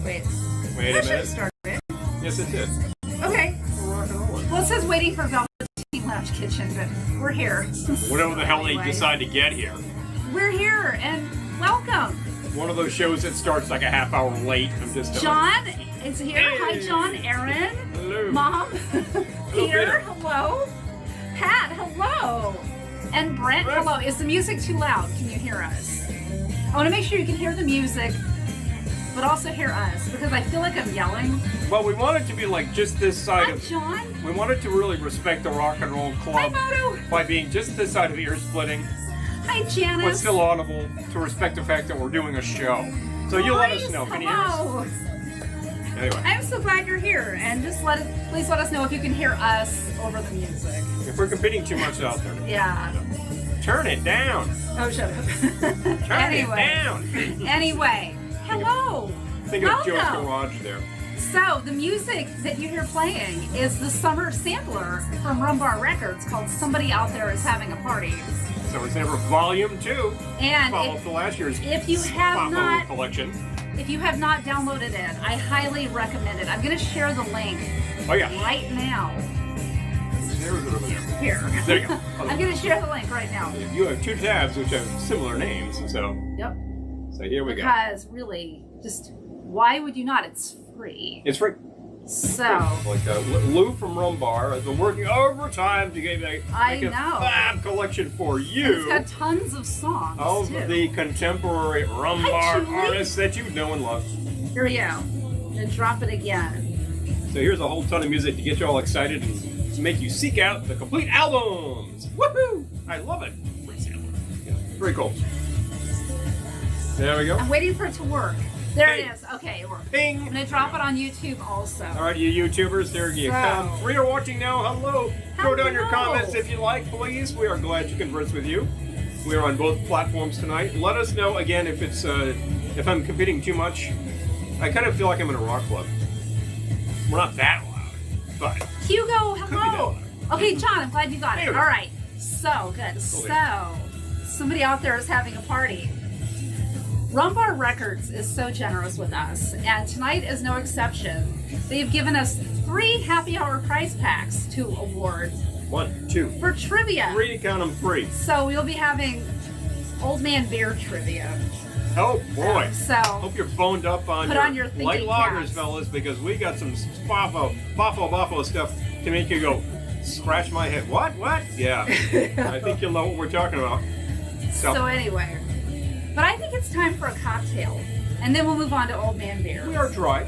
Wait a minute. Started. Yes, it did. Okay. Well, it says waiting for Velveteen Lounge Kitsch-en, but we're here. Whatever the hell Anyway. they decide to get here. We're here, and welcome. One of those shows that starts like a half hour late. I'm just John is here. Hey. Hi, John. Aaron. Hello. Mom. Peter. Hello. Pat. Hello. And Brent. Hello. Is the music too loud? Can you hear us? I want to make sure you can hear the music, but also hear us, because I feel like I'm yelling. Well, we want it to be like just this side Hi, of. John. We wanted to really respect the rock and roll club Hi, Moto. by being just this side of ear splitting, Hi, Janice. but still audible to respect the fact that we're doing a show. So you let us know. Can you hear us? Hello. Anyway, I'm so glad you're here, and just please let us know if you can hear us over the music. if we're competing too much out there, Yeah. turn it down. Oh, shut up. Turn it down. Anyway, hello. Think of Joe's Welcome. garage there. So the music that you hear playing is the summer sampler from Rum Bar Records called "Somebody Out There Is Having a Party." So it's never volume 2. And Follow up to last year's if you have not collection. If you have not downloaded it, I highly recommend it. I'm going to share the link Oh yeah. right now. There was it over there. Here. There you go. I'm going to share the link right now. You have 2 tabs which have similar names, so Yep. here we go. Because really, just why would you not? It's free. It's free. So Like Lou from Rum Bar has been working overtime to make a fab collection for you. it's got tons of songs Of too. the contemporary Rum Hi, Bar Julie. artists that you know and love. Here we go. And drop it again. So here's a whole ton of music to get you all excited and to make you seek out the complete albums. Woohoo! I love it. Free sampler. Yeah, very cool. There we go. I'm waiting for it to work. There Hey. it is. Okay, it worked. I'm Bing! gonna drop it on YouTube also. All right, you YouTubers, there you So- come. We are watching now. Hello. Throw down your Hello. comments if you like, please. We are glad to converse with you. We are on both platforms tonight. Let us know again if it's if I'm competing too much. I kind of feel like I'm in a rock club. We're not that loud, but Hugo, could be hello. that Okay, John, I'm glad you got it. There we All go. right. So good. So somebody out there is having a party. Rum Bar Records is so generous with us, and tonight is no exception. They've given us 3 happy hour prize packs to award 1, 2, for trivia. 3, count them 3. So we'll be having Old Man Beer trivia. Oh boy. So Hope you're boned up on Put your, on your thinking light loggers, caps. fellas, because we got some boffo stuff to make you go scratch my head. What? Yeah. I think you'll know what we're talking about. So anyway, but I think it's time for a cocktail, and then we'll move on to Old Man Beer. We are dry.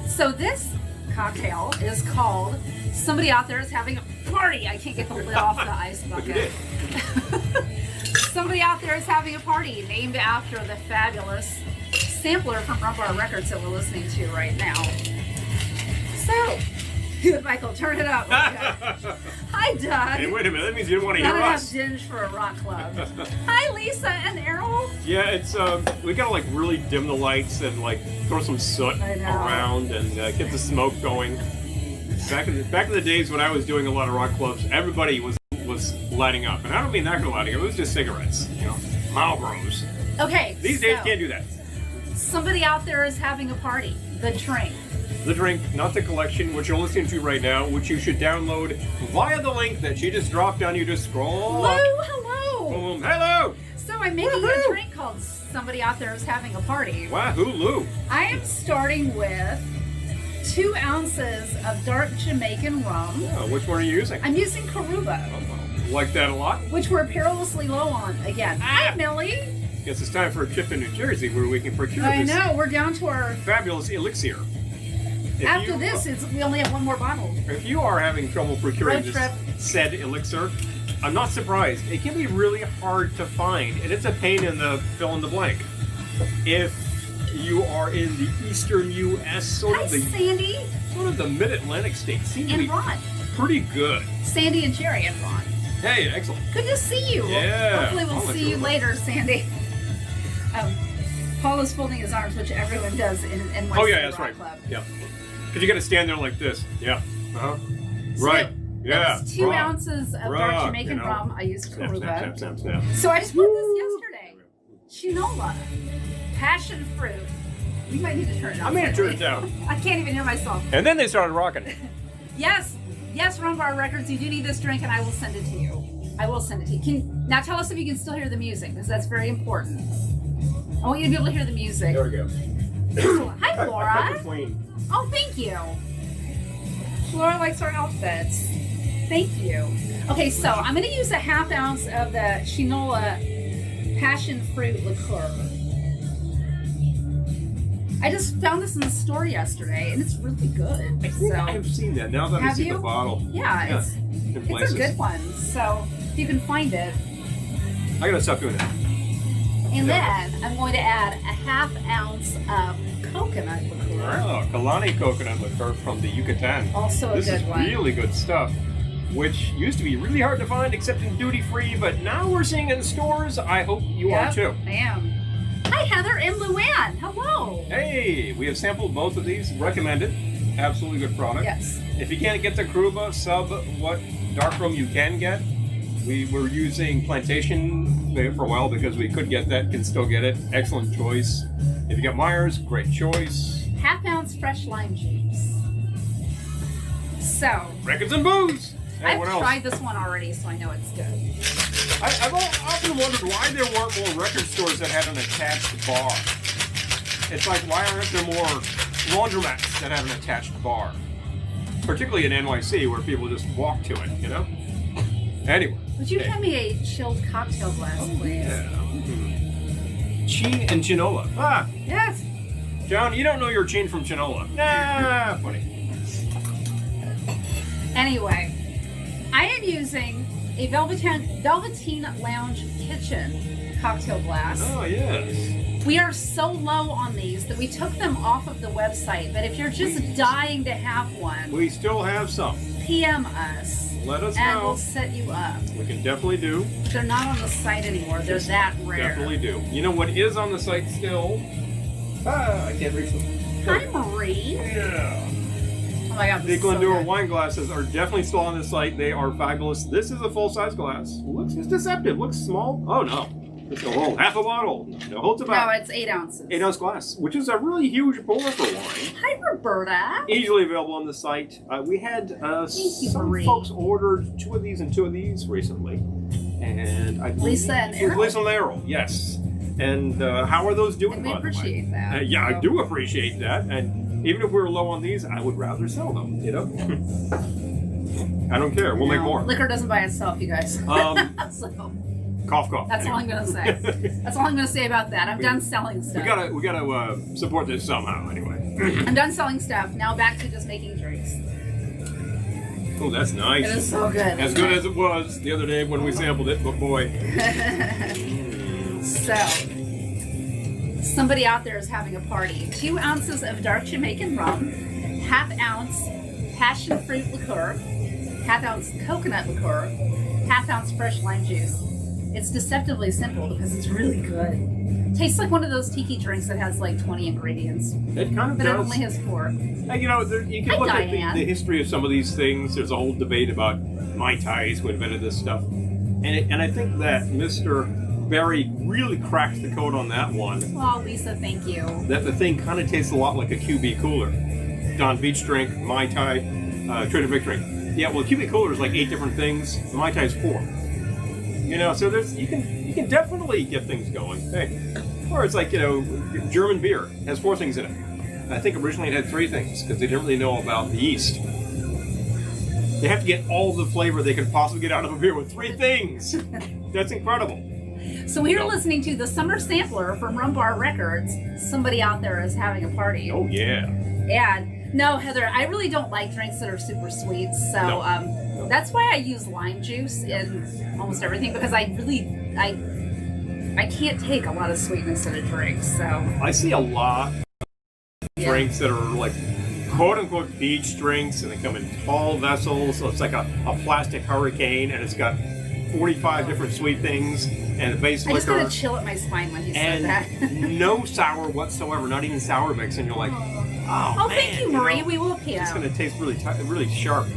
So this cocktail is called "Somebody Out There Is Having a Party." I can't get the lid off the ice But you bucket. did. Somebody Out There Is Having a Party, named after the fabulous sampler from Rum Bar Records that we're listening to right now. So, Michael, turn it up. Hi, Doug. Hey, wait a minute. That means you don't want to Not hear enough us. dinge for a rock club. Hi, Lisa and Errol. Yeah, it's we gotta like really dim the lights and like throw some soot I know. around and get the smoke going. Back in the days when I was doing a lot of rock clubs, everybody was lighting up, and I don't mean that kind of lighting up. It was just cigarettes, Marlboros. Okay. These days can't do that. Somebody Out There Is Having a Party. The drink. The drink, not the collection, which you're listening to right now, which you should download via the link that she just dropped down. You just scroll Lou, up. hello. Boom, hello. So I'm making Woohoo. a drink called Somebody Out There Is Having a Party. Wahoo, Lou. I am starting with 2 ounces of dark Jamaican rum. Oh, which one are you using? I'm using Karuba, Like that a lot. which we're perilously low on again. Hi, Millie. Guess it's time for a trip to New Jersey where we can procure I this know, we're down to our... fabulous elixir. If After you- this, we only have 1 more bottle. If you are having trouble procuring Road this trip. said elixir, I'm not surprised. It can be really hard to find, and it's a pain in the fill in the blank. If you are in the eastern U.S., Hi, Sandy sort of the mid-Atlantic states, seem to and be Ron. pretty good. Sandy and Jerry and Ron. Hey, excellent. Good to see you. Yeah. Hopefully we'll I'll let see you know. later, Sandy. Paul is folding his arms, which everyone does in NYC Oh yeah, that's Rock right. Club. Yeah, because you got to stand there like this. Yeah. Uh-huh. So Right. Yeah. It's 2 rum. ounces of Rum, dark Jamaican you know. rum. I used Snap, Karuba. snap, snap, snap, snap. So I just put this yesterday. Chinola, passion fruit, You might need to turn it down. I made it turn it down. I can't even hear myself. And then they started rocking. Yes, Rum Bar Records, you do need this drink, and I will send it to you. I will send it to you. Now tell us if you can still hear the music, because that's very important. I want you to be able to hear the music. There we go. Hi, Laura. Between. Oh, thank you. Laura likes our outfits. Thank you. Okay, so I'm going to use a half ounce of the Shinola passion fruit liqueur. I just found this in the store yesterday, and it's really good. I think so, I've seen that now that I see the bottle. Yeah, it's a good one. So if you can find it. I gotta stop doing that. And then I'm going to add a half ounce of coconut liqueur. Oh, Kalani coconut liqueur from the Yucatan. Also a good one. This is really good stuff, which used to be really hard to find except in duty-free, but now we're seeing it in stores. I hope you are too. I am. Hi, Heather and Luann. Hello. Hey, we have sampled both of these. Recommended. Absolutely good product. Yes. If you can't get the Kruba sub, what darkroom you can get, we were using Plantation for a while because we could get that, can still get it. Excellent choice. If you got Myers, great choice. Half ounce fresh lime juice. So. Records and booze. I've tried this one already, so I know it's good. I've often wondered why there weren't more record stores that had an attached bar. It's like, why aren't there more laundromats that have an attached bar? Particularly in NYC, where people just walk to it, you know? Anyway. Would you hand me a chilled cocktail glass, please? Yeah. Mm-hmm. Chin and Chinola. Ah! Yes. John, you don't know your Chin from Chinola. Nah, funny. Anyway, I am using a Velveteen Lounge Kitsch-en cocktail glass. Oh, yes. We are so low on these that we took them off of the website, but if you're just dying to have one, we still have some. PM us. Let us and know. We'll set you up. We can definitely do. They're not on the site anymore. They're that rare. Definitely do. You know what is on the site still? Ah, I can't reach them. Hi, Marie. Yeah. Oh my God. The Glendora wine glasses are definitely still on the site. They are fabulous. This is a full-size glass. Looks deceptive. Looks small. Oh no. It's a whole half a bottle. No, holds about. No, it's 8 ounces. 8 ounce glass, which is a really huge pour for wine. Hi, Roberta. Easily available on the site. We had some folks ordered 2 of these and 2 of these recently, and I believe Lisa and Errol. Lisa and Errol, yes. And how are those doing? And we appreciate that. Yeah, so. I do appreciate that. And even if we were low on these, I would rather sell them. You know, I don't care. We'll make more. Liquor doesn't buy itself, you guys. So. Cough, cough. That's all I'm gonna say. That's all I'm gonna say about that. I'm done selling stuff. We gotta support this somehow, anyway. I'm done selling stuff. Now back to just making drinks. Oh, that's nice. It is so good. As good as it was the other day when we sampled it, but boy. So, somebody out there is having a party. 2 ounces of dark Jamaican rum, half ounce passion fruit liqueur, half ounce coconut liqueur, half ounce fresh lime juice. It's deceptively simple because it's really good. Tastes like one of those tiki drinks that has like 20 ingredients. It kind of but does. It only has 4. You know, you can look at the history of some of these things. There's a whole debate about Mai Tais, who invented this stuff. And I think that Mr. Berry really cracked the code on that one. Oh, Lisa, thank you. That the thing kind of tastes a lot like a QB cooler. Don Beach drink, Mai Tai, Trader Vic drink. Yeah, well, QB cooler is like 8 different things. Mai Tai is 4. You know, so there's you can definitely get things going. Hey, or it's like, you know, German beer has 4 things in it. I think originally it had 3 things because they didn't really know about the yeast. They have to get all the flavor they could possibly get out of a beer with 3 things. That's incredible. So we are listening to the Summer Sampler from Rum Bar Records. Somebody out there is having a party. Oh yeah. And no, Heather, I really don't like drinks that are super sweet. So that's why I use lime juice in almost everything, because I can't take a lot of sweetness in a drink. So I see a lot of drinks that are like quote-unquote beach drinks, and they come in tall vessels, so it's like a plastic hurricane, and it's got 45 different sweet things, and the base liquor. I just got a chill at my spine when you said that. No sour whatsoever, not even sour mix, and you're like, oh man, thank you, Marie. We will PM. It's going to taste really sharp.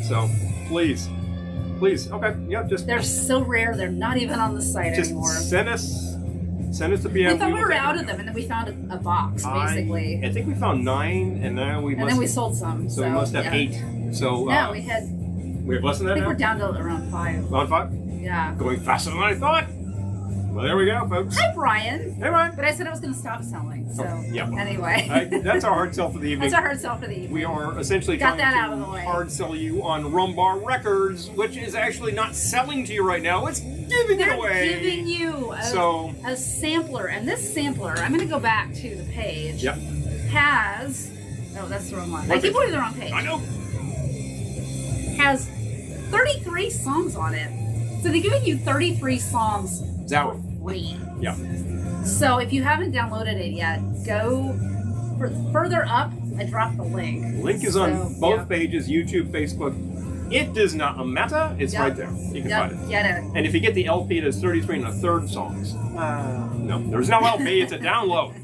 So, please, okay, yeah, just. They're so rare, they're not even on the site just anymore. Send us Send us to We PM. thought we were out of them, and then we found a box, basically. I think we found 9, and now we and then we sold some. So we must have 8. So no, we have less than that I think now? we're down to around 5. On 5? Yeah. Going faster than I thought. Well, there we go, folks. Hi, Brian. Hey, Brian. But I said I was going to stop selling, so yeah. anyway. That's our hard sell for the evening. That's our hard sell for the evening. We are essentially Got trying that out to of the way. hard sell you on Rum Bar Records, which is actually not selling to you right now. It's giving it away. They're giving you a sampler. And this sampler, I'm going to go back to the page, has... Oh, that's the wrong one. I keep going to the wrong page. I know. Has 33 songs on it. So they're giving you 33 songs for free. Yeah. So if you haven't downloaded it yet, go further up. I dropped the link. The link is on both pages, YouTube, Facebook. It does not matter. It's right there. You can find it. Get it. And if you get the LP, there's 33 1/3 songs. No, there's no LP. It's a download.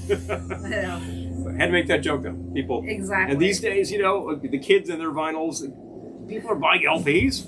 I had to make that joke though, people. Exactly. And these days, you know, the kids and their vinyls, people are buying LPs.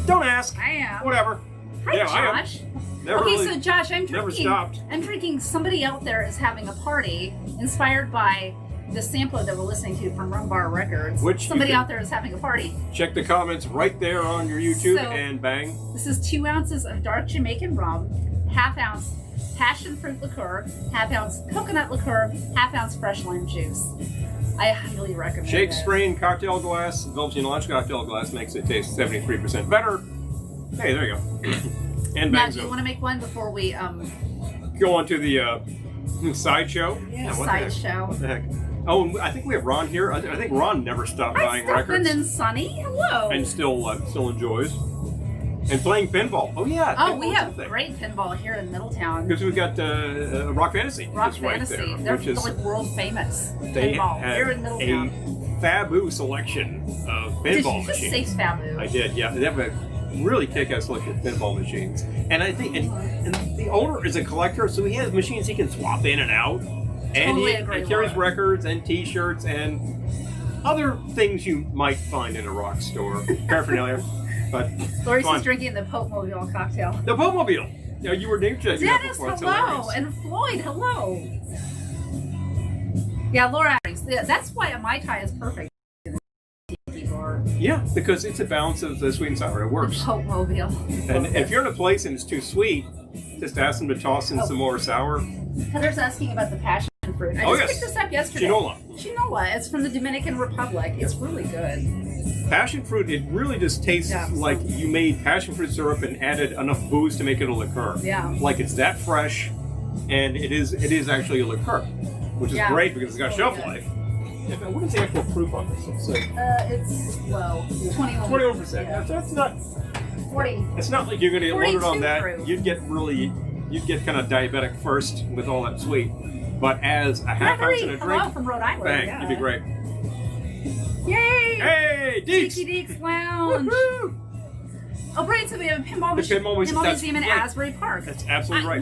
Don't ask. I am. Whatever. Hi, Josh. So Josh, I'm never drinking. Somebody out there is having a party inspired by the sampler that we're listening to from Rum Bar Records. Which somebody out there is having a party. Check the comments right there on your YouTube and bang. This is 2 ounces of dark Jamaican rum, ½ ounce passion fruit liqueur, ½ ounce coconut liqueur, ½ ounce fresh lime juice. I highly recommend it. Shake, strain, cocktail glass, Velveteen Lounge cocktail glass makes it taste 73% better. Hey, there you go. And now, bang. do you want to make one before we go on to the sideshow? Yeah, sideshow. What the heck? Oh, I think we have Ron here. I think Ron never stopped buying records. And Sunny, hello. And still enjoys. And playing pinball. Oh, yeah. Oh, we have great pinball here in Middletown. Because we've got Rock Fantasy. Rock Fantasy. Right They're which is, like world famous they pinball have here in Middletown. A Fabu selection of pinball machines. Did you just say Fabu? I did, yeah. They have a really kick-ass selection of pinball machines. And I think and the owner is a collector, so he has machines he can swap in and out. And he carries records and T-shirts and other things you might find in a rock store. Paraphernalia. But Lori's just drinking the Pope Mobile cocktail. The Pope Mobile. Yeah, you were name checking that Dennis, before. hello, and Floyd, hello. Yeah, Laura, that's why a Mai Tai is perfect. Yeah, because it's a balance of the sweet and sour. It works. The Pope Mobile. And if you're in a place and it's too sweet, just ask them to toss in some more sour. Heather's asking about the passion fruit. I just picked this up yesterday. Chinola. It's from the Dominican Republic. It's really good. Passion fruit, it really just tastes like you made passion fruit syrup and added enough booze to make it a liqueur. Yeah. Like it's that fresh, and it is actually a liqueur, which is great because it's got shelf life. What is the actual proof on this? Let's see. It's low. 21%. Yeah. That's not 40. It's not like you're going to get loaded on that. Proof. You'd get kind of diabetic first with all that sweet. But as a half ounce in a drink, from Rhode Island. Bang, you'd be great. Yay! Hey, Deeks! Tiki Deeks Lounge. Woo-hoo! Oh, right, so we have a pinball museum in Asbury Park. That's absolutely right.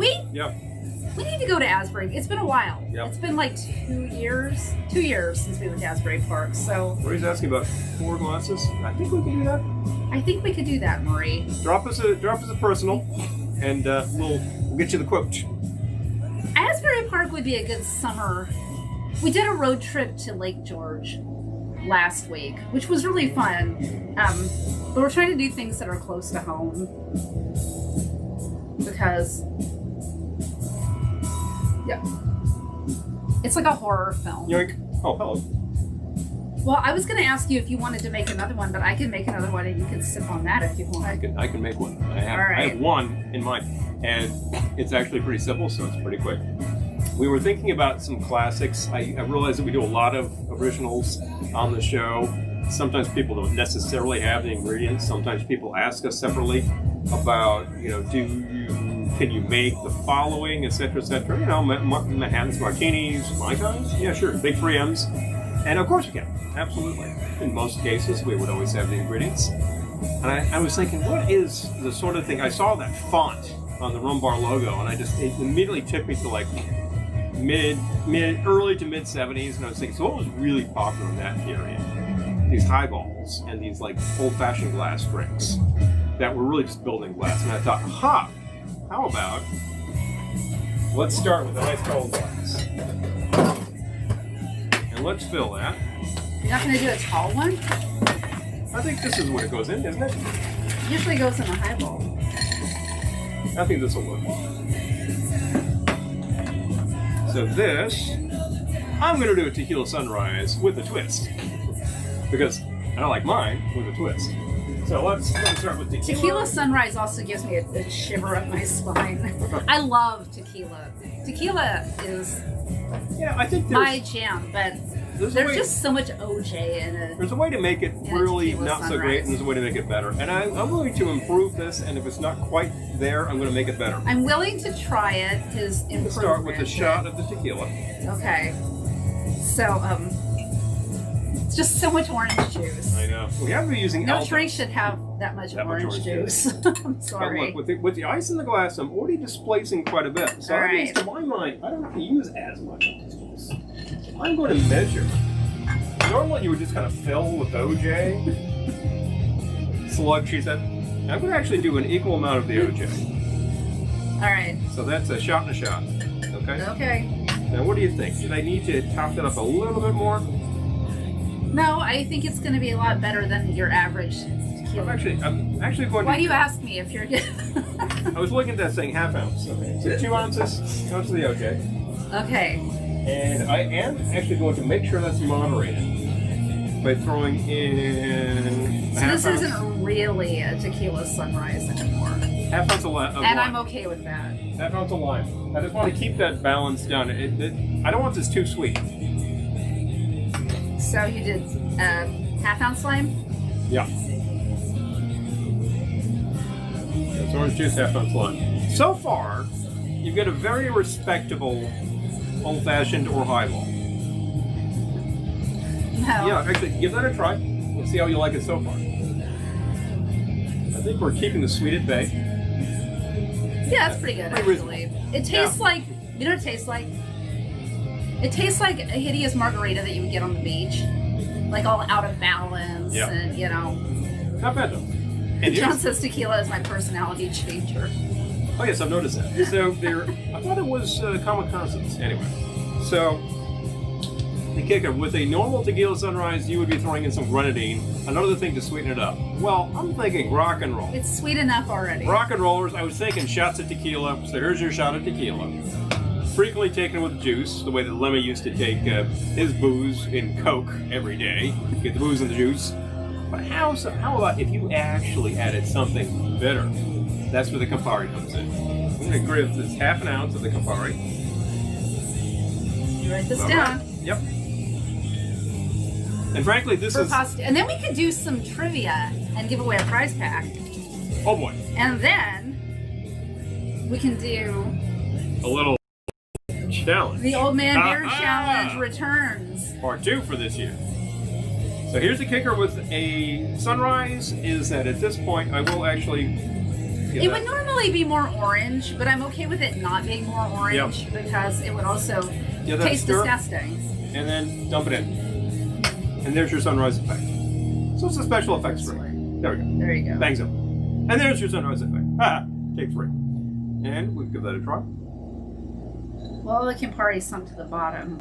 We need to go to Asbury. It's been a while. Yep. It's been like 2 years. 2 years since we went to Asbury Park. So. Marie's asking about 4 glasses. I think we can do that. I think we could do that, Marie. Drop us a personal, and we'll get you the quote. Asbury Park would be a good summer. We did a road trip to Lake George last week, which was really fun. But we're trying to do things that are close to home because, it's like a horror film. Yoink. Oh, hello. Well, I was going to ask you if you wanted to make another one, but I can make another one and you can sip on that if you want. I can make one. I have one in mind, and it's actually pretty simple, so it's pretty quick. We were thinking about some classics. I realize that we do a lot of originals on the show. Sometimes people don't necessarily have the ingredients. Sometimes people ask us separately about, can you make the following, etc., etc. Manhattan's martinis, Mai Tais. Yeah, sure. Big 3Ms. And of course we can. Absolutely. In most cases, we would always have the ingredients. And I was thinking, what is the sort of thing? I saw that font on the Rum Bar logo, and it immediately took me to like early to mid 70s, and I was thinking, so what was really popular in that period? These highballs and these like old-fashioned glass drinks that were really just building glass. And I thought, how about Let's start with a nice cold glass. And let's fill that. You're not going to do a tall one? I think this is where it goes in, isn't it? It usually goes in a highball. I think this will work. So this, I'm going to do a Tequila Sunrise with a twist. Because I like mine with a twist. So let's start with tequila. Tequila Sunrise also gives me a shiver up my spine. I love tequila. Tequila is I think my jam, but there's just so much OJ in it. There's a way to make it really not so great, and there's a way to make it better. And I'm willing to improve this, and if it's not quite there, I'm going to make it better. I'm willing to try it, his improvement. Let's start with a shot of the tequila. Okay. So, it's just so much orange juice. I know. We haven't been using no drink should have that much orange juice. I'm sorry. But look, with the ice in the glass, I'm already displacing quite a bit. So that means, to my mind, I don't have to use as much of this juice. I'm going to measure. Normally, you would just kind of fill with OJ. Slug, she said. I'm going to actually do an equal amount of the OJ. All right. So that's a shot and a shot. Okay? Okay. Now, what do you think? Did I need to top that up a little bit more? No, I think it's going to be a lot better than your average tequila. I'm actually going to... Why do you ask me if you're... I was looking at that saying half ounce. Okay. So 2 ounces of the OJ. Okay. And I am actually going to make sure that's moderated by throwing in so this isn't really a Tequila Sunrise anymore. Half ounce of lime. And I'm okay with that. Half ounce of lime. I just want to keep that balance down. I don't want this too sweet. So you did half ounce lime? Yeah. That's orange juice, half ounce lime. So far, you've got a very respectable old-fashioned or highball. No. Yeah, actually, give that a try. Let's see how you like it so far. I think we're keeping the sweet at bay. Yeah, that's pretty good, actually. It tastes like, you know what it tastes like? It tastes like a hideous margarita that you would get on the beach. Like all out of balance and, you know. Not bad, though. And John says tequila is my personality changer. Oh, yes, I've noticed that. So I thought it was kamikazes. Anyway, so the kicker, with a normal Tequila Sunrise, you would be throwing in some grenadine, another thing to sweeten it up. Well, I'm thinking rock and roll. It's sweet enough already. Rock and rollers, I was thinking shots of tequila. So here's your shot of tequila. Frequently taken with juice, the way that Lemmy used to take his booze in Coke every day. Get the booze and the juice. But how about if you actually added something bitter? That's where the Campari comes in. I'm going to grab this half an ounce of the Campari. You write this down. Right. Yep. And frankly, this is... And then we could do some trivia and give away a prize pack. Oh boy. And then we can do... a little challenge. The Old Man Beer Challenge returns. Part 2 for this year. So here's the kicker with a Sunrise, is that at this point I will actually... It would normally be more orange, but I'm okay with it not being more orange because it would also taste disgusting. And then dump it in. And there's your Sunrise effect. So it's a special effects drink. There we go. There you go. Thanks, and there's your Sunrise effect. Take 3. And we'll give that a try. Well, the Campari sunk to the bottom.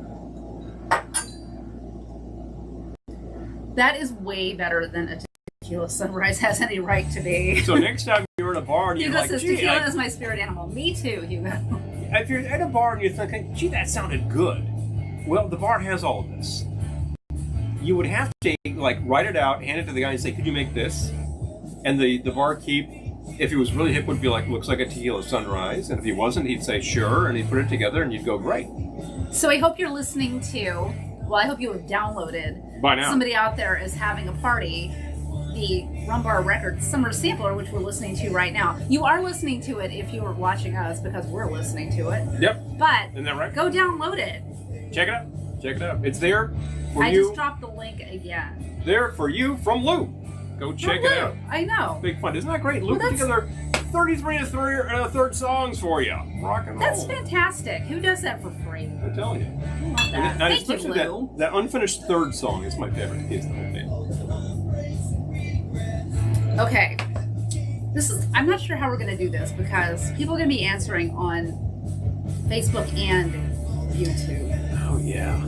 That is way better than a Tequila Sunrise has any right to be. So next time you're in a bar and you're Hugo like, says tequila is my spirit animal. Me too, Hugo. If you're at a bar and you're thinking, gee, that sounded good. Well, the bar has all of this. You would have to write it out, hand it to the guy and say, could you make this? And the barkeep, if he was really hip, would be like, looks like a Tequila Sunrise. And if he wasn't, he'd say, sure. And he'd put it together and you'd go, great. So I hope you're listening to, well, I hope you have downloaded. By now. Somebody out there is having a party. The Rum Bar Records Summer Sampler, which we're listening to right now. You are listening to it if you are watching us because we're listening to it. Yep. But isn't that right? Go download it. Check it out. Check it out. It's there for you. I just dropped the link again. There for you from Lou. Go check it out. I know. Big fun. Isn't that great? Lou put together 33 and a third songs for you. Rock and roll. That's fantastic. Who does that for free? I'm telling you. I love that. And Thank you, especially Lou. that unfinished third song is my favorite piece of the whole thing. Okay. I'm not sure how we're going to do this because people are going to be answering on Facebook and YouTube. Oh, yeah.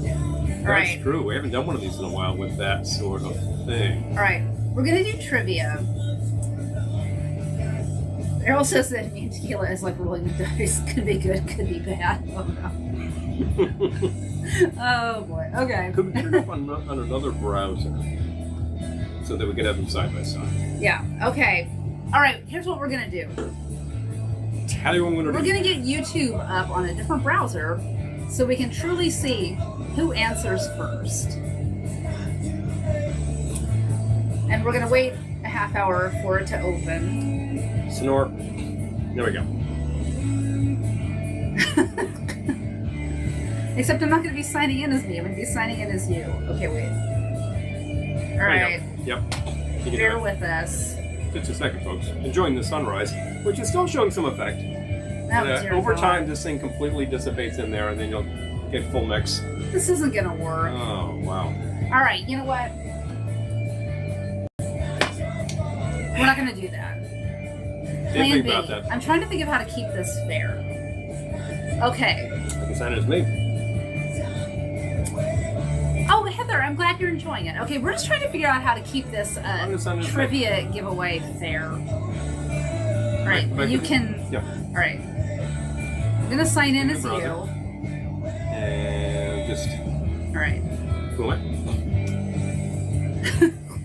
That's right. true. We haven't done one of these in a while with that sort of thing. All right. We're going to do trivia. Errol says that me and Tequila is like rolling the dice. Could be good, could be bad. Oh, no. Oh, boy. Okay. Could we turn up on another browser so that we could have them side by side? Yeah. Okay. All right. Here's what we're going to do. Tell you what we're We're going to get YouTube up on a different browser so we can truly see who answers first. And we're going to wait a half hour for it to open. Snore. There we go. Except I'm not going to be signing in as me. I'm going to be signing in as you. Okay, wait. All right. Yep. Bear with us. Just a second, folks. Enjoying the sunrise, which is still showing some effect. Oh, dear over God. time, this thing completely dissipates in there, and then you'll get full mix. This isn't going to work. Oh, wow. All right, you know what? We're not going to do that. Didn't Plan think B. about that. I'm trying to think of how to keep this fair. Okay. I can sign it as me. Oh, Heather, I'm glad you're enjoying it. Okay, we're just trying to figure out how to keep this trivia giveaway fair. All right, you can... Yep. All right. I'm going to sign in as you. And just... All right. Cool it.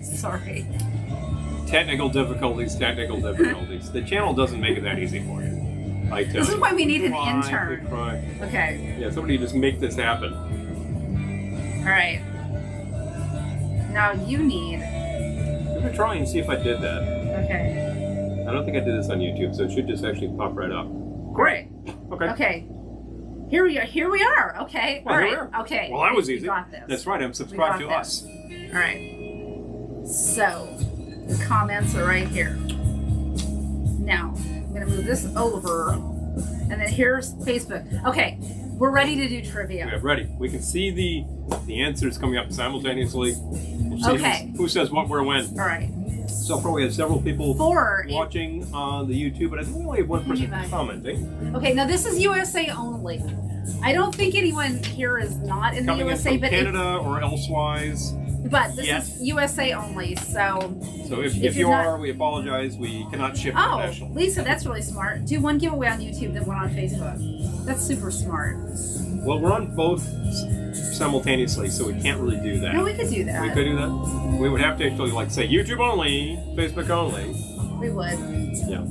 Sorry. Technical difficulties. The channel doesn't make it that easy for you. I tell you. This is why we need an We intern. try. Okay. Yeah, somebody just make this happen. All right. Now you need... I'm going to try and see if I did that. Okay. I don't think I did this on YouTube, so it should just actually pop right up. Great. Okay. Okay. Here we are. Okay. Well, all here right. we are. Okay. Well, that was We easy. got this. That's right. I'm subscribed to We got us. this. All right. So the comments are right here. Now I'm gonna move this over, and then here's Facebook. Okay, we're ready to do trivia. Yeah, ready. We can see the answers coming up simultaneously. We'll see Okay. who says what, where, when. All right. So far, we have several people watching on the YouTube, but I think we only have one person commenting. Okay, now this is USA only. I don't think anyone here is not in Coming the USA, in from but Canada or elsewise. But this is USA only, so... So if you are, we apologize. We cannot ship international. Lisa, that's really smart. Do one giveaway on YouTube, then one on Facebook. That's super smart. Well, we're on both simultaneously, so we can't really do that. No, we could do that. We could do that? We would have to actually, like, say YouTube only, Facebook only. We would. Yeah.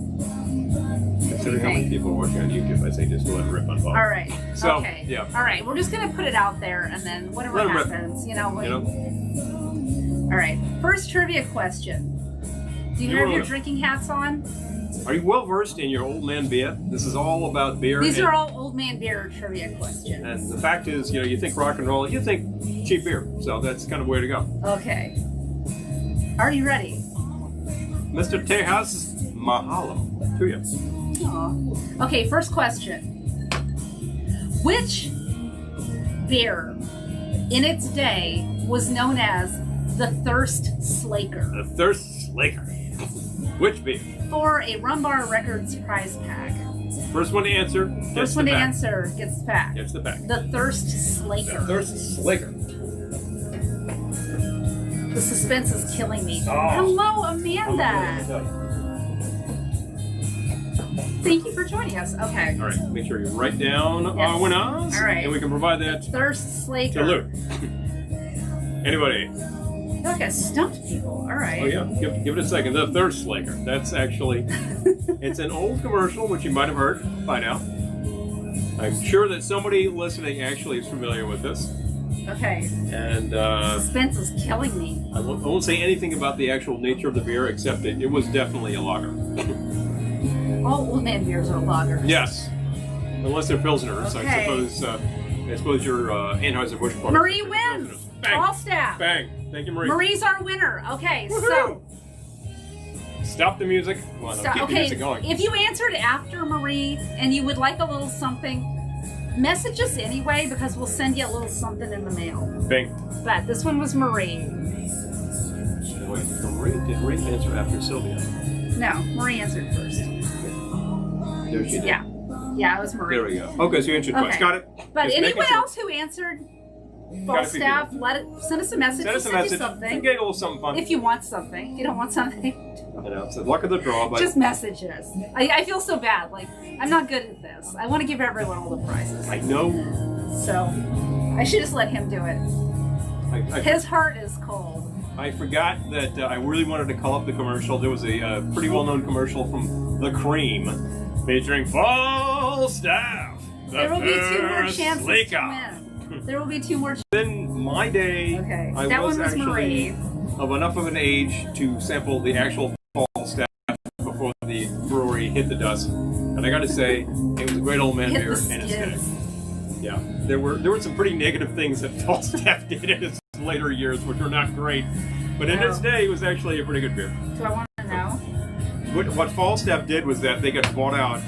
Considering how many people are watching on YouTube, I'd say just go ahead and rip on both. All right. So, okay. yeah. All right. We're just going to put it out there, and then whatever happens, you know. All right. First trivia question. Do you have your drinking hats on? Are you well versed in your old man beer? This is all about beer. These are all old man beer trivia questions. And the fact is, you think rock and roll, you think cheap beer. So that's kind of where to go. Okay. Are you ready? Mr. Tejas, mahalo to you. Aww. Okay, first question. Which beer in its day was known as the Thirst Slaker? The Thirst Slaker. Which beer? For a Rum Bar Records prize pack. First one to answer gets First one to answer gets the pack. Gets the pack. The Thirst Slaker. The Thirst Slaker. The suspense is killing me. Oh. Hello, Amanda. Thank you for joining us. Okay. All right. Make sure you write down our winners. All right. And we can provide that Thirst Slaker. to Luke. Anybody? I feel like I stumped people. All right. Oh, yeah. Give it a second. The Thirst Slaker. That's actually, it's an old commercial, which you might have heard by now. I'm sure that somebody listening actually is familiar with this. Okay. And suspense is killing me. I won't say anything about the actual nature of the beer, except that it was definitely a lager. All old man beers are lagers. Yes. Unless they're Pilsners. Okay. I suppose your Anheuser-Busch product. Marie wins. Bang. All staff. Bang. Thank you, Marie. Marie's our winner. Okay, Woo-hoo! Stop the music. Come on, keep the music going. If you answered after Marie and you would like a little something, message us anyway because we'll send you a little something in the mail. Bang. But this one was Marie. Wait, did Marie answer after Sylvia? No, Marie answered first. There she did. Yeah. Yeah, it was Marie. There we go. Okay, so you answered twice. Okay. Got it. But Just anyone making sure. else who answered Falstaff, send us a message. Send us a We'll message. something. Get a little something fun. If you want something. If you don't want something, I know, it's the luck of the draw, but just message us. I feel so bad. Like, I'm not good at this. I want to give everyone all the prizes. I know. So, I should just let him do it. His heart is cold. I forgot that I really wanted to call up the commercial. There was a pretty well-known commercial from The Cream featuring Falstaff. There will be 2 more first chances leak to out. win. There will be 2 more. In my day, Okay, I that was one was actually Marie. of enough of an age to sample the actual Falstaff before the brewery hit the dust. And I got to say, it was a great old man Hit beer the and it's skids. good. Yeah, there were some pretty negative things that Falstaff did in his later years, which were not great. But in its day, it was actually a pretty good beer. Do I want to know? What Falstaff did was that they got bought out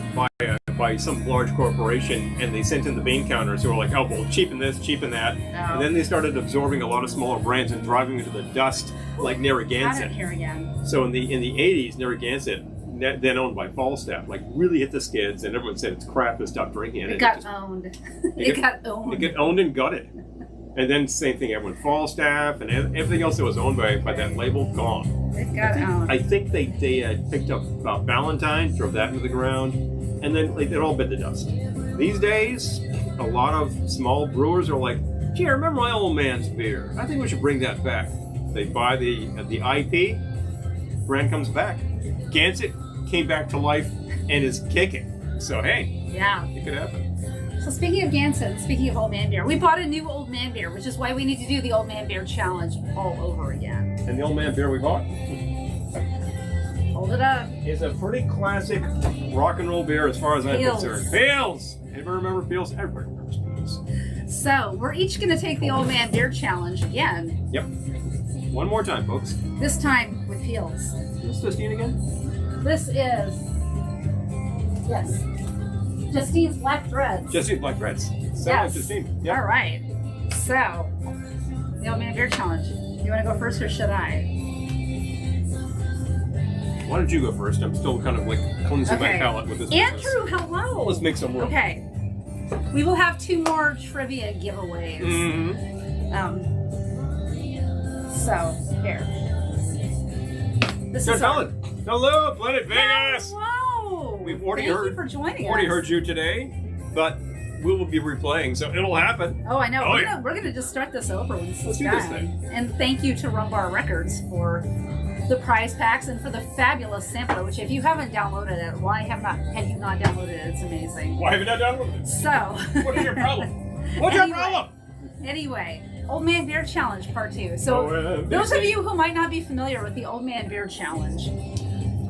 by some large corporation, and they sent in the bean counters who were like, oh, well, cheapen this, cheapen that. And then they started absorbing a lot of smaller brands and driving into the dust, like Got it Narragansett. here again. So in the 80s, Narragansett, then owned by Falstaff, like really hit the skids, and everyone said it's crap and stopped drinking it. It got owned. It got owned. It got owned and gutted. And then same thing, everyone Falstaff and everything else that was owned by that label, gone. It got owned. I think they picked up Valentine, drove that into the ground, and then it all bit the dust. These days, a lot of small brewers are like, gee, I remember my old man's beer. I think we should bring that back. They buy the IP, brand comes back. Gansett came back to life and is kicking. So hey, Yeah. it could happen. So speaking of Gansett, speaking of Old Man Beer, we bought a new Old Man Beer, which is why we need to do the Old Man Beer challenge all over again. And the old man beer we bought Hold it up. is a pretty classic rock and roll beer as far as I'm Peels. concerned. Peels! Anybody remember Peels? Everybody remembers Peels. So we're each going to take the Old Man Beer challenge again. Yep. One more time, folks. This time with Peels. Is this Justine again? This is, yes, Justine's Black Threads. Justine Black Threads. Sound Yes. like Justine. Yep. All right. So, the Old Man Beer challenge. You want to go first or should I? Why don't you go first? I'm still kind of like cleansing my palate with this. Andrew, hello. Let's make some work. Okay. We will have 2 more trivia giveaways. Mm-hmm. So, here. This Good is our- fellas. Hello, Planet Vegas. Hello. We've already Thank heard. you for joining us. Already heard you today, but we will be replaying, so it'll happen. Oh, I know. Oh, We're gonna just start this over when this Let's is do this done. thing. And thank you to Rum Bar Records for the prize packs and for the fabulous sampler. Which, if you haven't downloaded it, why have you not downloaded it? It's amazing. Why have you not downloaded it? So. What is your problem? What's your Anyway. problem? Anyway, Old Man Beer Challenge Part 2. So, those of you who might not be familiar with the Old Man Beer Challenge,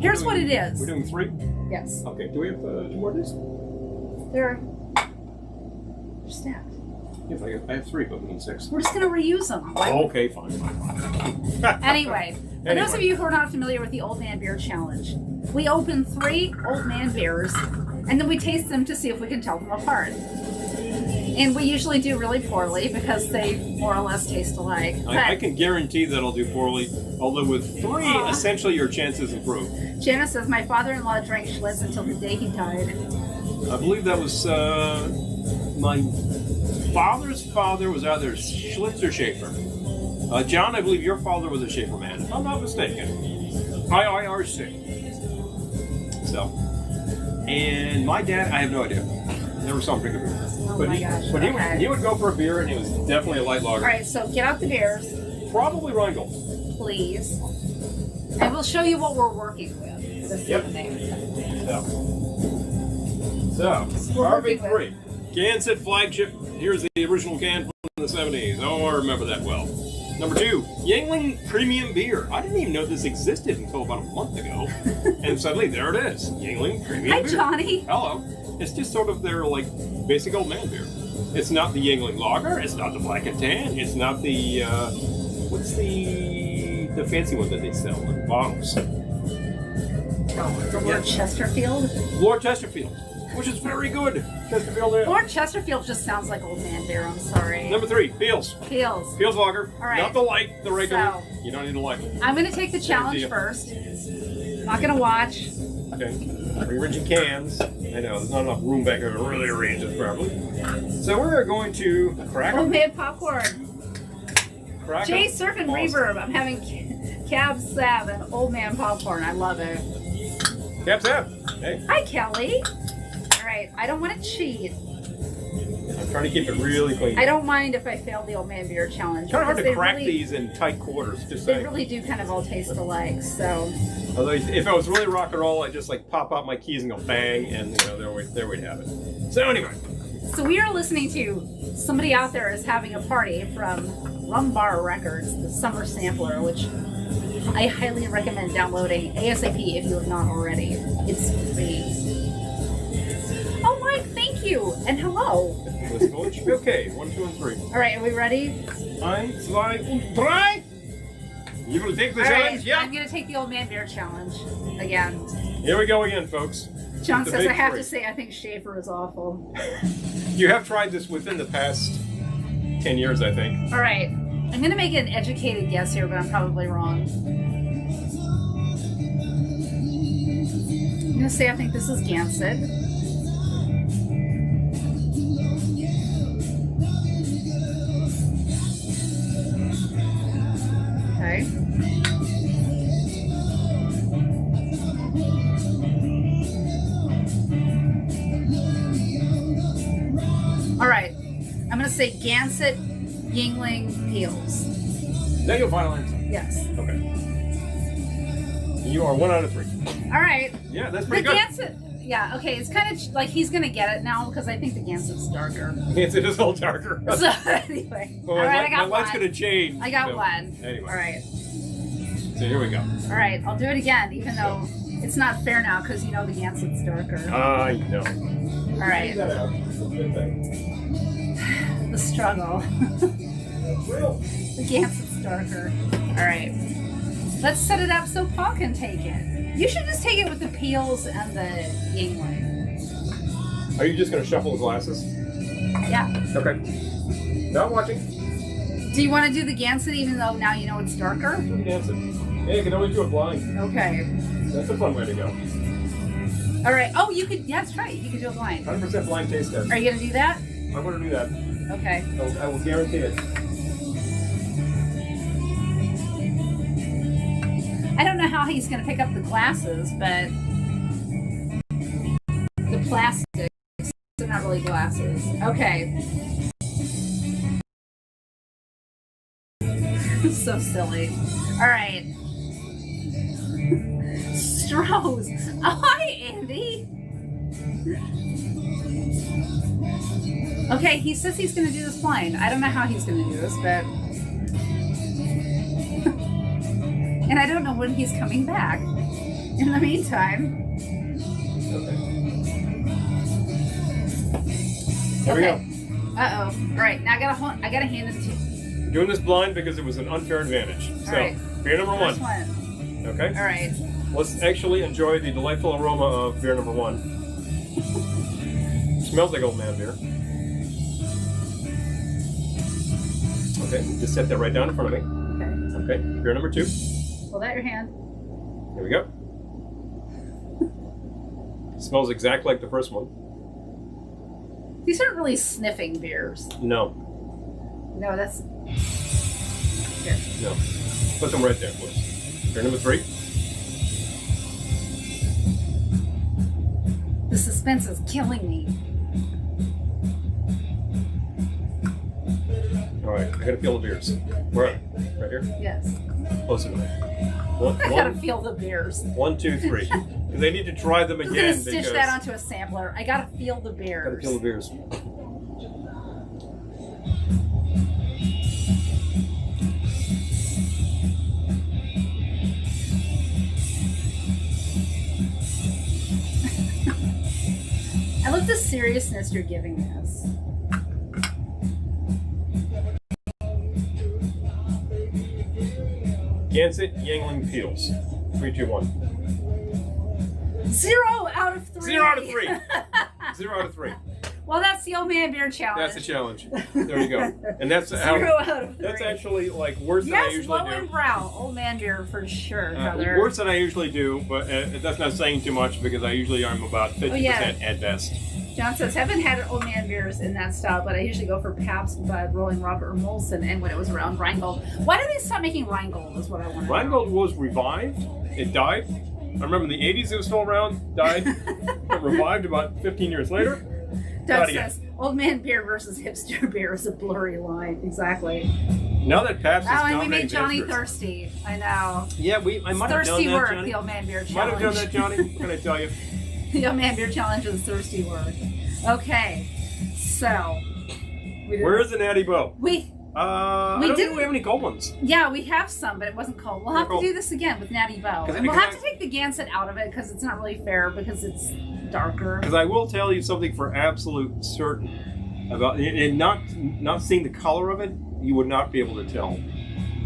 here's what it is. We're doing 3? Yes. Okay, do we have 2 more days? They're stacked. Yes, I have 3, but we need 6. We're just going to reuse them. Why would- Okay, fine. Anyway, for those of you who are not familiar with the Old Man Beer Challenge, we open 3 Old Man beers, and then we taste them to see if we can tell them apart. And we usually do really poorly because they more or less taste alike. I can guarantee that I'll do poorly, although with 3, essentially your chances improve. Janice says, my father-in-law drank Schlitz until the day he died. I believe that was my father's father was either Schlitz or Schaefer. John, I believe your father was a Schaefer man, if I'm not mistaken. IIRC. So, and my dad, I have no idea. Never saw him drink a beer. Oh But my he, gosh. but he, Okay. would, he would go for a beer, and it was definitely a light lager. All right, so get out the beers, Probably Ragdoll. please. And we'll show you what we're working with this Yep. evening. So We're working RV3, Gansett flagship. Here's the original can from the 70s. Oh, I remember that well. Number 2, Yuengling Premium Beer. I didn't even know this existed until about a month ago. And suddenly, there it is. Yuengling Premium Hi, Beer. Johnny. Hello. It's just sort of their, like, basic old man beer. It's not the Yuengling Lager. It's not the Black and Tan. It's not the, what's the fancy one that they sell in bottles? The Lord Chesterfield. Lord Chesterfield, which is very good. Chesterfield Ale. Lord Chesterfield just sounds like old man beer. I'm sorry. Number 3, Peels. Peels. Peels Lager. All right. Not the light, the regular. So- You don't need the light. I'm going to take the challenge deal. first. Not going to watch. Okay. Bring rigid cans. I know, there's not enough room back here to really arrange this properly. So we're going to crack them. Homemade popcorn. Crack Jay them. Surfing Awesome. Reverb. I'm having Cab Sav and Old Man Popcorn. I love it. Cap Sap. Hey. Hi, Kelly. All right. I don't want to cheat. I'm trying to keep it really clean. I don't mind if I fail the Old Man Beer Challenge. Kind of hard because to crack really, these in tight quarters, just They saying. really do kind of all taste alike, so. Although if I was really rock and roll, I'd just like pop out my keys and go bang, and you know, there we'd have it. So anyway. So we are listening to Somebody Out There Is Having a Party from Rum Bar Records, the summer sampler, which I highly recommend downloading ASAP if you have not already. It's free. Oh, Mike, thank you, and hello. Okay, 1, 2, and 3. All right, are we ready? 1, 2, and 3. You will take the All challenge? right, Yeah. I'm gonna take the Old Man Beer Challenge again. Here we go again, folks. John The says big I have three. to say I think Schaefer is awful. You have tried this within the past 10 years, I think. All right, I'm gonna make an educated guess here, but I'm probably wrong. I'm gonna say I think this is Gansett. Okay. All right, I'm gonna say Gansett, Yingling, Peels. Is that your final answer? Yes. Okay. You are 1 out of 3. All right. Yeah, that's The pretty good. Gansett, yeah, okay, it's kind of like he's gonna get it now because I think the Gansett's darker. It is all darker. So anyway, Well, all right, I my got light's one. gonna change. I got so- one. Anyway. All right, So here we go. all right, I'll do it again, even though it's not fair now because you know the Gansett's darker. I know. All right, That out. Good thing. the struggle. The Gansett's darker. All right, let's set it up so Paul can take it. You should just take it with the Peels and the Yingling. Are you just gonna shuffle the glasses? Yeah. Okay. Now I'm watching. Do you want to do the Gansett even though now you know it's darker? Dancing. Yeah, you can always do it blind. Okay. That's a fun way to go. All right. Oh, you could. Yeah, that's right. You could do it blind. 100% blind taste test. Are you gonna do that? I'm gonna do that. Okay. I will guarantee it. I don't know how he's gonna pick up the glasses, but the plastics, they're not really glasses. Okay. So silly. All right. Strohs. Oh, hi, Andy. Okay, he says he's gonna do this blind. I don't know how he's gonna do this, but. And I don't know when he's coming back. In the meantime. There we go. Uh-oh. All right, now I gotta hand it to you. We're doing this blind because it was an unfair advantage. So, All right. beer number First 1. one. Okay? All right. Let's actually enjoy the delightful aroma of beer number 1. Smells like old man beer. Okay, just set that right down in front of me. Okay. Okay, beer number 2. Hold out your hand. Here we go. Smells exactly like the first one. These aren't really sniffing beers. No, No, that's. Here. no. Put them right there, please. Beer number 3. The suspense is killing me. All right, I gotta feel the beers. Where are they? Right here? Yes. Closer to me. I gotta feel the beers. 1, 2, 3. And they need to try them I'm again gonna stitch because that onto a sampler. I gotta feel the beers. gotta feel the beers. I love the seriousness you're giving this. Gansett Yangling Peels. 3, 2, 1. 0 out of 3. 0 out of 3. 0 out of 3. Well, that's the old man beer challenge. That's the challenge. There you go. And that's how. 0 out of 3. That's actually like worse than I usually low do. and brown. Old man beer for sure, Heather. Worse than I usually do, but that's not saying too much because I usually am about 50% at best. John says, haven't had old man beers in that style, but I usually go for Pabst, Bud, Rolling Robert, or Molson, and when it was around Rheingold. Why did they stop making Rheingold is what I want to know. Rheingold was revived. It died. I remember in the 80s it was still around, died, but revived about 15 years later. Doug says, old man beer versus hipster beer is a blurry line. Exactly. Now that Pabst is and we made Johnny hipsters. thirsty. I know. Yeah, I might have done Thirsty that, work, Johnny. the old man beer challenge. Might have done that, Johnny. What can I tell you? The old man beer challenge is thirsty work. Okay, so. Where is the Natty Bow? I don't think we have any cold ones. Yeah, we have some, but it wasn't cold. We'll have to do this again with Natty Bow. And we'll have to take the Gansett out of it because it's not really fair because it's darker. Because I will tell you something for absolute certain about it, and not seeing the color of it, you would not be able to tell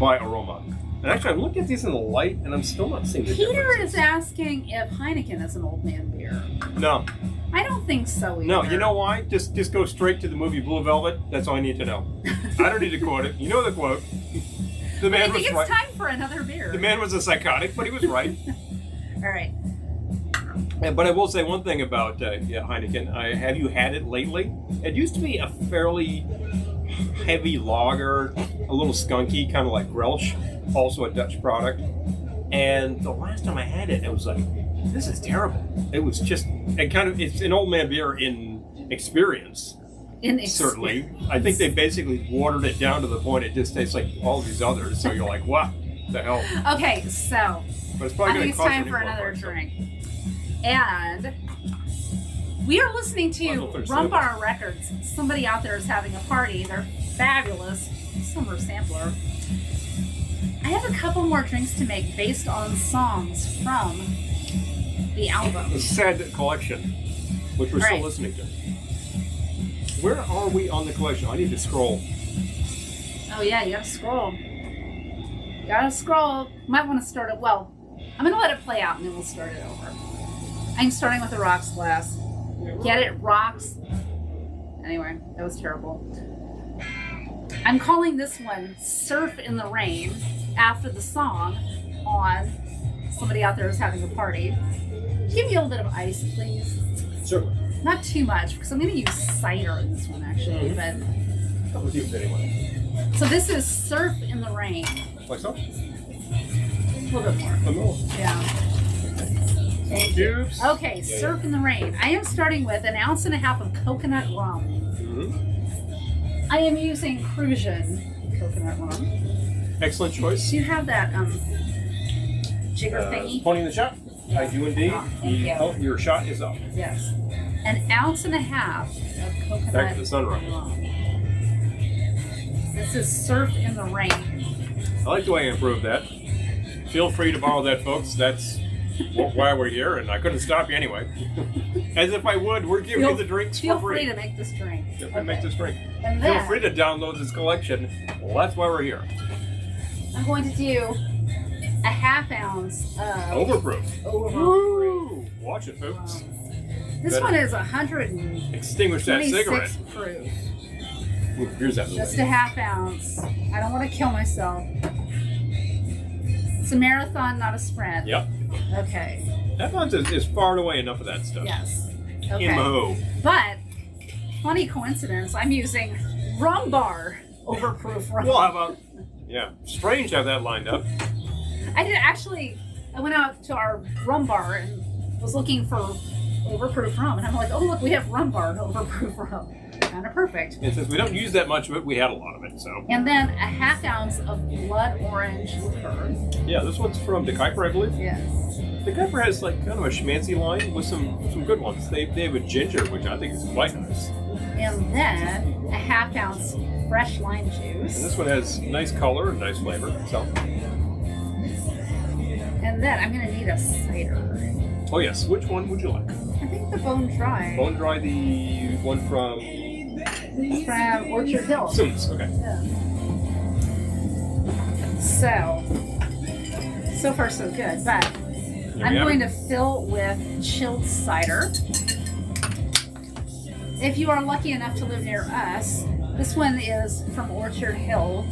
by aroma. And actually, I'm looking at these in the light, and I'm still not seeing the Peter difference. is asking if Heineken is an old man beer. No. I don't think so either. No, you know why? Just go straight to the movie Blue Velvet. That's all I need to know. I don't need to quote it. You know the quote. The man I think was it's right. time for another beer. The man was a psychotic, but he was right. All right. But I will say one thing about Heineken. Have you had it lately? It used to be a fairly heavy lager, a little skunky, kind of like Grelsch, also a Dutch product. And the last time I had it, it was like, this is terrible. It was just, it's an old man beer in experience. Certainly. I think they basically watered it down to the point it just tastes like all these others. So you're like, what the hell? Okay, so but it's probably I think it's time for another drink. And we are listening to Rum Bar Records. Somebody out there is having a party. They're fabulous. Summer sampler. I have a couple more drinks to make based on songs from the album. The Sad Collection, which we're still listening to. Where are we on the collection? I need to scroll. Oh yeah, you gotta scroll. Might want to start it. Well, I'm gonna let it play out and then we'll start it over. I'm starting with the rocks glass. Get it? Rocks. Anyway, that was terrible. I'm calling this one Surf in the Rain after the song on Somebody Out There Is Having a Party. Give me a little bit of ice, please. Certainly. Not too much, because I'm going to use cider in this one, actually. But Couple of cubes anyway. so this is Surf in the Rain. Like so? A little bit more. A little. Yeah. Thank you. Cubes. Okay, Surf in the Rain. I am starting with 1.5 ounces of coconut rum. Mm-hmm. I am using Crucian coconut rum. Excellent choice. Do you have that jigger thingy? Pointing the shot. I do indeed. Oh, thank you. Your shot is up. Yes. 1.5 ounces of coconut Back to the sunrise. rum. This is Surf in the Rain. I like the way I improved that. Feel free to borrow that, folks. That's why we're here, and I couldn't stop you anyway. As if I would. We're giving you the drinks for free. Feel free to make this drink. Feel free to make this drink. And Feel then free to download this collection. Well, that's why we're here. I'm going to do 1/2 ounce of Overproof. Woo! Watch it, folks. This one is 126 Extinguish that cigarette. proof. Ooh, here's that. Just 1/2 ounce. I don't want to kill myself. It's a marathon, not a sprint. Yep. Okay. That one is far and away enough of that stuff. Yes. Okay. In Mo. But, funny coincidence, I'm using Rum Bar Overproof rum. Well, how about, strange to have that lined up. I went out to our Rum Bar and was looking for overproof rum. And I'm like, oh, look, we have Rum Bar overproof rum. Kind of perfect. And since we don't use that much of it, we had a lot of it, so. And then 1/2 ounce of blood orange liqueur. Yeah, this one's from De Kuyper, I believe. Yes. De Kuyper has like kind of a schmancy line with some good ones. They have a ginger, which I think is quite nice. And then 1/2 ounce fresh lime juice. And this one has nice color and nice flavor. So. And then I'm going to need a cider. Oh yes, which one would you like? I think the Bone Dry. Bone Dry, the one from Orchard Hill. Sims. Okay. Yeah. So far so good, but I'm going to fill with chilled cider. if you are lucky enough to live near us, this one is from Orchard Hill.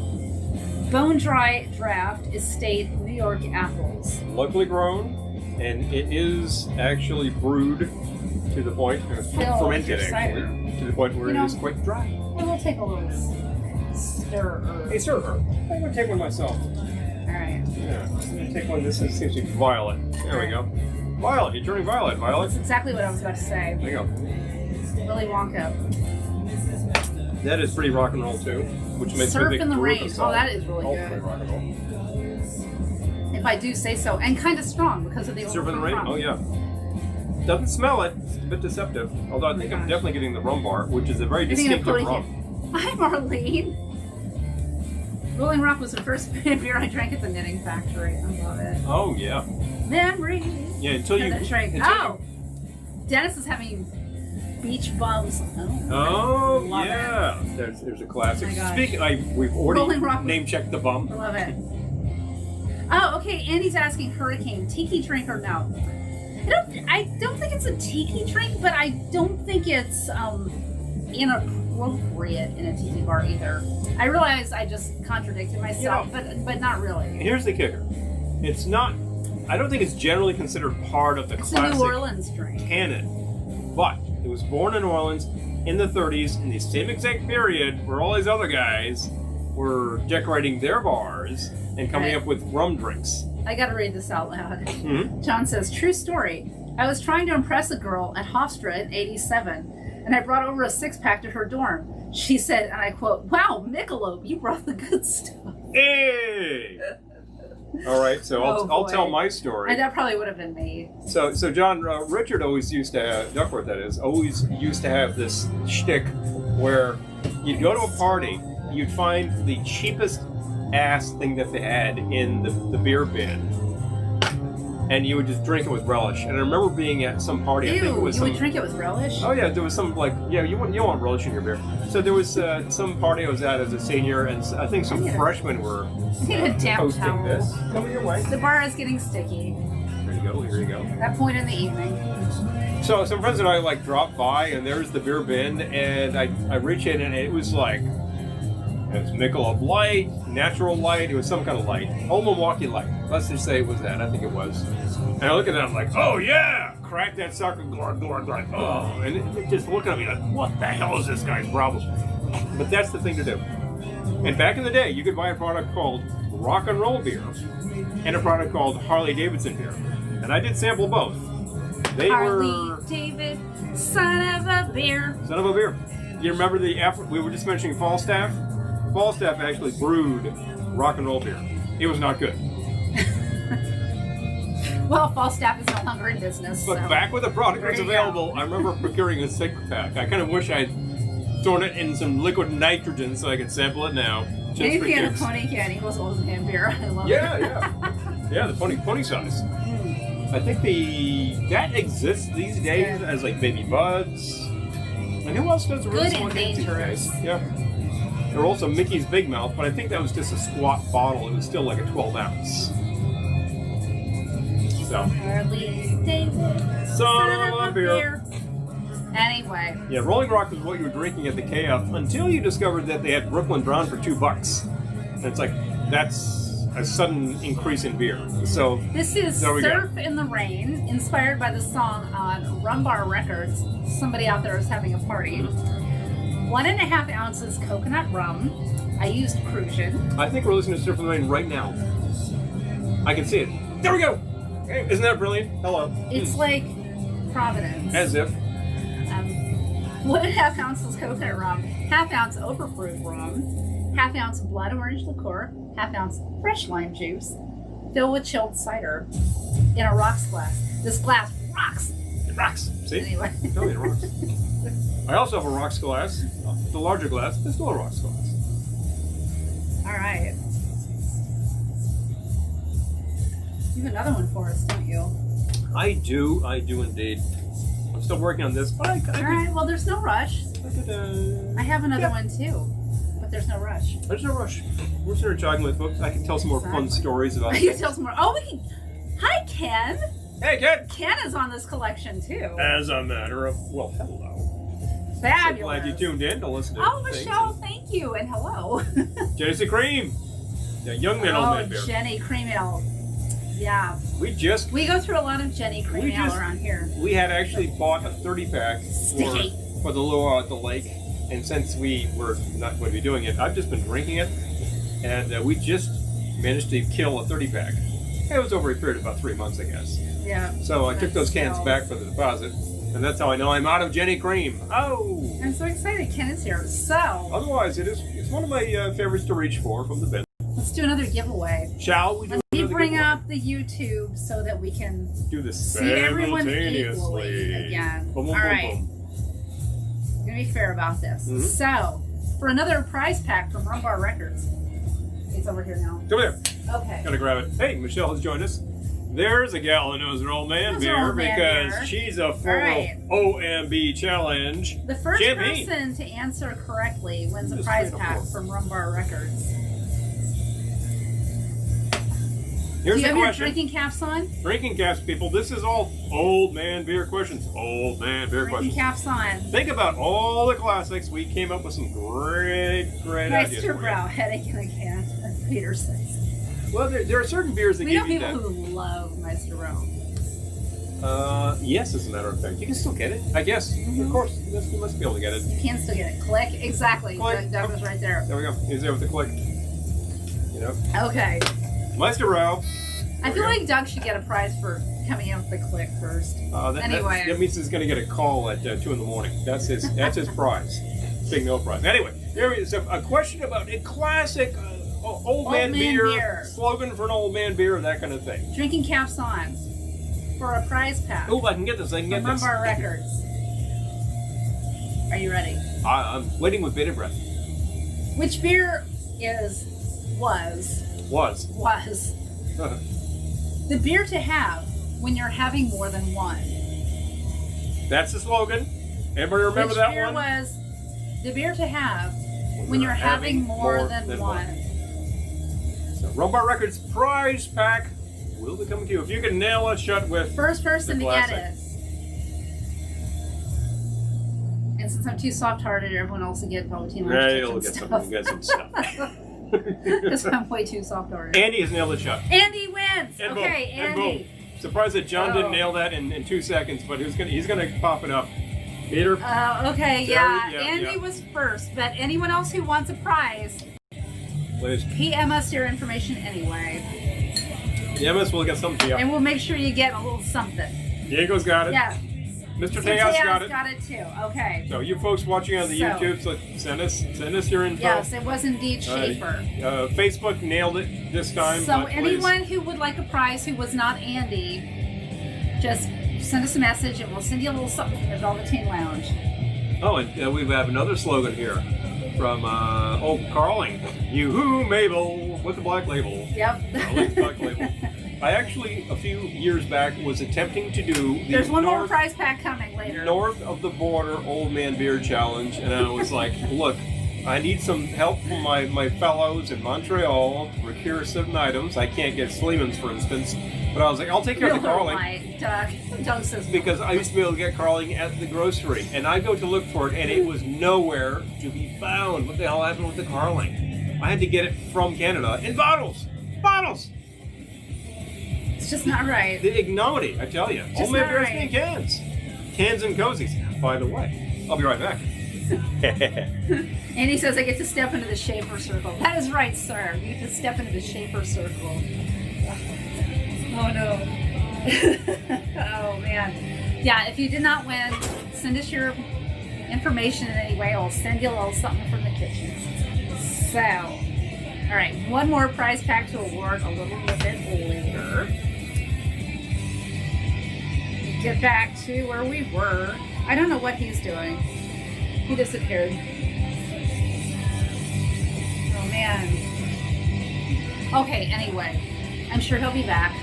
Bone Dry Draft Estate New York apples. Locally grown, and it is actually brewed to the point, fermented actually, to the point where it is quite dry. Well, we'll take a little stir. Hey, sir, I'm going to take one myself. Alright. Yeah, I'm going to take one. This seems to be violet. There we go. Violet, you're turning violet, Violet. That's exactly what I was about to say. There you go. Willy Wonka. That is pretty rock and roll too, which makes Surf me think in the Rain. Song. Oh, that is really good. Pretty rock and roll. If I do say so, and kind of strong because of the Surf in the Rain. Oh yeah. Doesn't smell it. It's a bit deceptive. Although I think I'm definitely getting the Rum Bar, which is a very distinctive rum. Hi, Marlene. Rolling Rock was the first beer I drank at the Knitting Factory. I love it. Oh yeah. Memories. Yeah, until you. Dennis is having beach bums. Oh love yeah. There's a classic. Oh my gosh. Speaking, we've already name checked the bum. I love it. Oh, okay. Andy's asking Hurricane tiki drink or no? I don't think it's a tiki drink, but I don't think it's inappropriate in a tiki bar either. I realize I just contradicted myself, but not really. Here's the kicker. It's not. I don't think it's generally considered part of the classic a New Orleans drink canon, but it was born in New Orleans in the 30s in the same exact period where all these other guys were decorating their bars and coming up with rum drinks. I gotta read this out loud. Mm-hmm. John says, true story. I was trying to impress a girl at Hofstra in '87, and I brought over a six-pack to her dorm. She said, and I quote, "Wow, Michelob, you brought the good stuff." Hey! All right, so I'll tell my story. And that probably would have been me. So John, Richard always used to have, Duckworth that is, always used to have this shtick where you'd go to a party, you'd find the cheapest ass thing that they had in the beer bin, and you would just drink it with relish. And I remember being at some party. Ew, I think it was you would drink it with relish? Oh yeah, there was some you want relish in your beer. So there was some party I was at as a senior, and I think some freshmen were hosting this. Coming your way. The bar is getting sticky. Here you go. Here you go. That point in the evening. So some friends and I dropped by, and there's the beer bin, and I reach in, and it was like. It was Michelob Light, Natural Light, it was some kind of light. Old Milwaukee Light. Let's just say it was that, I think it was. And I look at that, I'm like, oh yeah! Crack that sucker, glug, glug, glug. Oh, and it just looking at me like, what the hell is this guy's problem? But that's the thing to do. And back in the day, you could buy a product called Rock and Roll beer and a product called Harley Davidson beer. And I did sample both. They Harley David, son of a beer. Son of a beer. You remember we were just mentioning Falstaff? Falstaff actually brewed rock and roll beer. It was not good. Well, Falstaff is no longer in business. But back when the product was available, I remember procuring a six pack. I kind of wish I'd thrown it in some liquid nitrogen so I could sample it now. Maybe in a pony can equals Oldham beer. I love it. Yeah, the pony size. I think that exists these days as Baby Buds. And who else does a really small can these days? Yeah. There were also Mickey's Big Mouth, but I think that was just a squat bottle. It was still like a 12 ounce. So. Harley David, son of a beer. Anyway. Yeah, Rolling Rock was what you were drinking at the KF until you discovered that they had Brooklyn Brown for $2. And it's that's a sudden increase in beer. So this is Surf in the Rain, inspired by the song on Rum Bar Records. Somebody out there is having a party. 1.5 ounces coconut rum. I used Kitsch-en. I think we're listening to Surf in the Rain right now. I can see it. There we go! Hey, isn't that brilliant? Hello. It's like Providence. As if. 1.5 ounces coconut rum, 1/2 ounce overproof rum, 1/2 ounce blood orange liqueur, 1/2 ounce fresh lime juice, fill with chilled cider in a rocks glass. This glass rocks. It rocks. See? Anyway. Tell me it rocks. I also have a rocks glass, the larger glass, but still a rocks glass. All right. You have another one for us, don't you? I do indeed. I'm still working on this, but I could. All right, well, there's no rush. I have another one too, but there's no rush. There's no rush. We're sitting here chatting with folks. I can tell some more fun stories about You can tell some more. Oh, we can. Hi, Ken. Hey, Ken. Ken is on this collection too. As a matter of, hello. Fabulous. So glad you tuned in to listen to Oh, things. Michelle, thank you, and hello. Genesee Cream. Yeah, young man, old man beer. Jenny Cream Ale. Yeah. We go through a lot of Jenny Cream Ale around here. We had actually bought a 30-pack for the luau at the lake, and since we were not going to be doing it, I've just been drinking it, and we just managed to kill a 30-pack. It was over a period of about 3 months, I guess. Yeah. So I took those cans back for the deposit, and that's how I know I'm out of Jenny Cream. Oh! I'm so excited Ken is here. So, otherwise, it's one of my favorites to reach for from the bin. let's do another giveaway. Shall we do Let me another bring giveaway? up the YouTube so that we can Do this see everyone simultaneously. equally again. Boom, boom, All boom, right. boom. I'm going to be fair about this. Mhm. So, for another prize pack from Rum Bar Records. It's over here now. Come here. Okay. Gotta grab it. Hey, Michelle has joined us. There's a gal who knows her old man Knows her beer old man because beer. she's a full right. OMB challenge. The first Champagne. person to answer correctly wins a Just prize straight up pack for. from Rum Bar Records. Here's Do you the have your question. drinking caps on? Drinking caps, people. This is all old man beer questions. Old man beer Drinking questions. caps on. Think about all the classics. We came up with some great ideas. Meister for you. Brow, headache in a can, as Peter says. Well, there are certain beers that We know give you people that. who love Meister Brow. Yes, as a matter of fact. You can still get it, I guess. Mm-hmm. Of course, you must be able to get it. You can still get it. Click. Exactly. Click. That was right there. There we go. He's there with the click. You know? Okay. Meister Brow. I feel like Doug should get a prize for coming in with the click first. Anyway. That means he's going to get a call at 2 in the morning. That's his prize. Big no prize. Anyway, there is a question about a classic old man beer, slogan for an old man beer, that kind of thing. Drinking caps on for a prize pack. Oh, I can get this. I can get from this. Rum Bar Records. Are you ready? I'm waiting with bated breath. Which beer was the beer to have when you're having more than one? That's the slogan. Everybody remember Which that beer one? was the beer to have when you're having more than one? So, Rum Bar Records prize pack will be coming to you. If you can nail it shut with First person the to get classic. it. And since I'm too soft-hearted, everyone else will get Velveteen Lounge Yeah, Kitsch-en you'll get stuff. some stuff. Because I'm way too soft-hearted. Andy has nailed it shut. Andy wins. And Okay, boom. And Andy. boom. Surprised that John didn't nail that in 2 seconds, but he's gonna pop it up. Peter. Okay, Terry, yeah. yeah, Andy yeah. was first, but anyone else who wants a prize, Please. PM us your information anyway. Yeah, miss, we'll get something to you. And we'll make sure you get a little something. Diego's got it. Yeah. Mr. So Tejas Tejas got it. too. Okay. So you folks watching on the So- YouTube, so send us your info. Yes, it was indeed Schaefer. Facebook nailed it this time. So but anyone who would like a prize who was not Andy, just send us a message and we'll send you a little something from the Velveteen Lounge. please. Oh, and we have another slogan here from Carling. You-hoo, Mabel, with the black label. Yep. Carling's black label. I actually, a few years back, was attempting to do the There's one more prize pack coming later. north of the border old man beer challenge, and I was like, look, I need some help from my fellows in Montreal to procure certain items. I can't get Sleeman's, for instance, but I was like, I'll take care of the Carling. Doug says Because I used to be able to get Carling at the grocery, and I go to look for it, and it was nowhere to be found. What the hell happened with the Carling? I had to get it from Canada in bottles. Bottles! it's just not right. The ignominy, I tell you. Just Old man not beers right. in cans. Cans and cozies. By the way, I'll be right back. And he says I get to step into the Schaefer circle. That is right, sir. You get to step into the Schaefer circle. Oh no. Oh man. Yeah, if you did not win, send us your information in any way. I'll send you a little something from the kitchen. So, all right, one more prize pack to award a little bit later. Get back to where we were. I don't know what he's doing. He disappeared. Oh man. Okay, anyway. I'm sure he'll be back.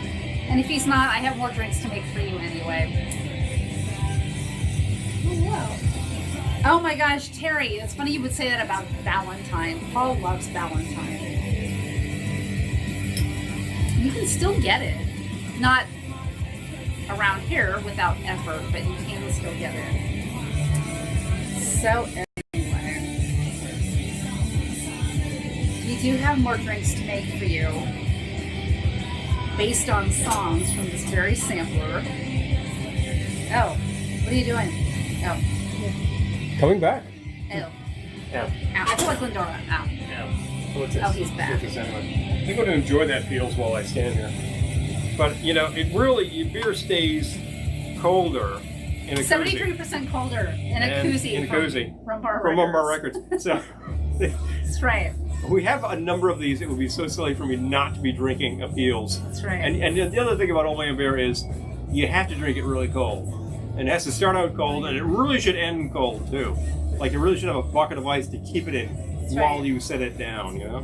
And if he's not, I have more drinks to make for you anyway. Oh wow. Oh my gosh, Terry, it's funny you would say that about Valentine. Paul loves Valentine. You can still get it. Not around here without effort, but you can still get it. So anyway, we do have more drinks to make for you based on songs from this very sampler. Oh, what are you doing? Oh. Coming back. Oh. Yeah. Ow. I feel like Lindora. Ow. Yeah. What's this? Oh, he's back. What's this anyway? I think I'm going to enjoy that feels while I stand here. But, you know, it really, your beer stays colder in a 73% colder in a koozie. In a koozie. Rum Bar From Rum Bar Records. So, that's right. we have a number of these. It would be so silly for me not to be drinking a Peels. That's right. And the other thing about Old Man Beer is you have to drink it really cold. And it has to start out cold, and it really should end cold, too. Like, you really should have a bucket of ice to keep it in while you set it down, you know?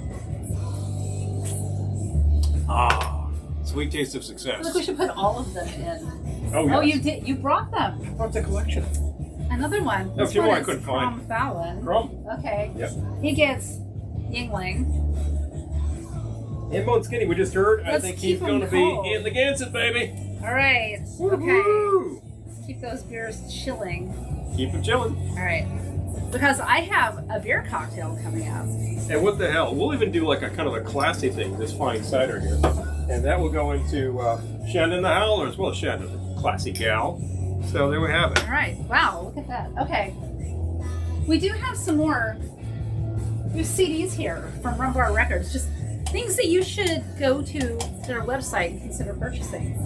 Ah, sweet taste of success. I feel like we should put all of them in. Oh, yes. Oh, you did. You brought them. I brought the collection. Another one. A This few one more I is couldn't find. From Fallon. Rum. Okay. Yep. He gets Yingling. Inbone Skinny, we just heard. Let's I think keep he's going to be cold. in the Gansett, baby. All right. Woo-hoo. Okay. Let's keep those beers chilling. Keep them chilling. All right. Because I have a beer cocktail coming up. And what the hell? We'll even do like a kind of a classy thing, this fine cider here. And that will go into Shannon the Howler as well as Shannon, the classy gal. So there we have it. All right. Wow, look at that. Okay. We do have some more CDs here from Rum Bar Records. Just things that you should go to their website and consider purchasing.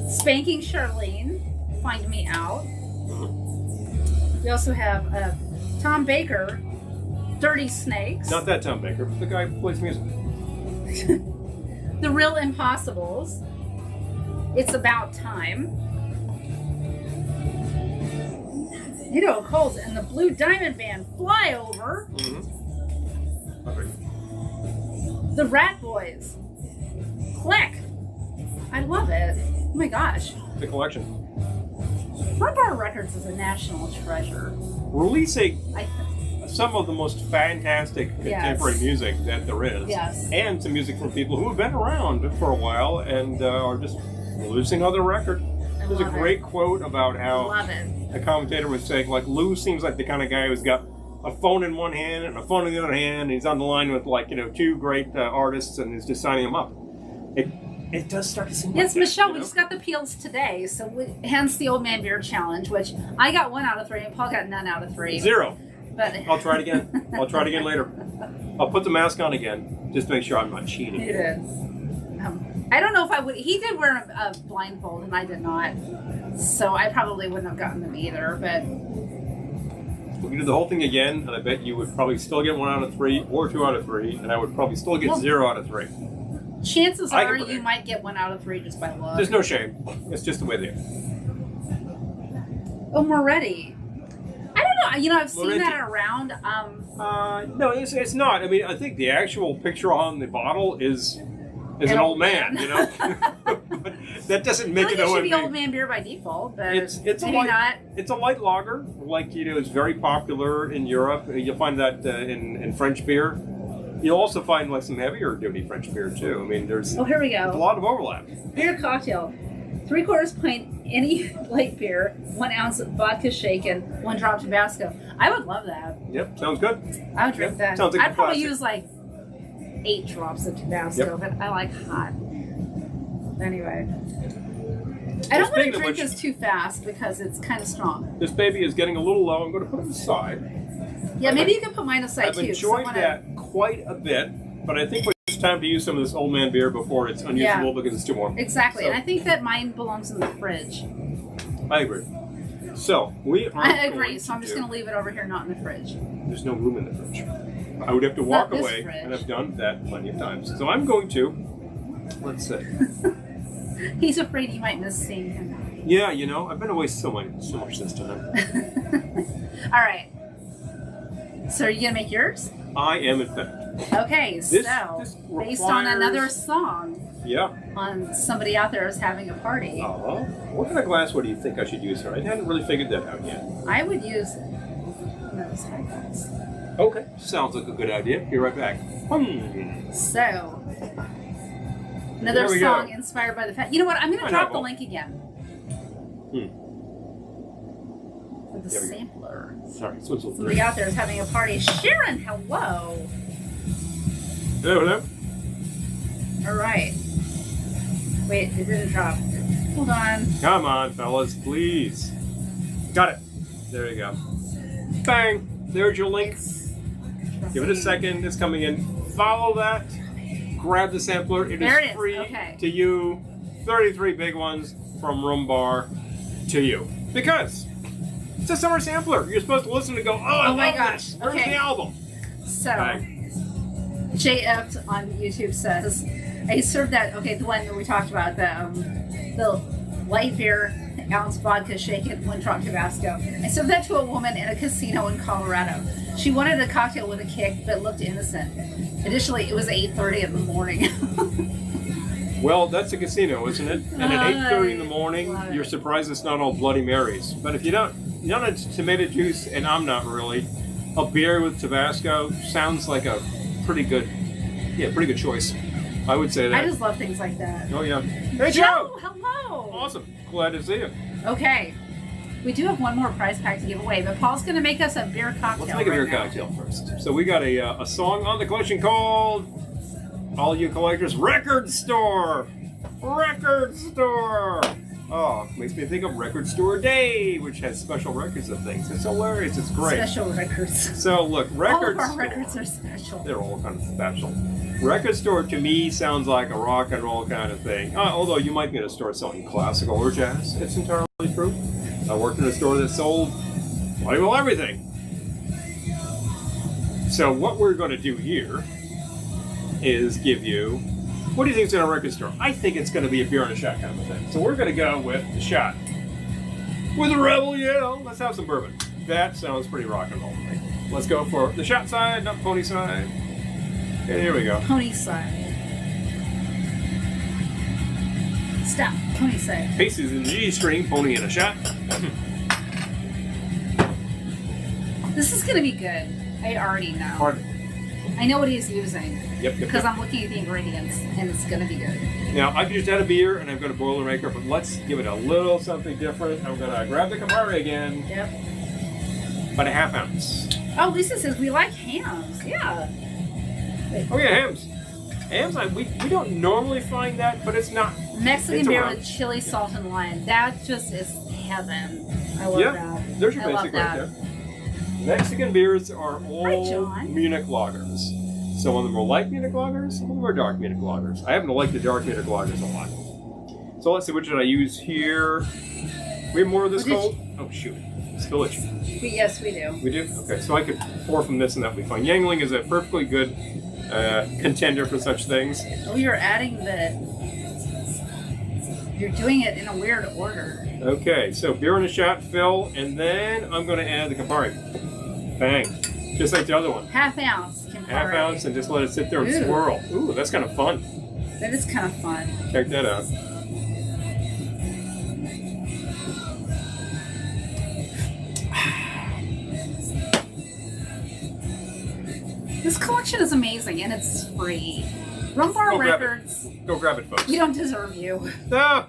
Spanking Charlene, Find Me Out. We also have Tom Baker, Dirty Snakes. Not that Tom Baker, but the guy who plays music. The Real Impossibles. It's About Time. Hito Coles and the Blue Diamond Band, Flyover. Mm-hmm. The Rat Boys, Click. I love it. Oh my gosh. The collection. Rum Bar Records is a national treasure. Releasing I some of the most fantastic contemporary music that there is. Yes. And some music from people who have been around for a while and are just releasing another record. There's a great quote about how a commentator was saying, like, Lou seems like the kind of guy who's got a phone in one hand and a phone in the other hand, and he's on the line with, like, you know, two great artists, and he's just signing them up. It does start to seem like that, Michelle, you know? we just got the Peels today, so hence the Old Man Beer Challenge, which I got 1 out of 3, and Paul got none out of 3. 0. But I'll try it again. I'll try it again later. I'll put the mask on again, just to make sure I'm not cheating. You did. I don't know if I would. He did wear a blindfold, and I did not. So I probably wouldn't have gotten them either. But we can do the whole thing again, and I bet you would probably still get 1 out of 3 or 2 out of 3, and I would probably still get 0 out of 3. Chances are you might get 1 out of 3 just by luck. There's no shame. It's just the way they are. Oh, Moretti. I don't know. You know, I've seen Moretti. that around. No, it's not. I mean, I think the actual picture on the bottle is an old man, you know? But that doesn't make it it should OMB. be Old Man Beer by default, but It's maybe not. It's a light lager, like, you know, it's very popular in Europe. You'll find that in French beer. You'll also find like some heavier duty French beer too. I mean, there's Oh, here we a go. lot of overlap. Beer cocktail. 3/4 pint any light beer, 1 ounce vodka shaken, 1 drop Tabasco. I would love that. Yep, sounds good. I would drink that. Sounds like a I'd probably classic. use like 8 drops of Tabasco, but I like hot. Anyway. I don't want speaking to of drink which- this too fast because it's kind of strong. This baby is getting a little low. I'm going to put it aside. Yeah, maybe you can put mine aside I've too. 'cause I enjoyed wanna- that quite a bit, but I think it's time to use some of this old man beer before it's unusable because it's too warm. Exactly, So- and I think that mine belongs in the fridge. I agree. So we are. I agree, so I'm just going to leave it over here, not in the fridge. There's no room in the fridge. I would have to walk Not this away, fridge. and I've done that plenty of times. So I'm going to. Let's see. He's afraid you might miss seeing him. Yeah, you know, I've been away so much this time. All right. So are you going to make yours? I am, in fact. Okay, This so based on requires- another song Yeah. on somebody out there is having a party, What kind of glassware do you think I should use here? I hadn't really figured that out yet. I would use those highballs. Okay. Sounds like a good idea. Be right back. So, another There we song go. inspired by the fact. You know what? I'm going to drop the link again. the sampler. Sorry, switch a little. Somebody out there is having a party. Sharon, hello. Hello. All right. Wait, it didn't drop. Hold on. Come on, fellas, please. Got it. There you go. Bang. There's your link. Give it a second. It's coming in. Follow that. Grab the sampler. It is free to you. 33 big ones from Rum Bar to you. Because it's a summer sampler. You're supposed to listen and go, I love this. Where's the album? So, JF on YouTube says, I served that, the one that we talked about, the light beer, ounce vodka shaken, 1 drop Tabasco. I served that to a woman in a casino in Colorado. She wanted a cocktail with a kick, but looked innocent. Additionally, it was 8:30 in the morning. Well, that's a casino, isn't it? And at 8:30 in the morning, you're surprised it's not all Bloody Marys. But if you don't have tomato juice, and I'm not really, a beer with Tabasco sounds like a pretty good choice. I would say that. I just love things like that. Oh, yeah. Hey, Joe! Hello! Awesome. Glad to see you. Okay. We do have one more prize pack to give away, but Paul's going to make us a beer cocktail. Let's make a beer cocktail first. So we got a song on the collection called All You Collectors Record Store. Record Store. Oh, makes me think of Record Store Day, which has special records of things. It's hilarious. It's great. Special records. So look, Record All of our Store. records are special. They're all kind of special. Record store to me sounds like a rock and roll kind of thing. Although you might be in a store selling classical or jazz. It's entirely true. I worked in a store that sold everything. So what we're going to do here is give you, what do you think is in a record store? I think it's going to be a beer and a shot kind of a thing. So we're going to go with the shot. With a Rebel Yell. Let's have some bourbon. That sounds pretty rock and roll to me. Let's go for the shot side, not pony side. Okay, here we go. Pony side. Stop. Pony side. Pieces in the G string, pony in a shot. This is going to be good. I already know. Pardon? I know what he's using. Yep. Because I'm looking at the ingredients, and it's going to be good. Now, I've just had a beer, and I've got a Boilermaker, but let's give it a little something different. I'm going to grab the Campari again. Yep. About a half ounce. Oh, Lisa says we like hams. Yeah. Oh, yeah, hams. Hams, we don't normally find that, but it's not. Mexican beer with chili, salt, and lime. That just is heaven. I love that. There's your basic right there. Mexican beers are all Munich lagers. Some of them are light Munich lagers, some of them are dark Munich lagers. I happen to like the dark Munich lagers a lot. So let's see, what should I use here? We have more of this cold? Oh, shoot. Spillage. Yes, we do. We do? Okay, so I could pour from this and that would be fine. Yangling is a perfectly good contender for such things. Oh, you're adding you're doing it in a weird order. Okay, so beer and a shot, fill, and then I'm going to add the Campari. Bang. Just like the other one. Half ounce Campari. Half ounce and just let it sit there and swirl. Ooh, that's kind of fun. That is kind of fun. Check that out. This collection is amazing, and it's free. Rum Bar Records. Go grab it, folks. We don't deserve you. I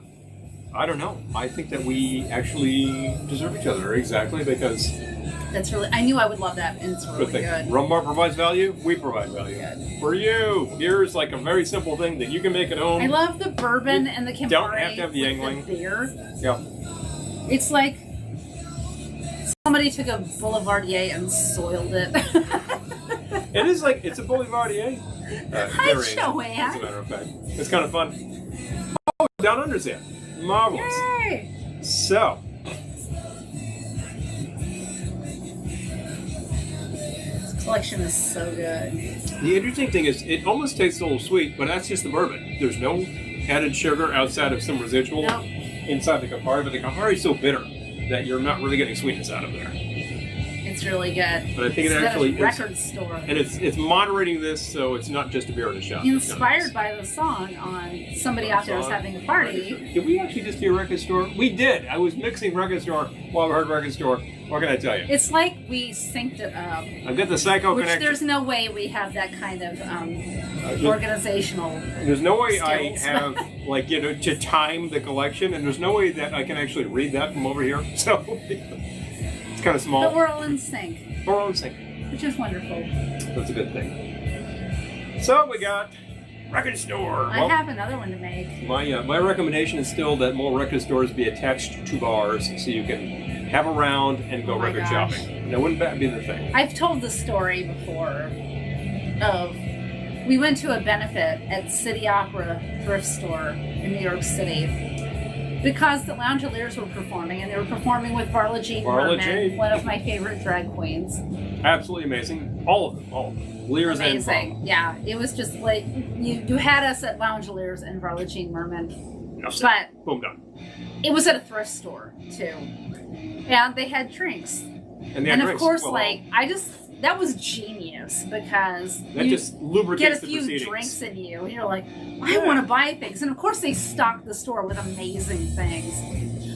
don't know. I think that we actually deserve each other, exactly, because... That's really... I knew I would love that, and it's really good. Rum Bar provides value, we provide value. Good. For you. Beer is like a very simple thing that you can make at home. I love the bourbon and the Campari. Don't have to have the Yangling. The beer. Yeah. It's like somebody took a Boulevardier and soiled it. It is like, it's a Boulevardier. Hi, Joanne. As a matter of fact. It's kind of fun. Oh, Down Under's there. Marvelous. Yay! So. This collection is so good. The interesting thing is, it almost tastes a little sweet, but that's just the bourbon. There's no added sugar outside of some residual inside the Campari, but the Campari is so bitter that you're not really getting sweetness out of there. It's really good. But I think it actually is. Record store. And it's moderating this, so it's not just a beer and a shot. Inspired by the song on Somebody Out There Is Having a Party. Did we actually just do a record store? We did. I was mixing record store while we heard record store. What can I tell you? It's like we synced it up. I've got the psycho connection. There's no way we have that kind of organizational There's no way skills. I have, like, to time the collection, and there's no way that I can actually read that from over here. So it's kind of small. But we're all in sync, We're all in sync. which is wonderful. That's a good thing. So we got record store. I have another one to make. My recommendation is still that more record stores be attached to bars so you can have a round and go Oh my record gosh. shopping. That wouldn't be the thing. I've told the story before of we went to a benefit at City Opera thrift store in New York City because the Loungeliers were performing, and they were performing with Varla Jean Varla Burnett, Jean. one of my favorite drag queens. Absolutely amazing. All of them. Lears and Amazing. Varla. Yeah, it was just like you had us at Loungeliers and Varla Jean Merman. Yes. But Boom, done. it was at a thrift store too. And they had drinks. And, they had And of drinks. course, Well, that was genius because that you just lubricates get a the few proceedings. drinks in you, and you're like, I want to buy things. And of course, they stocked the store with amazing things.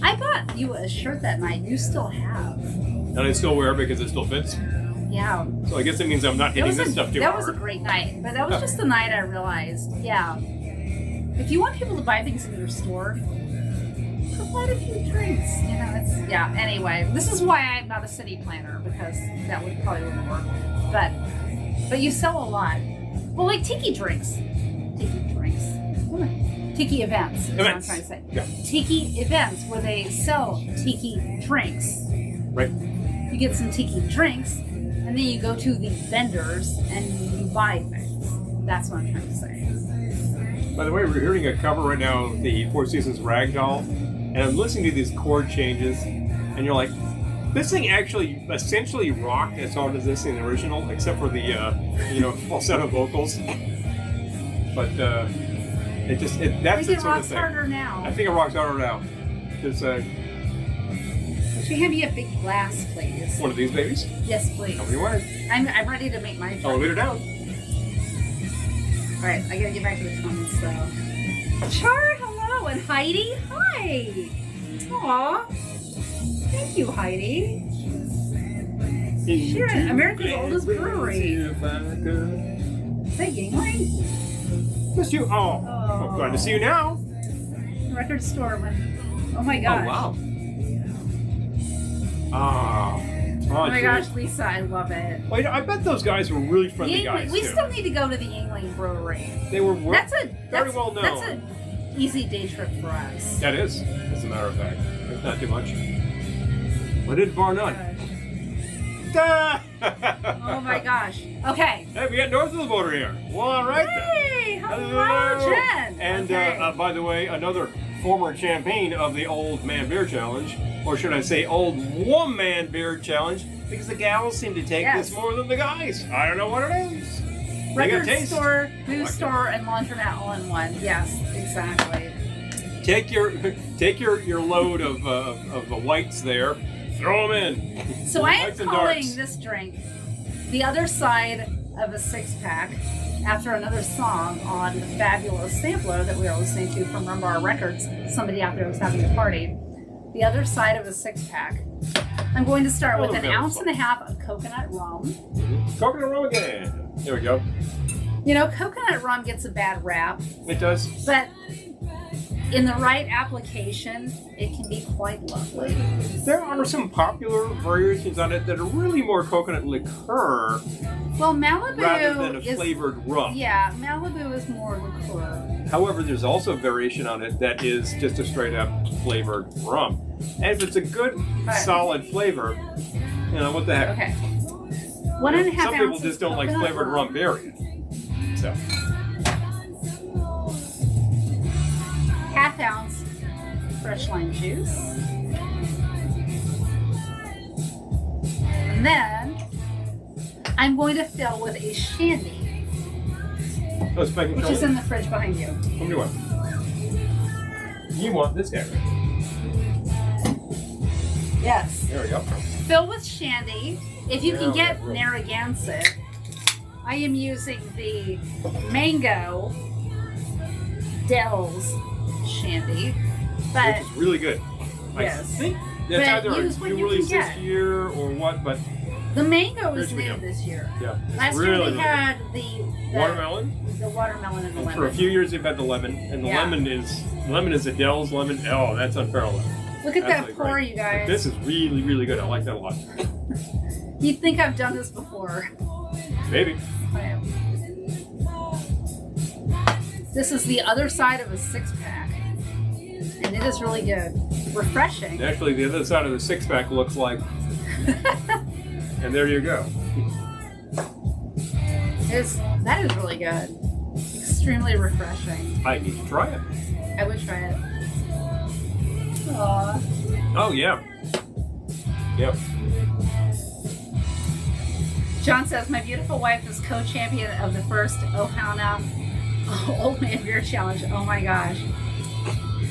I bought you a shirt that night. You still have. And I still wear it because it still fits. Yeah. So I guess it means I'm not hitting this stuff too That hard. was a great night, but that was just the night I realized, if you want people to buy things in your store, provide a few drinks. Anyway, this is why I'm not a city planner, because that would probably wouldn't work. But you sell a lot. Well, like tiki drinks. Tiki events is what I'm trying to say. Yeah. Tiki events where they sell tiki drinks. Right. You get some tiki drinks, and then you go to the vendors and you buy things. That's what I'm trying to say. By the way, we're hearing a cover right now of the Four Seasons Ragdoll, and I'm listening to these chord changes, and you're like, this thing actually essentially rocked as hard as this in the original, except for the falsetto vocals. But that's I the think it sort of rocks thing. harder now. I think it rocks harder now. Because Can you hand me a big glass, please? one of these babies. Yes, please. How many way? I'm ready to make my drink. Elevator down. All right, I gotta get back to the comments though. Char, hello, and Heidi, hi. Aw, thank you, Heidi. Sure, America's oldest brewery. Is that Yingling? Miss you. Oh, glad to see you now. Record store. Oh my gosh. Oh, wow. Oh my gosh, Lisa, I love it. Well, I bet those guys were really friendly guys, we too. still need to go to the Yingling Brewery. They were That's well known. That's an easy day trip for us. That is, as a matter of fact. It's not too much. What did bar none? Oh my gosh. Okay. Hey, we got north of the border here. Well, all right then. Hey, hello, Jen. And Okay. by the way, another former champion of the Old Man Beer Challenge, or should I say Old Woman Beer Challenge, because the gals seem to take this more than the guys. I don't know what it is. Record They got taste. store, booze store, and laundromat all in one. Yes, exactly. Take your load of the whites there, throw them in. So I am Whites and calling darks. this drink the other side of a six-pack after another song on the fabulous sampler that we are listening to from Rum Bar Records. Somebody out there was having a party. The other side of a six-pack. I'm going to start with an ounce and a half of coconut rum. Coconut rum again. There we go. You know, coconut rum gets a bad rap, It does. but in the right application, it can be quite lovely. There are some popular variations on it that are really more coconut liqueur Well, Malibu rather than a is flavored rum. Yeah, Malibu is more liqueur. However, there's also a variation on it that is just a straight up flavored rum. And if it's a good, solid flavor, you know, what the heck. Okay. 1.5 Some people ounces just don't like coconut flavored rum, period. So, ½ ounce fresh lime juice. And then I'm going to fill with a shandy, let's make which is in the fridge behind you. What do you want? You want this guy, right? Yes. There we go. Fill with shandy. If you can get Narragansett, I am using the Mango Dells shandy. But Which is really good. Yes. I think that's But either use what new you can release this get. year or what, but the mango is Here's we new go. this year. yeah. It's Last really, year we really had the watermelon. the watermelon and the And lemon. for a few years they've had the lemon, and the Yeah. lemon is a Dell's lemon. Oh, that's unparalleled. Look at that Absolutely pour, great. you guys. This is really, really good. I like that a lot. You'd think I've done this before. Maybe. Okay. This is the other side of a 6-pack. And it is really good. Refreshing. Actually, the other side of the 6-pack looks like... and there you go. That is really good. Extremely refreshing. I need to try it. I would try it. Aww. Oh, yeah. Yep. John says, my beautiful wife is co-champion of the first Ohana Old Man Beer Challenge. Oh my gosh.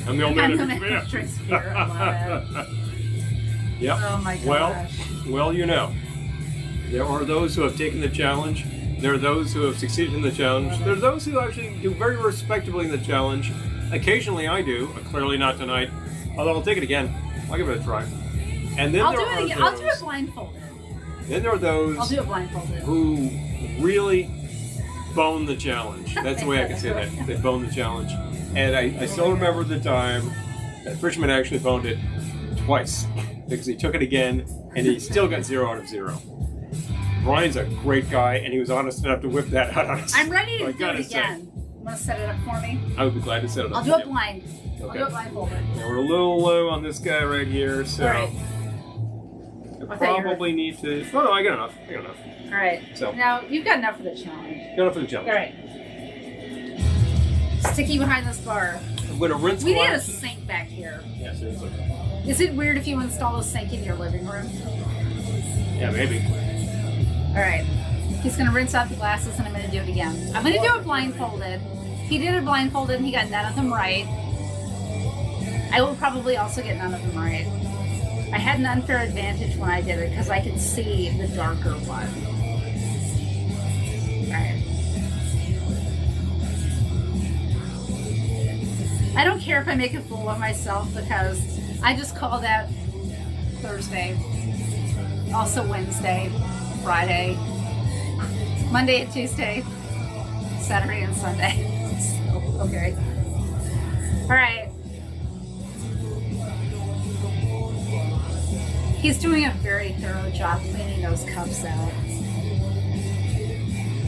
I'm the old man I'm who gonna drink beer. I love it. Yep. Oh my gosh. Well, you know. There are those who have taken the challenge. There are those who have succeeded in the challenge. There are those who actually do very respectably in the challenge. Occasionally I do. Clearly not tonight. Although I'll take it again. I'll give it a try. And then I'll there do are it again. those, I'll do it blindfolded. Then there are those I'll do it blindfolded. who really bone the challenge. That's the way I can say that. They bone the challenge. And I still remember the time that Frischman actually boned it twice. Because he took it again and he still got 0 out of 0. Brian's a great guy and he was honest enough to whip that out on us. I'm ready to So I do gotta it again. You want to set it up for me? I would be glad to set it up. I'll do it blind. Okay. I'll do it blindfolded. Now we're a little low on this guy right here, so All right. I probably need to. Oh no, I got enough. All right. So now you've got enough for the challenge. got enough for the challenge. All right. Sticky behind this bar. I'm going to rinse. We need a sink back here. Yeah, seriously. Is it weird if you install a sink in your living room? Yeah, maybe. All right. He's going to rinse out the glasses and I'm going to do it again. I'm going to do it blindfolded. He did it blindfolded and he got none of them right. I will probably also get none of them right. I had an unfair advantage when I did it because I could see the darker one. All right. I don't care if I make a fool of myself because I just call that Thursday, also Wednesday, Friday, Monday and Tuesday, Saturday and Sunday. So, okay. All right. He's doing a very thorough job cleaning those cups out.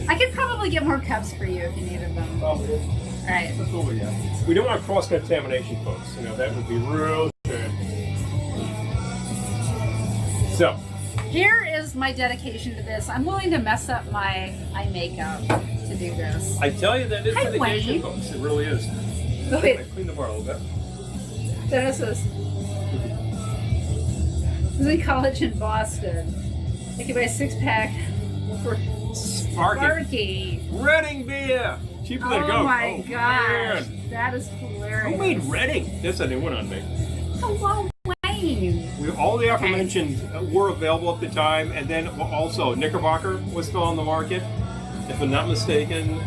I could probably get more cups for you if you needed them. Probably. All right. Absolutely, yeah. We don't want cross-contamination, folks. You know, that would be real good. So. Here is my dedication to this. I'm willing to mess up my eye makeup to do this. I tell you, that is Hi, dedication, Wayne. folks. It really is. Oh, wait. I cleaned the bar a little bit. Dennis is in college in Boston. I could buy a 6-pack for Sparky. Reading beer. Cheaper than Oh Coke. my gosh. Man. That is hilarious. Who made Reading? That's a new one on me. Hello, Wayne. All the aforementioned were available at the time, and then also Knickerbocker was still on the market, if I'm not mistaken.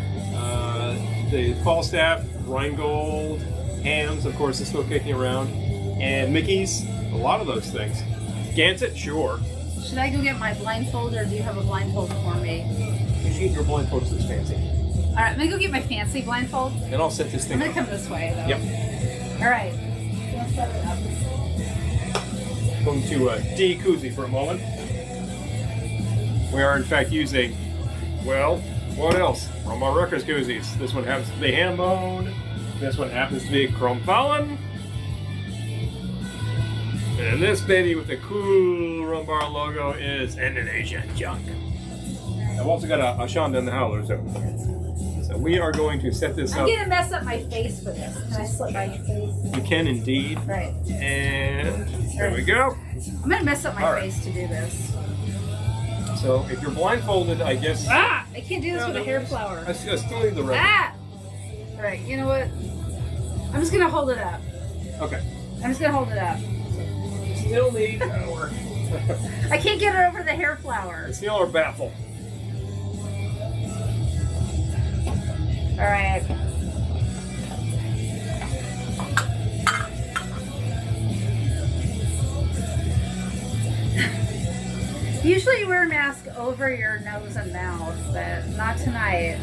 The Falstaff, Rheingold, Hams, of course, is still kicking around, and Mickey's, a lot of those things. Gansett, sure. Should I go get my blindfold, or do you have a blindfold for me? You should get your blindfold is fancy. All right, I'm gonna go get my fancy blindfold. And I'll set this I'm thing gonna up. come this way, though. Yep. All right. Let's set it up. Going to de-koozie for a moment. We are, in fact, using, well, what else? Rum Bar Records koozies. This one happens to be hand-boned. This one happens to be Chrome Fallon. And this baby with the cool Rum Bar logo is Indonesian Junk. I've also got a Shonda and the Howlers over there. So we are going to set this I'm up. gonna mess up my face for this. Can I slip by your face? You can indeed. Right. And there we go. I'm gonna mess up my All right. face to do this. So if you're blindfolded, I guess. Ah! I can't do this No, with a no, hair flower. I still need the red. Ah! All right. You know what? I'm just gonna hold it up. Okay. I'm just gonna hold it up. Still need our I can't get it over the hair flower. conceal or baffle. All right. Usually you wear a mask over your nose and mouth, but not tonight.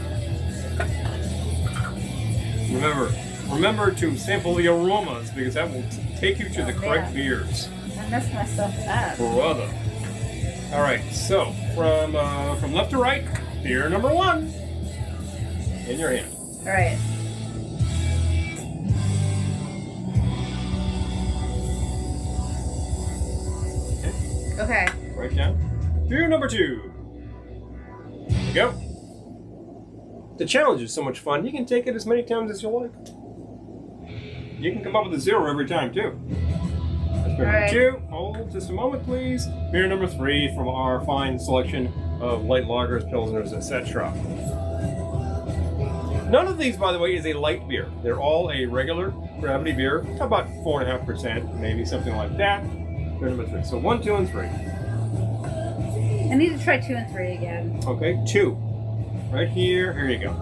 Remember, Remember to sample the aromas because that will take you to the correct beers. I messed myself up. Brother. All right, so from left to right, beer number 1 in your hand. All right. Okay. Right down. Beer number 2. There you go. The challenge is so much fun. You can take it as many times as you like. You can come up with a 0 every time too. That's beer number 2. Hold just a moment, please. Beer number 3 from our fine selection of light lagers, pilsners, etc. None of these, by the way, is a light beer. They're all a regular gravity beer, about 4.5%, maybe something like that. Beer number 3. So 1, 2, and 3. I need to try 2 and 3 again. Okay, 2. Right here. Here you go.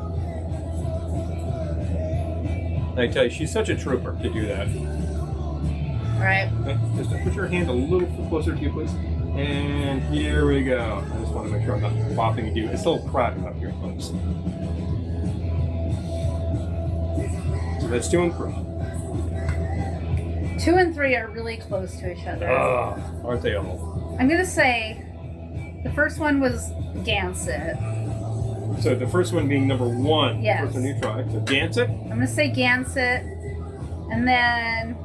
I tell you, she's such a trooper to do that. All right. Okay, just put your hand a little closer to you, please. And here we go. I just want to make sure I'm not bopping at you. It's a little crowded up here, folks. So that's 2 and 3. 2 and 3 are really close to each other. Aren't they all? I'm gonna say the first one was Gansett. So the first one being number 1. Yes. First one you tried. So Gansett. I'm gonna say Gansett, and then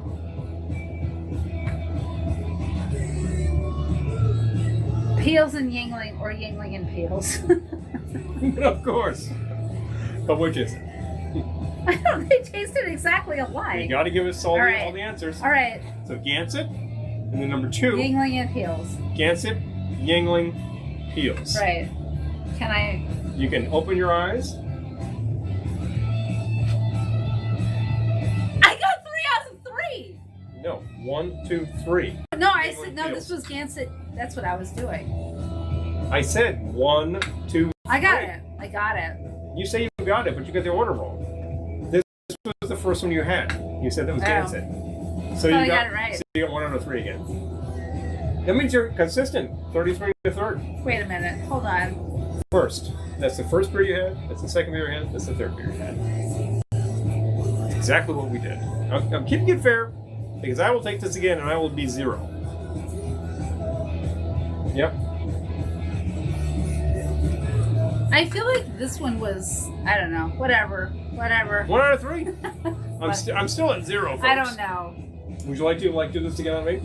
Peels and Yingling, or Yingling and Peels. Of course. But which is it? I don't. They tasted exactly alike. You got to give us all, All all the answers. All right. So Gansett, and then number 2. Yingling and Peels. Gansett, Yingling, Peels. Right. Can I? You can open your eyes. I got 3 out of 3. No, 1, 2, 3. No, I said Yingling no. Peels. This was Gansett. That's what I was doing. I said 1, 2, I got 3. it. I got it. You say you got it, but you got the order wrong. This was the first one you had. You said that was Gansett. So I you got it right. So you got 1 out of 3 again. That means you're consistent. 33 to 3rd. Wait a minute. Hold on. First. That's the first beer you had. That's the second beer you had. That's the third beer you had. That's exactly what we did. I'm keeping it fair because I will take this again and I will be 0. Yep. I feel like this one was, I don't know, whatever. 1 out of 3. I'm still at 0, folks. I don't know. Would you like to do this again on me?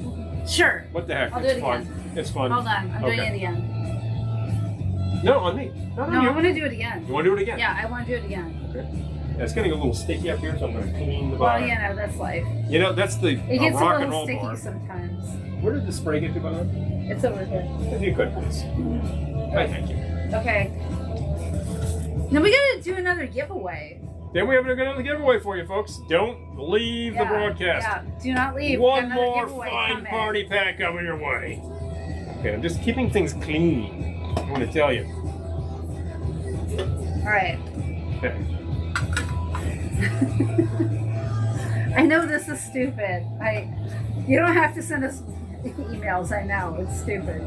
Sure. What the heck? I'll do It's it fun. again. It's fun. Hold on. I'm doing it again. No, on me. Not on No, you. I want to do it again. You want to do it again? Yeah, I want to do it again. Okay. Yeah, it's getting a little sticky up here, so I'm going to clean the Well, bottom. you know, that's life. You know, that's the It gets a rock and little roll sticky bar. sometimes. Where did the spray get to, by the way? It's over here. If you could, please. I thank you. Okay. Now we gotta do another giveaway. Then we have another giveaway for you, folks. Don't leave the broadcast. Yeah, do not leave. One We got another more giveaway fine coming. party pack coming your way. Okay, I'm just keeping things clean. I want to tell you. All right. Okay. I know this is stupid. You don't have to send us emails. I know it's stupid.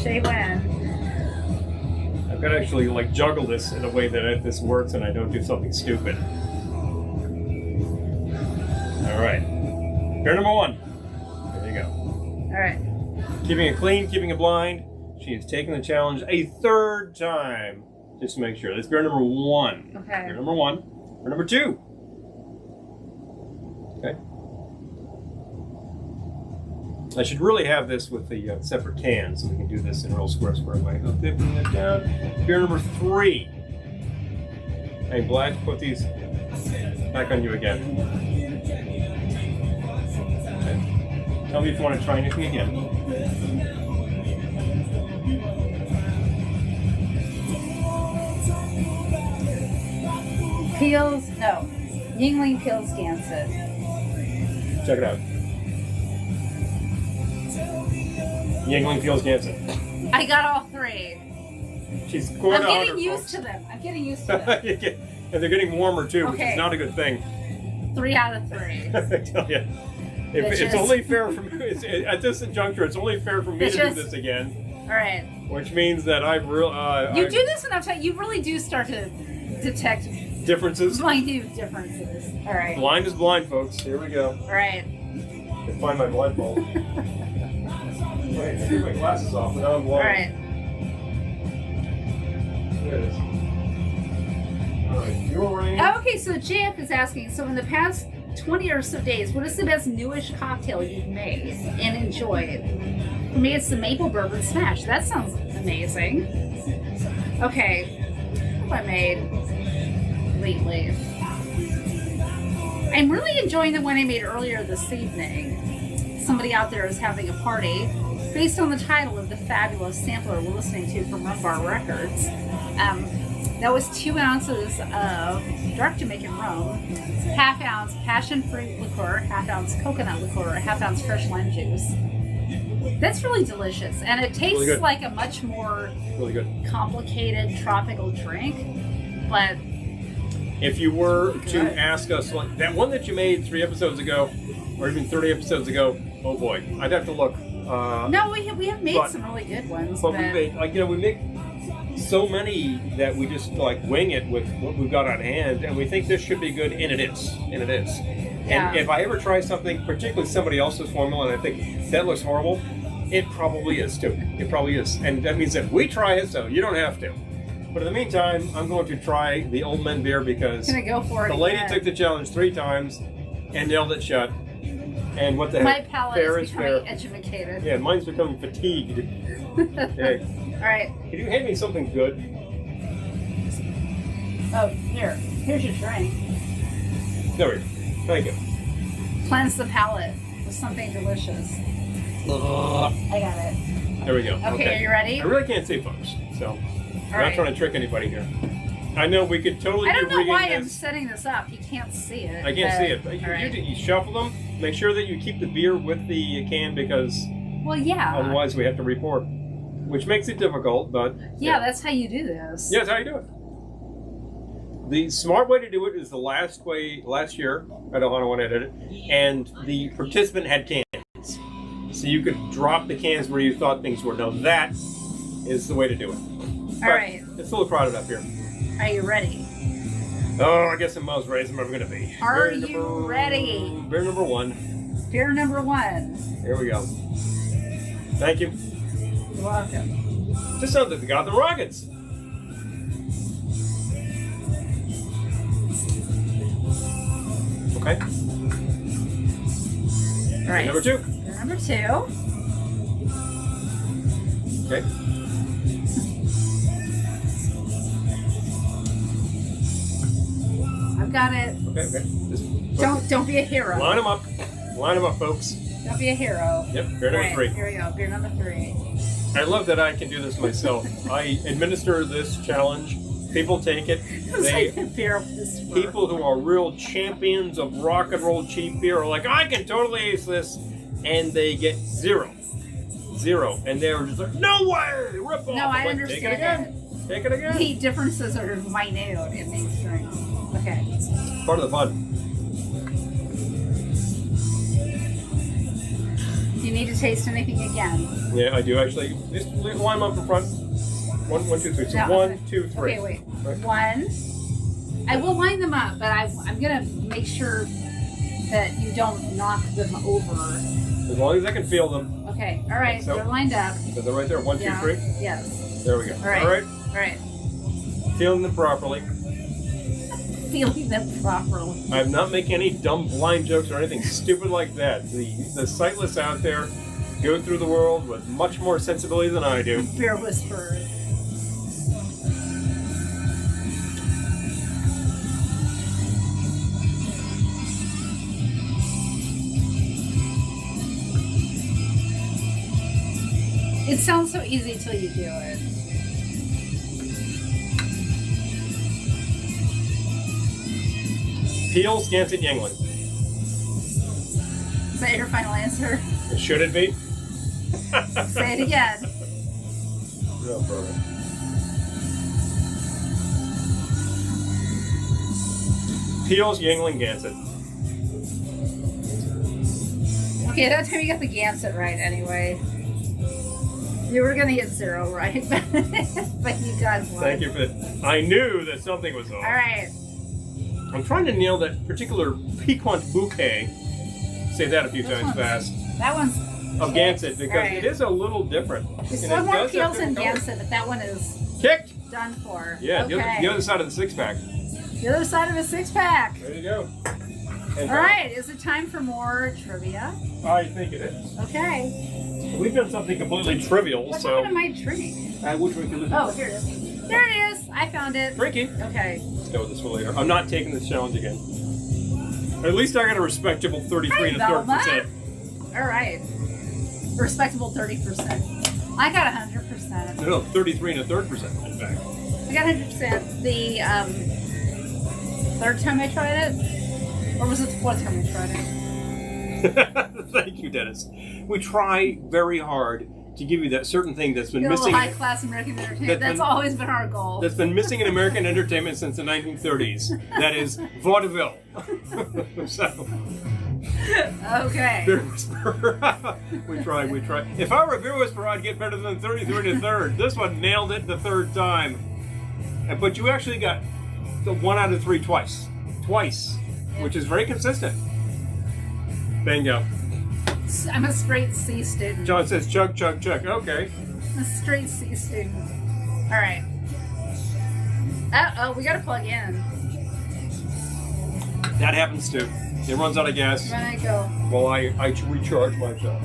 Shay Wen. I've got to actually like juggle this in a way that this works and I don't do something stupid. All right. Beer number 1. There you go. All right. Keeping it clean, keeping it blind. She is taking the challenge a 3rd time. Just to make sure. That's beer number 1. Okay. Beer number 1. Beer number 2. Okay. I should really have this with the separate cans so we can do this in a real square way. I'm dipping it down. Beer number 3. Hey, Black, put these back on you again. Okay. Tell me if you want to try anything again. Peels, no. Yingling Peels Gansett. Check it out. Yingling Peels Gansett. I got all 3. She's scored I'm 100, getting used folks. to them. I'm getting used to them. And they're getting warmer too, which Okay. is not a good thing. 3 out of 3. I tell you. It's only fair for me. At this juncture, it's only fair for me to do this again. All right. Which means that I've really... you do this enough time, you really do start to detect... differences? Minute differences. All right. Blind is blind, folks. Here we go. All right. I can find my blindfold. Wait, I took my glasses off, but now I'm blind. All right. There it is. All right. You're running. Okay, so JF is asking, so in the past 20 or so days, what is the best newish cocktail you've made and enjoyed? For me, it's the Maple Bourbon Smash. That sounds amazing. Okay. What have I made lately? I'm really enjoying the one I made earlier this evening. Somebody out there is having a party based on the title of the fabulous sampler we're listening to from Rum Bar Records. That was 2 ounces of dark Jamaican rum, ½ ounce passion fruit liqueur, ½ ounce coconut liqueur, ½ ounce fresh lime juice. That's really delicious, and it tastes really like a much more really good complicated tropical drink. But if you were to ask us, like that one that you made 3 episodes ago, or even 30 episodes ago, oh boy, I'd have to look. No, we have made some really good ones. But we made, we make so many that we just like wing it with what we've got on hand, and we think this should be good, and it is. Yeah. And if I ever try something, particularly somebody else's formula, and I think that looks horrible, it probably is too. It probably is, and that means that we try it, so you don't have to. But in the meantime, I'm going to try the Old Men beer because go for it the lady again. took the challenge 3 times and nailed it shut. And what the heck? My palate fair is becoming educated. Yeah, mine's becoming fatigued. Okay. All right. Can you hand me something good? Oh, here's your drink. There we go. Thank you. Cleanse the palate with something delicious. I got it. There we go. Okay, are you ready? I really can't see, folks. So, I'm not right. trying to trick anybody here. I know we could totally I don't be know rigging why this. I'm setting this up. You can't see it. I can't see it. But all right. you shuffle them. Make sure that you keep the beer with the can because Well, yeah. otherwise we have to report, which makes it difficult. But Yeah, that's how you do this. yeah, that's how you do it. The smart way to do it is the last year. I don't know when I did it, and the participant had cans, so you could drop the cans where you thought things were. Now that is the way to do it. All right. It's a little crowded up here. Are you ready? Oh, I guess I'm as ready as I'm ever going to be. Are you ready? Beer number 1. Beer number 1. Here we go. Thank you. You're welcome. This sounds like the Gotham Rockets. Okay. All right. Number 2. Beer number 2. Okay. I've got it. Okay. Don't be a hero. Line them up. Line them up, folks. Don't be a hero. Yep. Beer number 3. Here we go. Beer number 3. I love that I can do this myself. I administer this challenge. People take it. It's like a beer whisperer. People who are real champions of rock and roll cheap beer are like, I can totally ace this, and they get 0. And they're just like, no way! Rip off. No, I Like, understand Take it again. Take it again. The differences are minute in these drinks. Okay. Part of the fun. Do you need to taste anything again? Yeah, I do actually. Just line them up in front. 1, 2, 3. So No, 1, 2, 3. Okay, wait. Right. 1. I will line them up, but I'm gonna make sure that you don't knock them over. As long as I can feel them. Okay. All right. So- They're lined up. So they're right there. 1, 2, Yeah. 3. Yes. There we go. All right. All right. All right. Feeling them properly. Feeling them properly. I'm not making any dumb blind jokes or anything stupid like that. The sightless out there go through the world with much more sensibility than I do. Beer whisperer. It sounds so easy till you do it. Peel, Scanted, Yangling. Is that your final answer? Should it be? Say it again. No problem. Peels, Yangling, Gansett. Okay, that time you got the Gansett right anyway. You were gonna get 0 right, but you got 1. Thank you for that. I knew that something was off. All right. I'm trying to nail that particular piquant bouquet. Say that a few times fast. That one's of Gansett, because it is a little different. There's still more peels in Gansett, but that one is kicked. Done for. Yeah, okay. the other side of the 6-pack. The other side of a 6-pack. There you go. And all right, is it time for more trivia? I think it is. Okay. We've done something completely trivial, What so. happened to my drink? Which one can Oh, here it is. There it is. I found it. Drinking. Okay. Let's go with this one later. I'm not taking this challenge again. At least I got a respectable 33 1/3%. All right. Respectable 30%. I got 100%. No, 33 1/3%, in fact. I got 100%. The third time I tried it? Or was it the fourth time I tried it? Thank you, Dennis. We try very hard to give you that certain thing that's been missing. High class American entertainment. That's always been our goal. That's been missing in American entertainment since the 1930s. That is vaudeville. So. Okay. Beer Whisperer. we try. If I were a beer whisperer, I'd get better than 33 1/3. This one nailed it the third time. But you actually got the 1 out of 3 twice. Which is very consistent. Bingo. I'm a straight C student. John says chug, chug, chug. Okay. I'm a straight C student. All right. Uh-oh, we got to plug in. That happens too. It runs out of gas. When I go. Well, I recharge myself.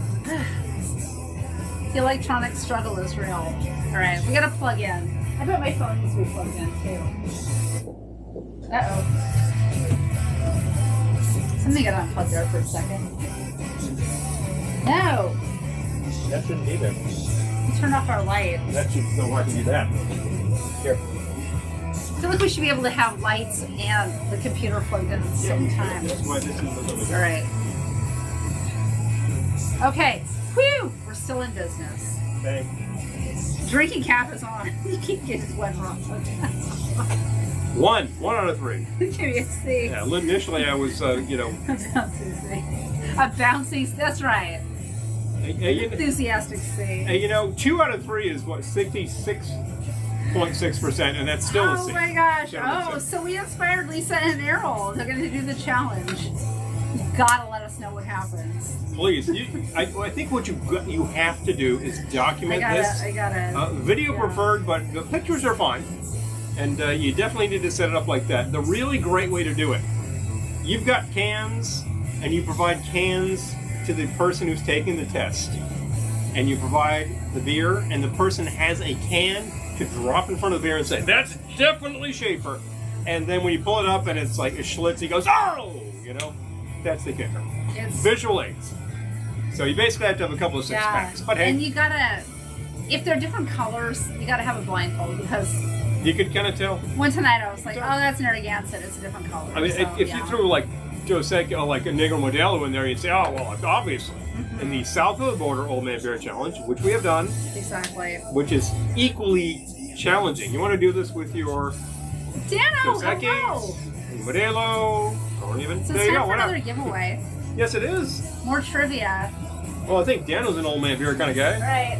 The electronic struggle is real. All right, we got to plug in. I bet my phone needs to be plugged in too. Uh-oh. Something got unplugged there for a second. No! That shouldn't be there. We turned off our light. That should no I can do that. Here. I feel like we should be able to have lights and the computer plugged in at the same time. That's why this is All right. Okay. Whew! We're still in business. Okay. Drinking cap is on. You keep getting one wrong. One out of 3. Give me a C. Yeah, initially I was, A bouncing C. A bouncing, that's right. Enthusiastic C. Hey, 2 out of 3 is what, 66.6%, and that's still a C. Oh my gosh. So Oh, so we inspired Lisa and Errol. They're going to do the challenge. You gotta let us know what happens. Please, I think what you have to do is document this. I got it. Video preferred, but the pictures are fine. And you definitely need to set it up like that. The really great way to do it, you've got cans, and you provide cans to the person who's taking the test. And you provide the beer, and the person has a can to drop in front of the beer and say, that's definitely Schaefer. And then when you pull it up and it's like a Schlitz, he goes, oh! That's the kicker. It's visual aids. So you basically have to have a couple of 6-packs. But hey. And you gotta, if they're different colors, you gotta have a blindfold because you could kind of tell. One tonight I was like, oh, that's Narragansett. It's a different color. I mean, if you threw like Dos Equis, like a Negro Modelo in there, you'd say, oh, well, obviously. Mm-hmm. In the south of the border Old Man Beer Challenge, which we have done. Exactly. Which is equally challenging. You want to do this with your Dano, Dos Equis, Modelo, or even. So it's time for another giveaway. Yes, it is. More trivia. Well, I think Dano's an old man beer kind of guy. Right.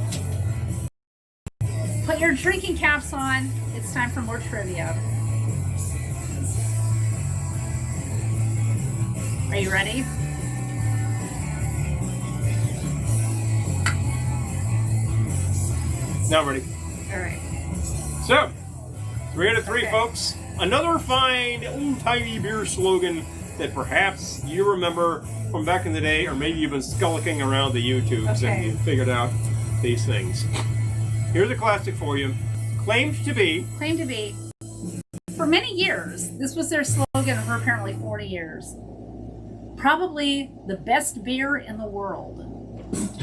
Put your drinking caps on. It's time for more trivia. Are you ready? Now I'm ready. All right. So, 3 out of 3, folks. Another fine, old-timey beer slogan that perhaps you remember from back in the day, or maybe you've been skulking around the YouTubes and you figured out these things. Here's a classic for you. Claimed to be. For many years, this was their slogan for apparently 40 years. Probably the best beer in the world.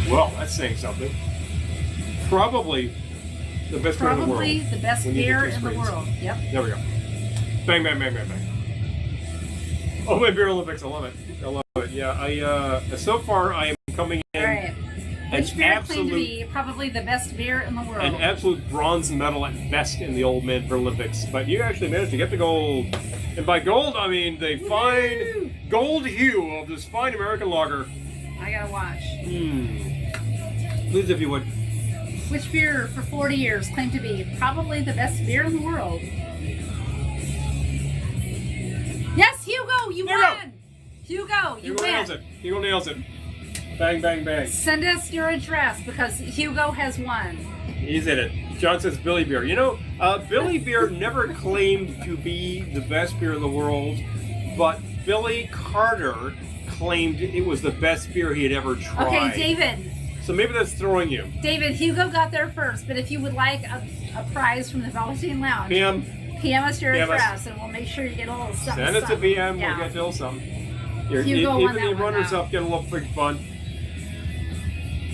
Well, that's saying something. Probably the best beer in the world. Probably the best beer in the world. Yep. There we go. Bang, bang, bang, bang, bang. Oh, my Beer Olympics, I love it. Yeah, so far I am coming in. All right. Which beer claimed to be probably the best beer in the world? An absolute bronze medal at best in the Old Man Beer Olympics. But you actually managed to get the gold. And by gold, I mean the fine gold hue of this fine American lager I gotta watch. Please, if you would. Which beer for 40 years claimed to be probably the best beer in the world? Yes, Hugo, you win! Hugo, you Hugo win! nails it. Hugo nails it. Bang, bang, bang. Send us your address because Hugo has won. He's in it. John says Billy Beer. You know, Billy Beer never claimed to be the best beer in the world, but Billy Carter claimed it was the best beer he had ever tried. Okay, David. So maybe that's throwing you. David, Hugo got there first, but if you would like a prize from the Velveteen Lounge, PM us your address, and we'll make sure you get a little something. Send it to PM, we'll get a little something. Hugo even the runners-up get a little freaking fun.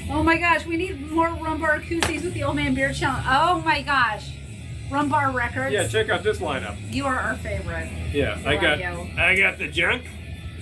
Oh my gosh, we need more Rum Bar koozies with the Old Man Beer Challenge. Oh my gosh. Rum Bar Records. Yeah, check out this lineup. You are our favorite. Yeah, I got the junk,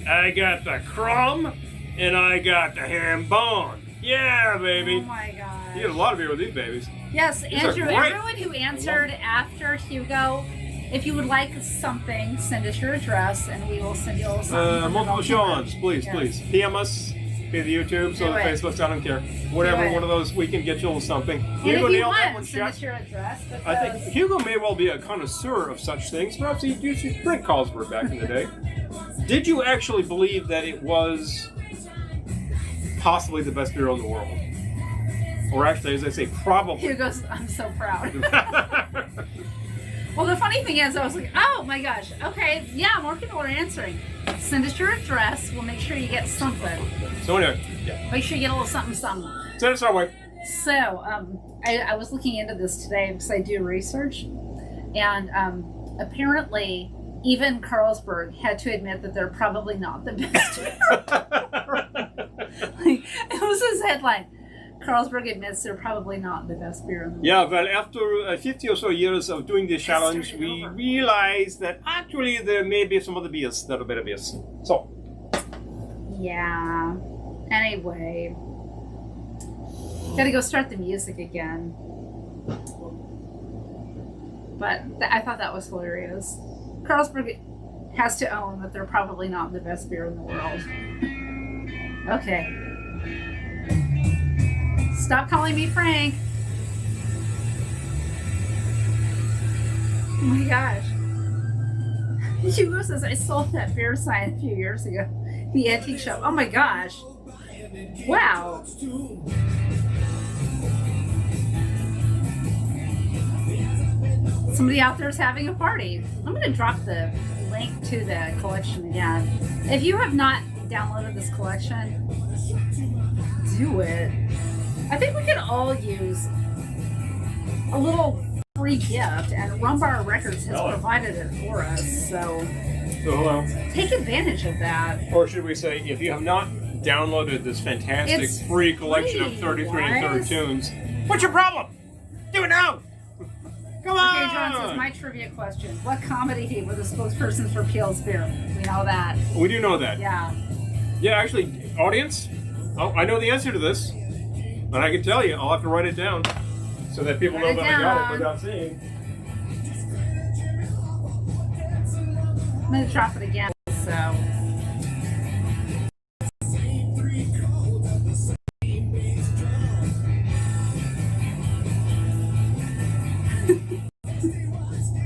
I got the crumb, and I got the ham bone. Yeah, baby. Oh my gosh. You get a lot of beer with these babies. Yes, Andrew, everyone who answered after Hugo, if you would like something, send us your address and we will send you a little something. Multiple Sean's, please. PM us. Via the YouTube, so the Facebooks, I don't care. Whatever, one of those, we can get you a little something. And if you want, send us your address. I think Hugo may well be a connoisseur of such things. Perhaps he used to drink Carlsberg back in the day. Did you actually believe that it was possibly the best beer in the world? Or actually, as I say, probably. Hugo's, I'm so proud. Well, the funny thing is, I was like, oh my gosh, okay, yeah, more people are answering. Send us your address. We'll make sure you get something. So anyway, make sure you get a little something. Send us our way. So, I was looking into this today because I do research, and apparently, even Carlsberg had to admit that they're probably not the best. It was his headline. Carlsberg admits they're probably not the best beer in the world. Yeah, well, after 50 or so years of doing this challenge, we realized that actually there may be some other beers that are better beers. So. Yeah. Anyway. Gotta go start the music again. But I thought that was hilarious. Carlsberg has to own that they're probably not the best beer in the world. Okay. Stop calling me Frank. Oh my gosh. Hugo says I sold that beer sign a few years ago. The antique shop. Oh my gosh. Wow. Somebody out there is having a party. I'm going to drop the link to the collection again. If you have not downloaded this collection, do it. I think we could all use a little free gift, and Rum Bar Records has provided it for us, so take advantage of that. Or should we say, if you have not downloaded this fantastic free collection of 33 and a third tunes, what's your problem? Do it now! Come on! Okay, John says, my trivia question. What comedy team were the spokespersons for Peel's Beer? We know that. We do know that. Yeah. Yeah, actually, audience, I know the answer to this. And I can tell you, I'll have to write it down so that people know that I got it without seeing. I'm going to drop it again, so.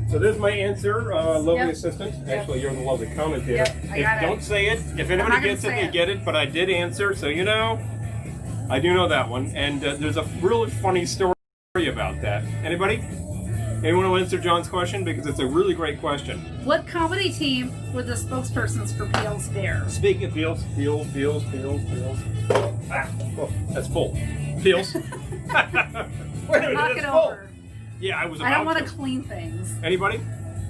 So there's my answer, lovely assistant. Actually, you're the lovely commentator. Don't say it. If anybody gets it, they get it. But I did answer, so you know. I do know that one. And there's a really funny story about that. Anybody? Anyone want to answer John's question? Because it's a really great question. What comedy team were the spokespersons for Peel's Beer? Speaking of Peels. Ah, oh, that's full. Peels. Wait a minute, Knock it over. Yeah, I was about I don't want to clean things. Anybody?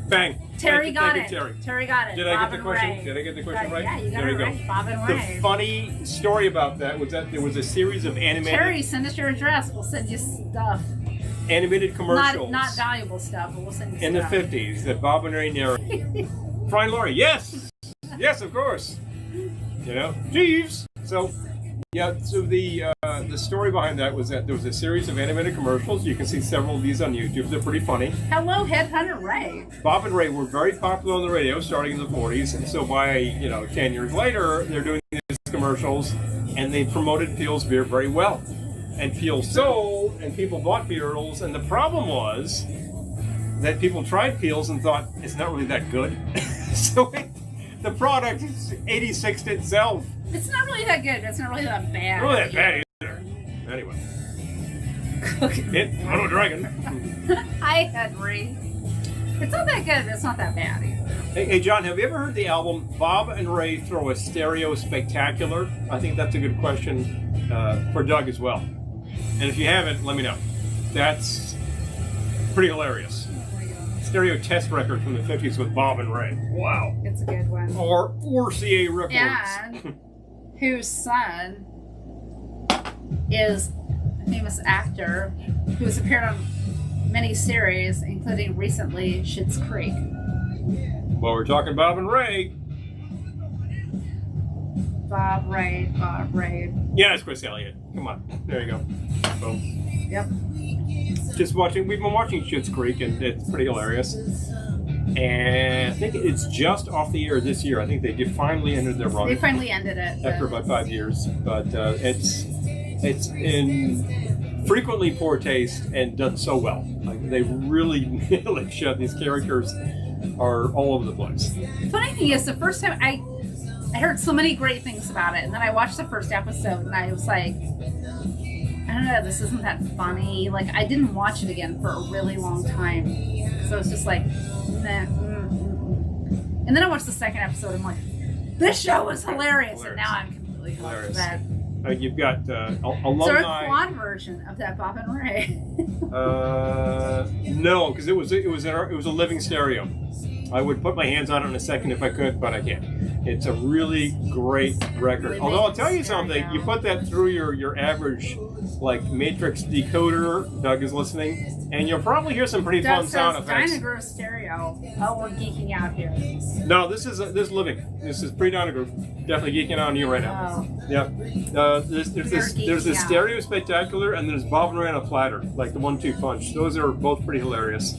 Bang. Terry got it. Terry got it. Did I get the question? Did I get the question right? Yeah, you got it right. Bob and Ray. The funny story about that was that there was a series of animated... Terry, send us your address. We'll send you stuff. Animated commercials. Not valuable stuff, but we'll send you in stuff. In the 50s that Bob and Ray narrated. Brian Laurie, yes! Yes, of course. You know? Jeeves! So... Yeah, so the story behind that was that there was a series of animated commercials. You can see several of these on YouTube. They're pretty funny. Hello, Headhunter Ray. Bob and Ray were very popular on the radio starting in the 40s, and so by 10 years later, they're doing these commercials, and they promoted Peel's beer very well. And Peel sold, and people bought Peel's, and the problem was that people tried Peel's and thought, it's not really that good. So the product 86'd itself. It's not really that good. It's not really that bad. Not really that bad either. Anyway. Hit Mono Dragon. Hi, Henry. It's not that good, but it's not that bad either. Hey, John, have you ever heard the album Bob and Ray Throw a Stereo Spectacular? I think that's a good question for Doug as well. And if you haven't, let me know. That's pretty hilarious. Stereo test record from the 50s with Bob and Ray. Wow. It's a good one. Or RCA Records. And whose son is a famous actor who has appeared on many series, including recently Schitt's Creek. Well, we're talking Bob and Ray. Bob Ray. Yeah, it's Chris Elliott. Come on. There you go. Boom. Yep. We've been watching Schitt's Creek, and it's pretty hilarious. And I think it's just off the air this year. I think they finally ended their run. They finally ended it. After about 5 years. But it's in frequently poor taste and done so well. Like, they really nail it shut. These characters are all over the place. The funny thing is, the first time I heard so many great things about it, and then I watched the first episode, and I was like, I don't know, this isn't that funny. Like, I didn't watch it again for a really long time. So it's just like, nah. And then I watched the second episode, and I'm like, this show was hilarious. And now I'm completely hooked to that. You've got alumni. Is there a quad version of that Bob and Ray? No, because it was a living stereo. I would put my hands on it in a second if I could, but I can't. It's a really great record. Although I'll tell you something, you put that through your average like matrix decoder, Doug is listening, and you'll probably hear some pretty fun sound effects. Dynagroove stereo. Oh, we're geeking out here. No, this is living. This is pre-Dynagroove. Definitely geeking out on you right now. Oh. Yeah. There's this stereo spectacular, and there's Bob and Ray on a platter, like the 1-2 punch. Those are both pretty hilarious.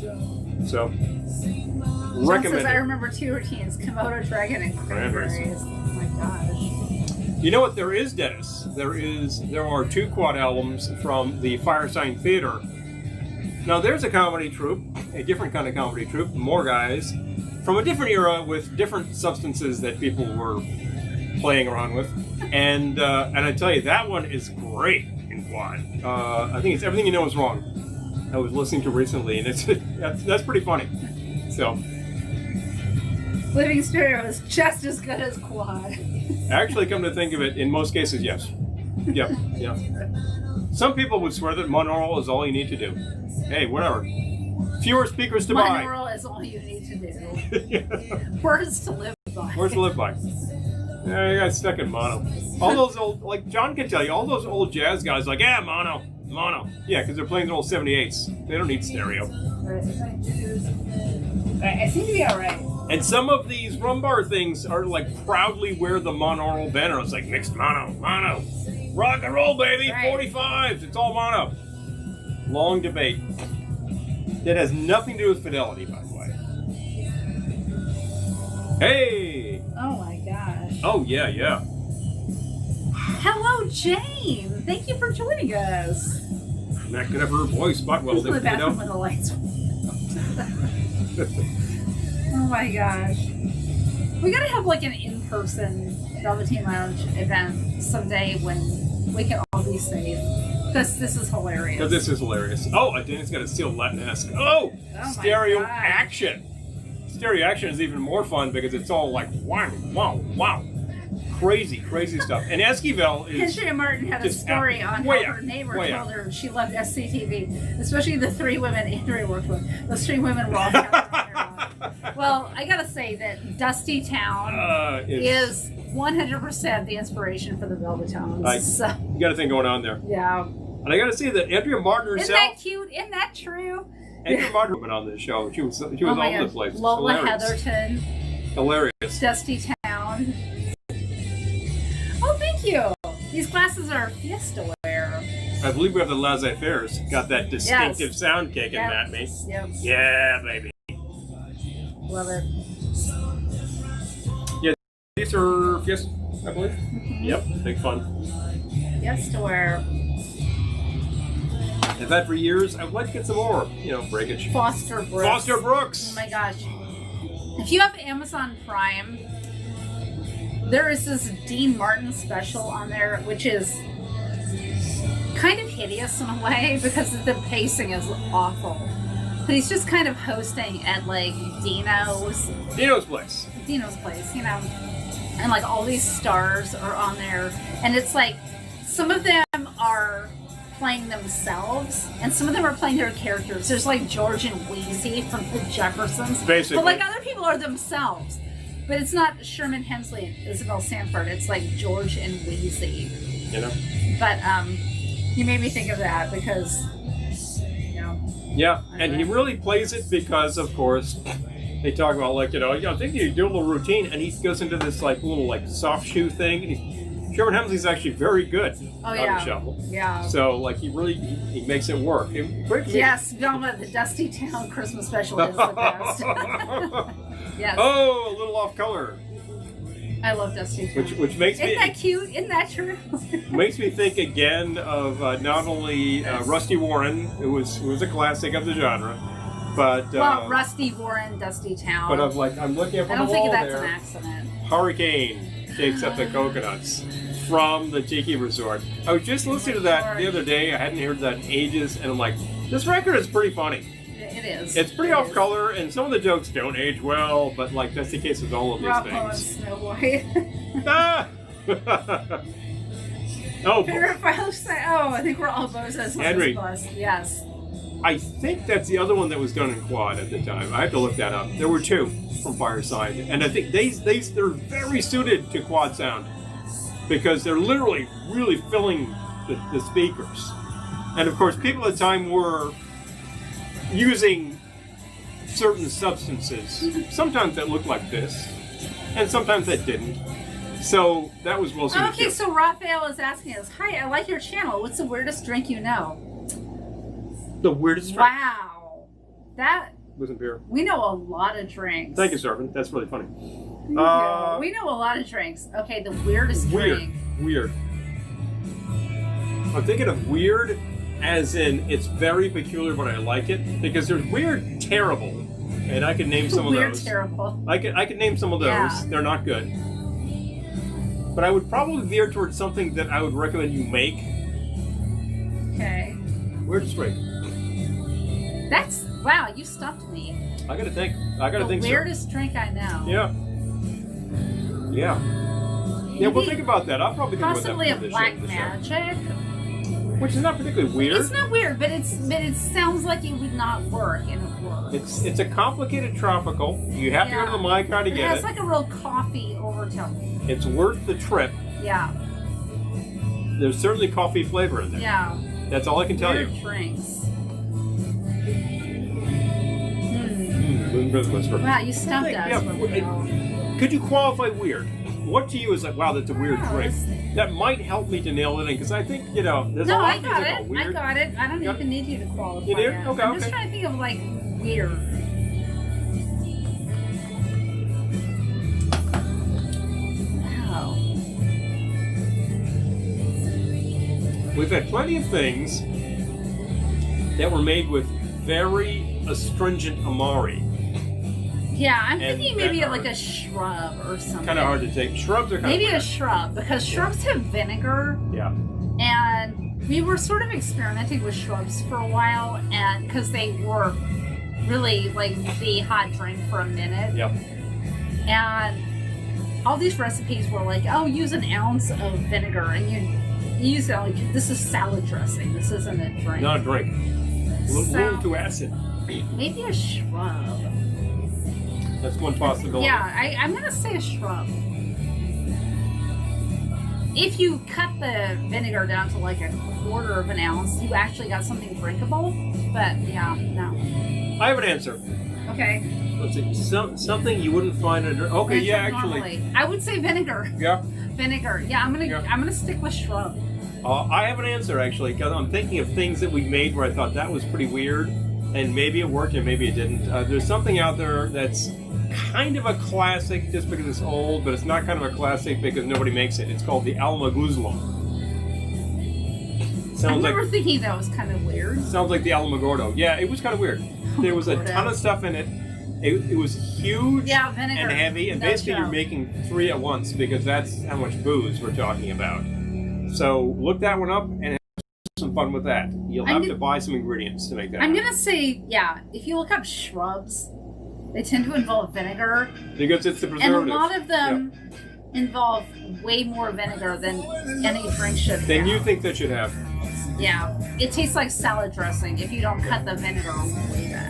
So. John says, I remember 2 routines, Komodo Dragon and Cranberries. Oh my gosh. You know what there is, Dennis? There are 2 quad albums from the Firesign Theater. Now there's a comedy troupe, a different kind of comedy troupe, more guys, from a different era with different substances that people were playing around with. And I tell you, that one is great in quad. I think it's Everything You Know Is Wrong. I was listening to recently, and that's pretty funny. So. Living stereo is just as good as quad. Actually, come to think of it, in most cases, yes. Yep. Some people would swear that monaural is all you need to do. Hey, whatever. Fewer speakers to buy. Monaural is all you need to do. Words to live by. Words to live by. Yeah, you got stuck in mono. All those old, like John can tell you, all those old jazz guys like, yeah, mono. Yeah, because they're playing the old 78s. They don't need stereo. I seem to be alright. And some of these rum bar things are like proudly wear the monaural banner. It's like mixed mono. Rock and roll, baby, right. 45s. It's all mono. Long debate. That has nothing to do with fidelity, by the way. Hey! Oh my gosh. Oh, yeah. Hello, Jane. Thank you for joining us. I'm not good at her voice, spot welding. In the bathroom when the lights. Oh my gosh. We gotta have like an in-person Velveteen Lounge event someday when we can all be safe. Because this is hilarious. Oh, Danny's got a Steel Latin-esque. Oh Stereo Action. Stereo Action is even more fun because it's all like wow. Crazy stuff. And Esquivel is... Kendra Martin had a story on how her neighbor told her she loved SCTV, especially the 3 women Andrea worked with. Those 3 women were all Well, I gotta say that Dusty Town is 100% the inspiration for the Velvetones. So. You got a thing going on there. Yeah. And I gotta say that Andrea Martin herself... Isn't that cute? Isn't that true? Andrea Martin went on this show. She was all over the place. Lola Heatherton. Hilarious. Dusty Town. Oh, thank you. These glasses are Fiesta wear. I believe we have the laissez-fairs. Got that distinctive sound kicking at me. Yep. Yeah, baby. Love it. Yeah, or Fiesta, I believe. Mm-hmm. Yep, big fun. Fiesta ware. I've had for years. I'd like to get some more, breakage. Foster Brooks. Foster Brooks. Oh my gosh. If you have Amazon Prime, there is this Dean Martin special on there, which is kind of hideous in a way because the pacing is awful. But he's just kind of hosting at like Dino's place. Dino's place, and like all these stars are on there, and it's like some of them are playing themselves, and some of them are playing their characters. There's like George and Wheezy from the Jeffersons, basically. But like other people are themselves. But it's not Sherman Hemsley and Isabel Sanford. It's like George and Wheezy. But you made me think of that because, Yeah, and he really plays it because, of course, they talk about like, I think you do a little routine, and he goes into this like little like soft shoe thing. And Sherman Hemsley's actually very good on the show. Yeah. So like he makes it work. Yes, Velma, the Dusty Town Christmas special is the best. Yes. Oh, a little off color. I love Dusty Town. Which makes me. Isn't that cute? Isn't that true? Makes me think again of not only Rusty Warren, who was a classic of the genre, but Rusty Warren, Dusty Town. But of like I'm looking up on the wall there. I don't think that's an accident. Hurricane shakes up the coconuts from the Tiki Resort. I was just listening to that the other day. I hadn't heard that in ages, and I'm like, this record is pretty funny. It is. It's pretty off color, and some of the jokes don't age well, but like that's the case with all of these things. And Snow White. Ah! I think we're all bozos on Henry. this bus. Yes. I think that's the other one that was done in quad at the time. I have to look that up. There were two from Fireside, and I think they're very suited to quad sound because they're literally really filling the speakers. And of course, people at the time were using certain substances, sometimes that looked like this, and sometimes that didn't. So that was well suited. Okay, so Raphael is asking us, "Hi, I like your channel. What's the weirdest drink you know?" The weirdest drink? Wow, that wasn't beer. We know a lot of drinks. Thank you, Servant. That's really funny. We know a lot of drinks. Okay, the weirdest drink. Weird. I'm thinking of weird as in it's very peculiar, but I like it because there's weird terrible, and I can name some of those. Weird terrible. I can name some of those. Yeah. They're not good. But I would probably veer towards something that I would recommend you make. Okay. Weirdest drink. Wow, you stumped me. I gotta think. The weirdest drink I know. Yeah. We'll think about that. I'll probably think about that. Possibly a black magic. Which is not particularly weird. It's not weird, but it sounds like it would not work, and it works. It's a complicated tropical. You have to go to the My Car to get it. It has like a real coffee overtone. It's worth the trip. Yeah. There's certainly coffee flavor in there. Yeah. That's all I can tell you. Drinks. Wow, you stumped us. Could you qualify weird? What to you is like, wow, that's a weird drink? That might help me to nail it in, because I think, there's a lot of things that are weird. I got it. I don't even need you to qualify. You do? That. Okay, I'm just trying to think of, like, weird. Wow. We've had plenty of things that were made with very astringent amari. Yeah, I'm thinking maybe like a shrub or something. Kind of hard to take. Shrubs are kind of maybe weird. a shrub, because shrubs have vinegar. Yeah. And we were sort of experimenting with shrubs for a while, and because they were really like the hot drink for a minute. Yep. And all these recipes were like, oh, use an ounce of vinegar, and you use it like, this is salad dressing. This isn't a drink. Not a drink. A little too acid. Maybe a shrub. That's one possibility. Yeah, I'm going to say a shrub. If you cut the vinegar down to like a quarter of an ounce, you actually got something drinkable. But yeah, no. I have an answer. Okay. Let's see. Something you wouldn't find in a drink. Okay, yeah, actually. Normally. I would say vinegar. Yeah. Vinegar. Yeah, I'm gonna stick with shrub. I have an answer actually, because I'm thinking of things that we made where I thought that was pretty weird. and maybe it worked and maybe it didn't. There's something out there that's kind of a classic just because it's old, but it's not kind of a classic because nobody makes it. It's called the Alamo Blues Law. I remember thinking that was kind of weird. Sounds like the Alamo Gordo. Yeah, it was kind of weird. There was a ton of stuff in it. It was huge and heavy, and basically you're making 3 at once because that's how much booze we're talking about. So look that one up and have some fun with that. You'll have to buy some ingredients to make that. I'm going to say, if you look up shrubs, they tend to involve vinegar. Because it's the preservative. And a lot of them involve way more vinegar than any drink should have. Then you think that should have. Yeah. It tastes like salad dressing if you don't cut the vinegar away then.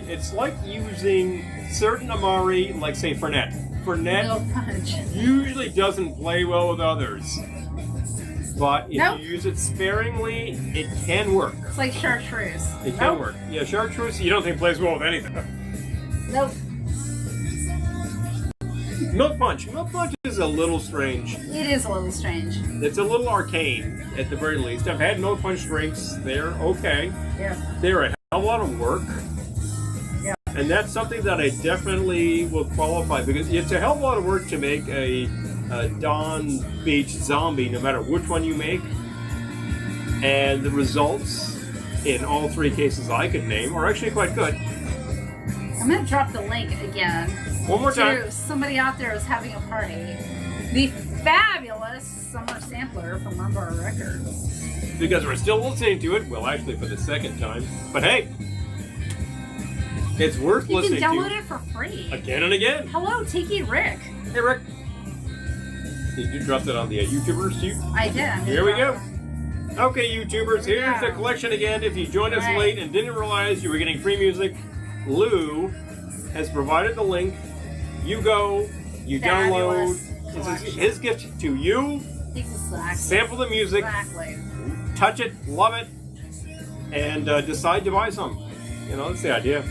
It's like using certain Amari, like say Burnett. Burnett usually doesn't play well with others. But if you use it sparingly, it can work. It's like chartreuse. It can work. Yeah, chartreuse, you don't think plays well with anything. Nope. Milk punch. Milk punch is a little strange. It is a little strange. It's a little arcane, at the very least. I've had milk punch drinks. They're okay. Yeah. They're a hell of a lot of work. Yeah. And that's something that I definitely will qualify, because it's a hell of a lot of work to make a Don Beach zombie, no matter which one you make. And the results, in all 3 cases I could name, are actually quite good. I'm going to drop the link again. One more time. Somebody out there is having a party. The fabulous Summer Sampler from Rum Bar Records. Because we're still listening to it. Well, actually for the 2nd time. But hey, it's worth listening to. You can download it for free. Again and again. Hello, Tiki Rick. Hey, Rick. Did you drop that on the YouTubers too? I did. Here we go. Okay, YouTubers, here's the collection again. If you joined us late and didn't realize you were getting free music, Lou has provided the link. You go, you download. This is his gift to you. Exactly. Sample the music. Exactly. Touch it, love it, and decide to buy some. You know, that's the idea.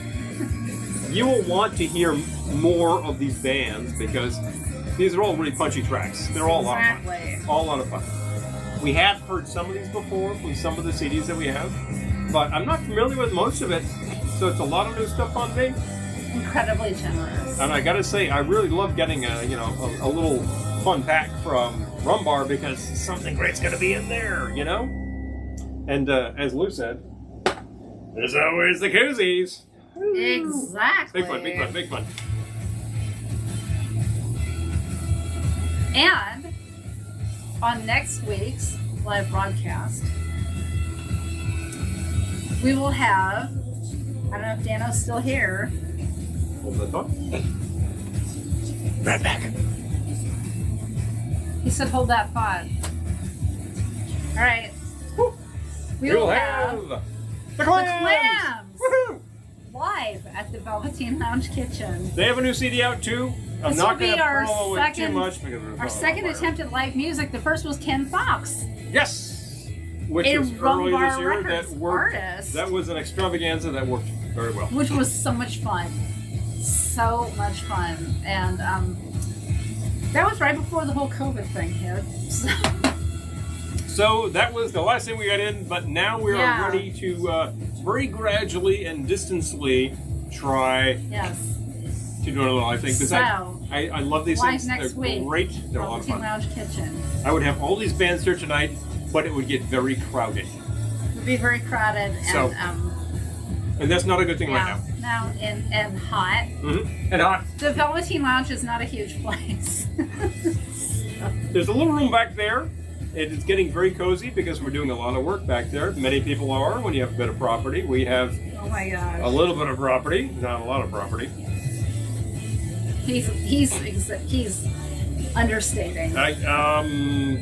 You will want to hear more of these bands because these are all really punchy tracks. They're all a lot of fun. All a lot of fun. We have heard some of these before from some of the CDs that we have, but I'm not familiar with most of it, so it's a lot of new stuff on me. Incredibly generous. And I gotta say, I really love getting a little fun pack from Rum Bar because something great's gonna be in there, you know? And as Lou said, there's always the koozies. Exactly. Big fun, big fun, big fun. And on next week's live broadcast, we will have, I don't know if Dano's still here. Hold that thought. Right back. He said hold that thought. All right. We will have the Clams. Woohoo! Live at the Velveteen Lounge Kitchen. They have a new CD out too. This I'm not will be going to our promo it too much because our second attempt at live music. The first was Ken Fox. Yes, which a was Rum early Bar this year. Records That worked. artist. That was an extravaganza that worked very well. Which was so much fun. So much fun. And that was right before the whole COVID thing hit. So that was the last thing we got in, but now we are ready to very gradually and distantly try to do another live thing. Because I love these things. Next They're week, great. They're a lot of fun. Lounge Kitchen. I would have all these bands here tonight, but it would get very crowded. It would be very crowded and that's not a good thing right now. No, and hot. Mm-hmm. And hot. The Velveteen Lounge is not a huge place. There's a little room back there. It is getting very cozy because we're doing a lot of work back there. Many people are when you have a bit of property. We have a little bit of property, not a lot of property. He's understating.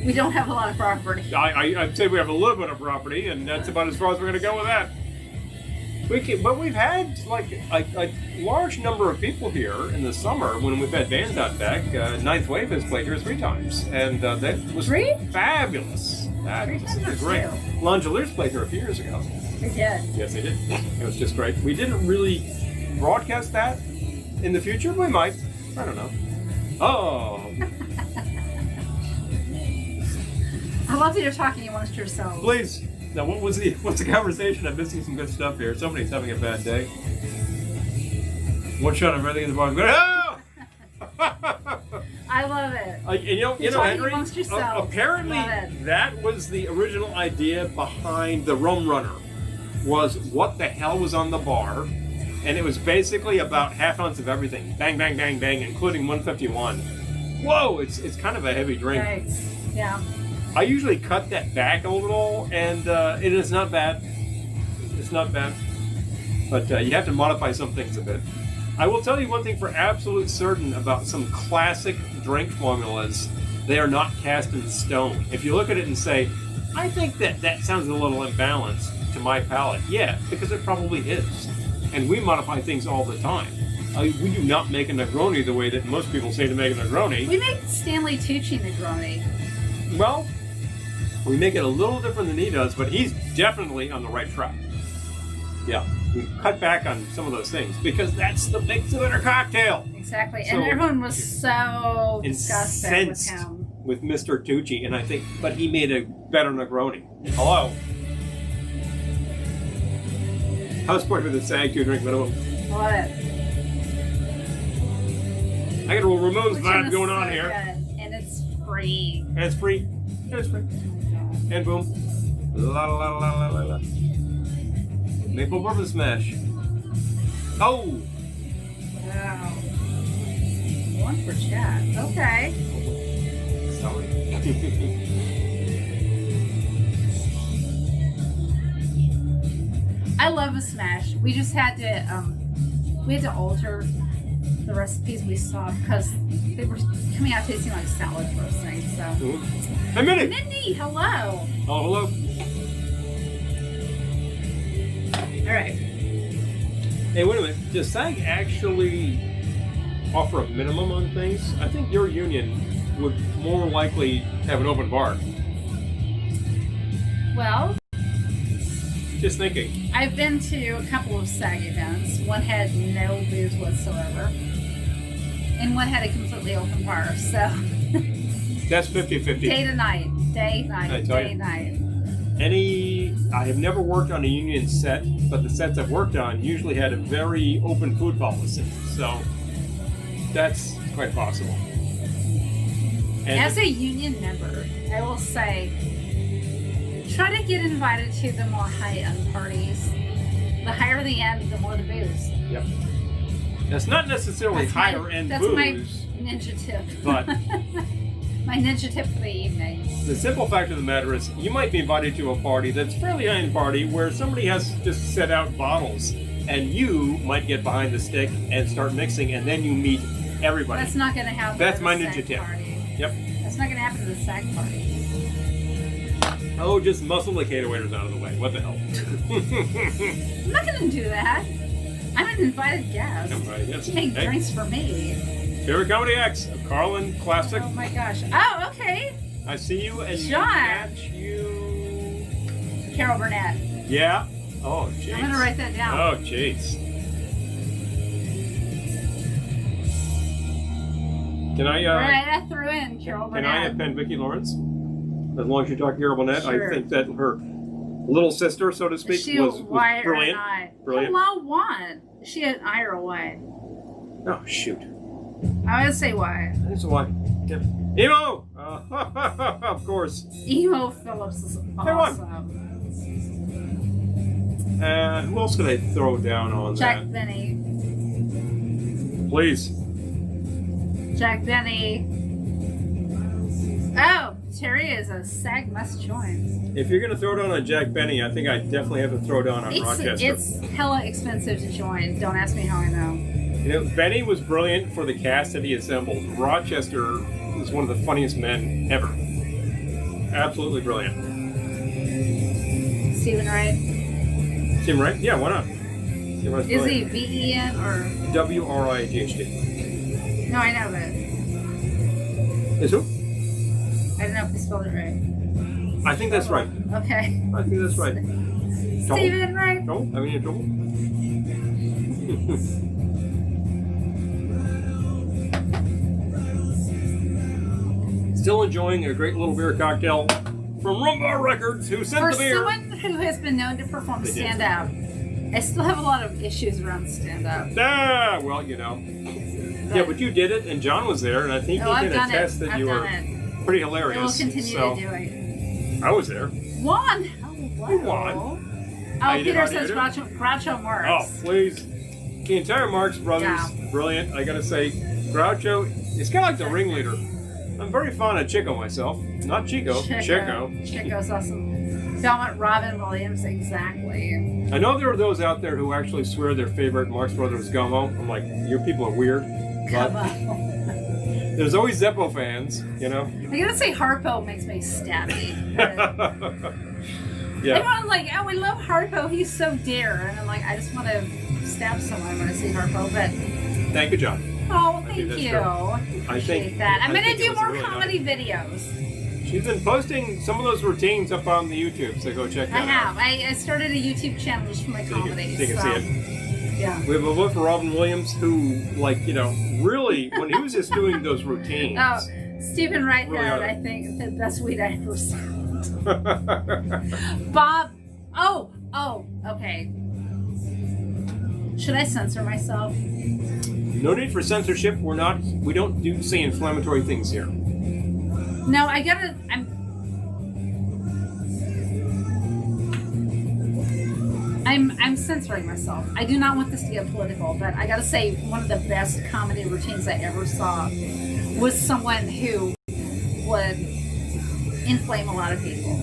We don't have a lot of property. I'd say we have a little bit of property, and that's about as far as we're going to go with that. But we've had like a large number of people here in the summer when we've had bands out back. Ninth Wave has played here 3 times, and that was fabulous. Fabulous. Great. Langeliers played here a few years ago. They did. Yes, they did. It was just great. We didn't really broadcast that in the future. We might. I don't know. Oh. I love that you're talking amongst yourselves. Please. Now, what's the conversation? I'm missing some good stuff here. Somebody's having a bad day. One shot of everything in the bar. Oh! I love it. And you know, Henry. Amongst yourselves. Apparently, that was the original idea behind the Rum Runner. Was what the hell was on the bar, and it was basically about half ounce of everything. Bang, bang, bang, bang, including 151. Whoa! It's kind of a heavy drink. Right. Yeah. I usually cut that back a little, and it is not bad. It's not bad. But you have to modify some things a bit. I will tell you one thing for absolute certain about some classic drink formulas. They are not cast in stone. If you look at it and say, I think that sounds a little imbalanced to my palate. Yeah, because it probably is. And we modify things all the time. We do not make a Negroni the way that most people say to make a Negroni. We make Stanley Tucci Negroni. Well, we make it a little different than he does, but he's definitely on the right track. Yeah, we cut back on some of those things because that's the mix of a cocktail. Exactly, So, and everyone was so disgusted with him. With Mr. Tucci, and I think, but he made a better Negroni. Hello. House party with a SAG 2-drink minimum. Love it. I got a little Ramones Which vibe is going so on here. good. And it's free. And it's free. And it's free. And boom. La la la la la la. Maple bourbon smash. Oh! Wow. One for chat. Okay. Sorry. I love a smash. We just had to alter the recipes we saw because they were coming out tasting like salad dressing. So. Hey, Minnie! Mindy, hello. Oh, hello. All right. Hey, wait a minute. Does SAG actually offer a minimum on things? I think your union would more likely have an open bar. Well, Just thinking. I've been to a couple of SAG events. One had no booze whatsoever, and one had a completely open bar. So That's 50-50. day to night, day I night, tell day you. night. I have never worked on a union set, but the sets I've worked on usually had a very open food policy. So that's quite possible. And As a union member, I will say, try to get invited to the more high-end parties. The higher the end, the more the booze. Yep. That's not necessarily higher end that's booze. my ninja tip. But my ninja tip for the evening. the simple fact of the matter is, you might be invited to a party that's a fairly high-end party where somebody has just set out bottles, and you might get behind the stick and start mixing, and then you meet everybody. That's not going to happen. That's at my the ninja SAG tip. Party. Yep. That's not going to happen at the SAG party. Oh, just muscle the cater waiters out of the way. What the hell? I'm not going to do that. I'm an invited guest. Right, yes. You make Hey. drinks for me. Favorite Comedy X, a Carlin classic. Oh my gosh. Oh, okay. I see you and John. match you. Carol Burnett. Yeah. Oh, jeez. I'm going to write that down. Oh, jeez. Can I? Alright, I threw in Carol Can Burnett. I append Vicki Lawrence? As long as you talk Carol Burnett, Sure. I think that her little sister, so to speak, Is she was white brilliant. or not? Brilliant. Hello, what? Is she an I or a white? Oh, shoot. I would say white. That's why. Yeah. Emo! Of course. Emo Phillips is awesome. Who else could I throw down on Jack that? Benny. Please. Jack Benny. Oh, Terry is a SAG must join. If you're going to throw down on Jack Benny, I think I definitely have to throw down on Rochester. It's hella expensive to join. Don't ask me how I know. You know, Benny was brilliant for the cast that he assembled. Rochester is one of the funniest men ever. Absolutely brilliant. Stephen Wright. Tim Wright? Yeah, why not? Tim Wright's Is he brilliant. VEN or? W-R-I-G-H-T. No, I know that. Is who? I don't know if he spelled it right. I think that's right. Okay. I think that's right. Stephen Wright. No? I mean, trouble? Still enjoying a great little beer cocktail from Rum Bar Records, who sent the beer. who has been known to perform stand-up, I still have a lot of issues around stand-up. Ah, well, you know. Yeah, but you did it, and John was there, and I think he can attest that you were pretty hilarious. I will continue to do it. I was there. Won. Who won? Oh, Peter says Groucho Marx. Oh, please. The entire Marx Brothers, brilliant. I gotta say, Groucho, it's kind of like the ringleader. I'm very fond of Chico myself. Not Chico, Chico. Chico's awesome. Belmont Robin Williams, exactly. I know there are those out there who actually swear their favorite Marx Brothers Gummo. I'm like, you people are weird. Gummo. There's always Zeppo fans, you know? I gotta say, Harpo makes me stabby. Yeah. Everyone's like, oh, we love Harpo, he's so dear. And I'm like, I just want to stab someone when I see Harpo, but... Thank you, John. Oh, thank you. I appreciate that. I'm going to do more really comedy videos. She's been posting some of those routines up on the YouTube, so go check that out. I started a YouTube channel just for my comedy. So you can see it. Yeah. We have a vote for Robin Williams, who, like, you know, really, when he was just doing those routines. Oh, Stephen Wright really had, I think, the best weed I ever saw. Bob. Oh, okay. Should I censor myself? No need for censorship. We don't say inflammatory things here. No, I'm censoring myself. I do not want this to get political, but I gotta say, one of the best comedy routines I ever saw was someone who would inflame a lot of people.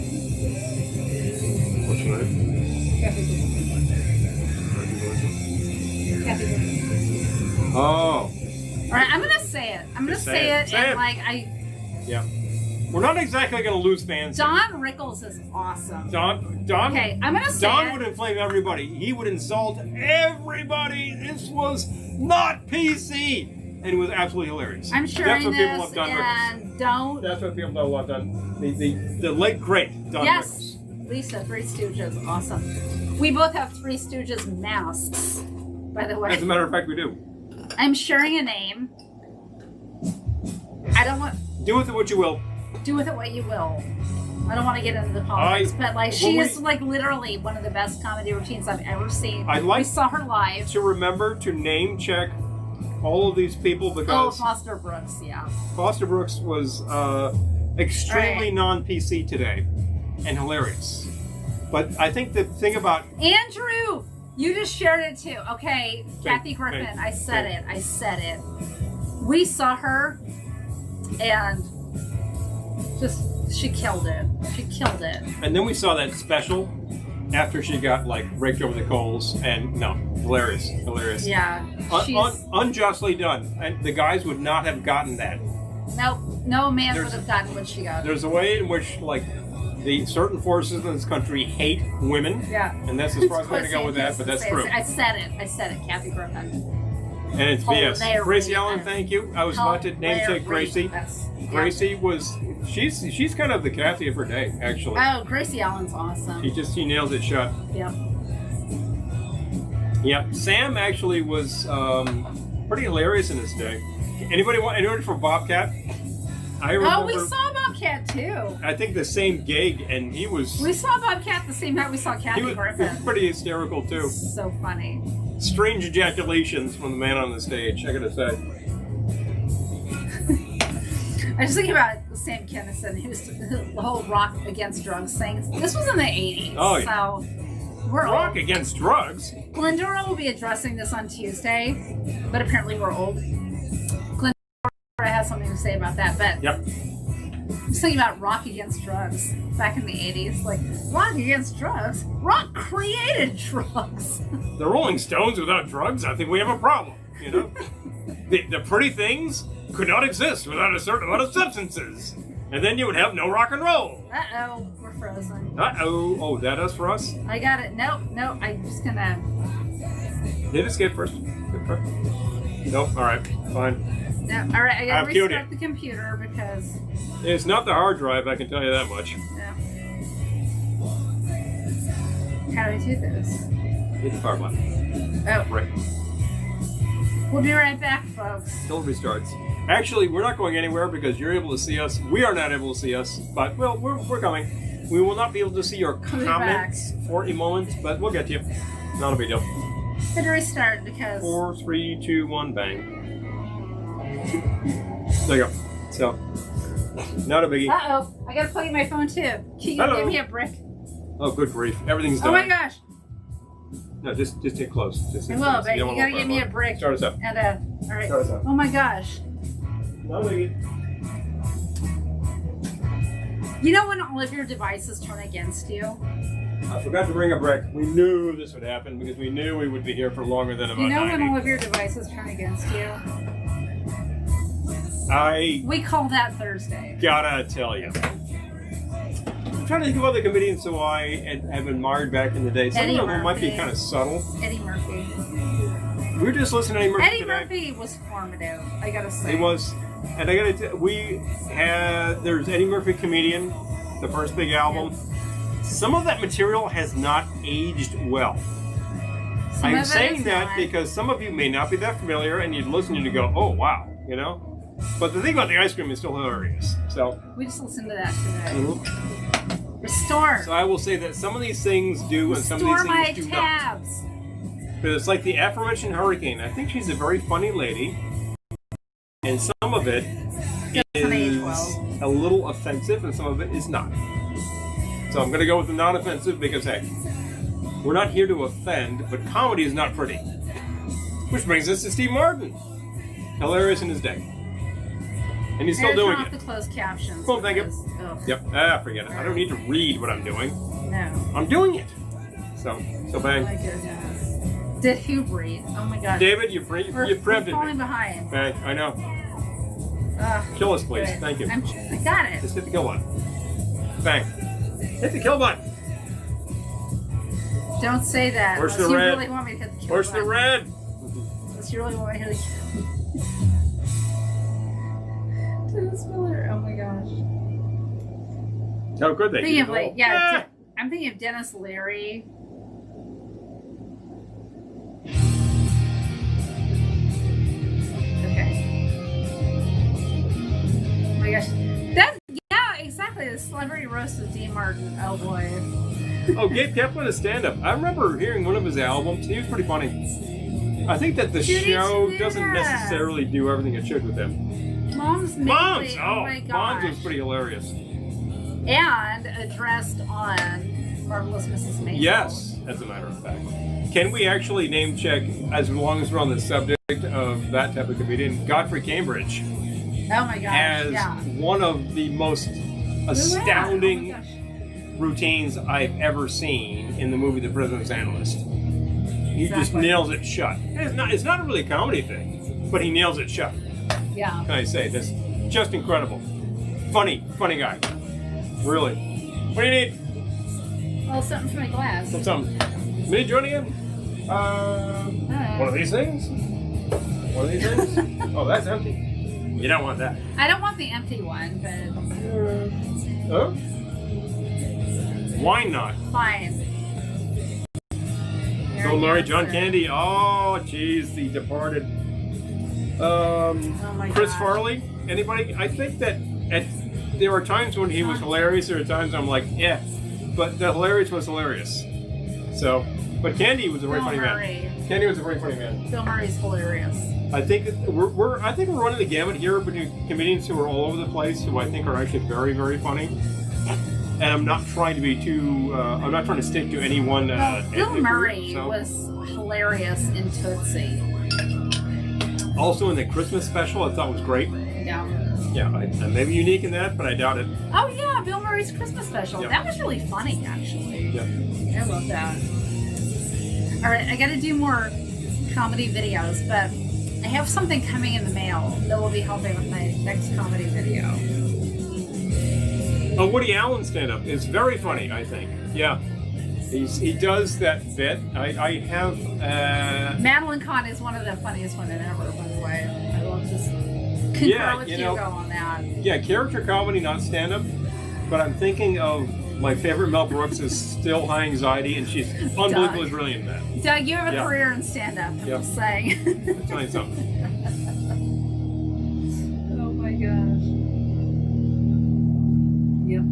What's your name? Kathy Griffin. Oh. All right, I'm gonna say it. I'm gonna say it, and like Yeah. We're not exactly gonna lose fans. Don Rickles is awesome. Don. Okay, I'm gonna say Don would inflame everybody. He would insult everybody. This was not PC. And it was absolutely hilarious. I'm sure that's what people have done. And don't. That's what people have done. The late great Don Rickles. Lisa, Three Stooges, awesome. We both have Three Stooges masks, by the way. As a matter of fact, we do. I'm sharing a name. I don't want. Do with it what you will. Do with it what you will. I don't want to get into the politics, but like she is like literally one of the best comedy routines I've ever seen. We saw her live. To remember to name check all of these people because Foster Brooks, yeah. Foster Brooks was extremely non-PC today and hilarious. But I think the thing about Andrew, you just shared it too. Okay, Kathy Griffin, I said it. We saw her and she killed it. And then we saw that special after she got like raked over the coals, and hilarious. Yeah, unjustly done, and the guys would not have gotten that. Nope, no man would have gotten what she got. There's a way in which like the certain forces in this country hate women. Yeah, and that's as far as I'm going to go with that, but that's true. I said it, Kathy Griffin. And it's BS. Gracie Allen, thank you. I was about to name check Gracie. Gracie was she's kind of the Kathy of her day, actually. Oh, Gracie Allen's awesome. She nails it shut. Yep. Yep. Sam actually was pretty hilarious in his day. Anybody for Bobcat? I remember. Oh, we saw Bobcat too. I think the same gig, and he was. We saw Bobcat the same night we saw Kathy Griffin. He was pretty hysterical too. So funny. Strange ejaculations from the man on the stage, I gotta say. I was thinking about Sam Kinison, who's the whole rock against drugs thing. This was in the 80s. Oh, yeah. So we're rock against drugs? Glendora will be addressing this on Tuesday, but apparently we're old. Glendora has something to say about that, but yep. I was thinking about rock against drugs back in the 80s. Like, rock against drugs? Rock created drugs. The Rolling Stones without drugs? I think we have a problem, you know? the pretty things could not exist without a certain amount of substances. And then you would have no rock and roll. Uh-oh, we're frozen. Uh-oh. Oh, that us for us? I got it. No, I'm just gonna... Hit escape first. Nope, alright, fine. No, alright, I gotta restart the computer because... It's not the hard drive, I can tell you that much. No. How do I do this? Hit the power button. Oh. Right. We'll be right back, folks. Till it restarts. Actually, we're not going anywhere because you're able to see us. We are not able to see us, but well, we're coming. We will not be able to see your be comments for a moment, but we'll get to you. Not a big deal. Had to restart because 4, 3, 2, 1, bang. There you go. So, not a biggie. Uh-oh. I gotta plug in my phone too. Can you give me a brick? Oh, good grief. Everything's done. Oh my gosh. No, just get close. Just I get will, close. but you don't gotta want give me a brick. Start us up. And all right. Start us up. Oh my gosh. Not a biggie. You know when all of your devices turn against you? I forgot to bring a brick. We knew this would happen because we knew we would be here for longer than about You know 90. when all of your devices turn against you? We call that Thursday. Gotta tell you. I'm trying to think of other comedians who I have admired back in the day. Some Eddie of them might be Murphy. kind of subtle. Eddie Murphy. We were just listening to Eddie Murphy Eddie today. Murphy was formative, I gotta say. He was. And I gotta there's Eddie Murphy Comedian, the first big album. Some of that material has not aged well. Some I'm of it saying is that not. because some of you may not be that familiar and you'd listen and you go, oh wow, you know? But the thing about the ice cream is still hilarious. So We just listened to that today. mhm. Restore. So I will say that some of these things do and some of Restore these my things do not. tabs. But it's like the aforementioned Hurricane. I think she's a very funny lady. And some of it Doesn't age is well. a little offensive and some of it is not. So I'm going to go with the non-offensive because, hey, we're not here to offend, but comedy is not pretty. Which brings us to Steve Martin. Hilarious in his day. And he's still doing Turn off it. the closed captions. Cool, thank you. because- ugh, Yep. Forget it. I don't need to read what I'm doing. No. I'm doing it. So Oh bang. my goodness. Did who breathe? Oh my gosh. David, you We're preempted falling me. behind. Bang. I know. Ugh, Kill us, please. good. Thank you. I got it. Just hit the kill button. Bang. Hit the kill button. Don't say that. Where's unless the you red? really want me to hit the kill Where's the button. red? Unless you really want me to hit the Dennis Miller. Oh my gosh. How good they Thinking do. of like, yeah, I'm thinking of Dennis Leary. Okay. Oh my gosh. Yeah, exactly. The celebrity roast of Dean Martin. Oh boy. Oh, Gabe Kaplan is stand-up. I remember hearing one of his albums. He was pretty funny. I think that the Dude, show it's doesn't weird. necessarily do everything it should with him. Mom's Moms! Mainly, Oh, my gosh. Moms was pretty hilarious. And addressed on Marvelous Mrs. Maisel. Yes, as a matter of fact. Can we actually name check, as long as we're on the subject of that type of comedian, Godfrey Cambridge Oh my gosh. as Yeah. one of the most astounding Oh my gosh. routines I've ever seen in the movie The President's Analyst. He just Exactly. nails it shut. It's not really a comedy thing, but he nails it shut. Yeah. Can I say this? Just incredible. Funny guy. Really. What do you need? Oh, something for my glass. Something. Me joining in? One of these things? One of these things? Oh, that's empty. You don't want that. I don't want the empty one, but Oh? Why not? fine. Bill Murray, John Candy. Oh, geez, The Departed. my Chris gosh. Farley. Anybody? I think that there were times when he was hilarious. There were times I'm like, yeah, but the hilarious was hilarious. So, but Candy was a very Bill funny Murray. man. Candy was a very funny man. Bill Murray's hilarious. I think we're running the gamut here between comedians who are all over the place, who I think are actually very, very funny. And I'm not trying to be too. I'm not trying to stick to any one. Well, Bill ethnic Murray group, so. was hilarious in Tootsie. Also in the Christmas special, I thought was great. Yeah. Yeah, I may be unique in that, but I doubt it. Oh yeah, Bill Murray's Christmas special. Yeah. That was really funny, actually. Yeah. I love that. All right, I got to do more comedy videos, but I have something coming in the mail that will be helping with my next comedy video. A Woody Allen stand-up is very funny, I think. Yeah. He does that bit. I have... Madeline Kahn is one of the funniest women ever, by the way. I love just concur Yeah, with you know, Hugo on that. yeah, character comedy, not stand-up. But I'm thinking of my favorite Mel Brooks is Still High Anxiety, and she's unbelievably Doug. brilliant in that. Doug, you have a Yeah. career in stand-up, I'm Yeah. just saying. I'll tell you something. Oh my gosh. Yep.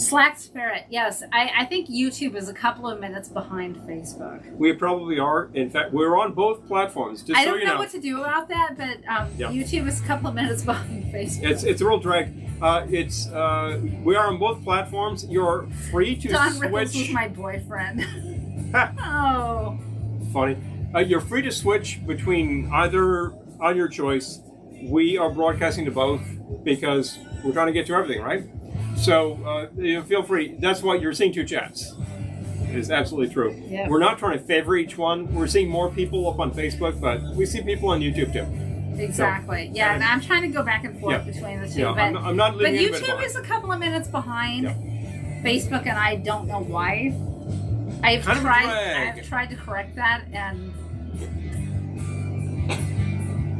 Slack Spirit, yes. I think YouTube is a couple of minutes behind Facebook. We probably are. In fact, we're on both platforms. Just I so don't you know what to do about that, but YouTube is a couple of minutes behind Facebook. It's a real drag. We are on both platforms. You're free to Don switch. Rickles was my boyfriend. Oh. Funny. You're free to switch between either on your choice. We are broadcasting to both because we're trying to get to everything, right? So feel free. That's why you're seeing two chats. It is absolutely true. Yep. We're not trying to favor each one. We're seeing more people up on Facebook, but we see people on YouTube too. Exactly. So, and I'm trying to go back and forth between the two. Yeah, but I'm not leaving But YouTube is a couple of minutes behind Facebook, and I don't know why. I've tried to correct that, and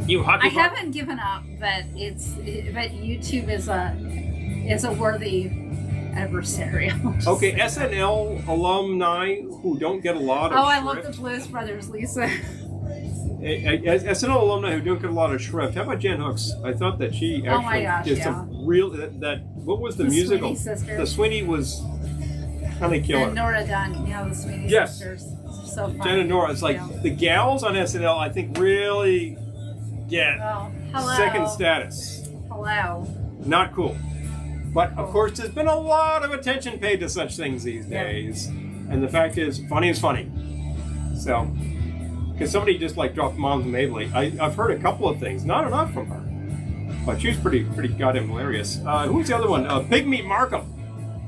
I haven't given up. But YouTube is a worthy adversarial. Okay, SNL alumni who don't get a lot of I love the Blues Brothers, Lisa. SNL alumni who don't get a lot of shrift. How about Jen Hooks? I thought that she actually did some real. What was the musical? Sweeney Sisters. The Sweeney was kind of killer. And Nora Dunn, the Sweeney Sisters. So funny. Jen and Nora. It's like the gals on SNL. I think really get second status. Hello. Not cool. But of course, there's been a lot of attention paid to such things these days, and the fact is, funny is funny. So. Because somebody just dropped Moms and Mabley. I've heard a couple of things, not enough from her, but she's pretty goddamn hilarious. Who's the other one? Big Meat Markham.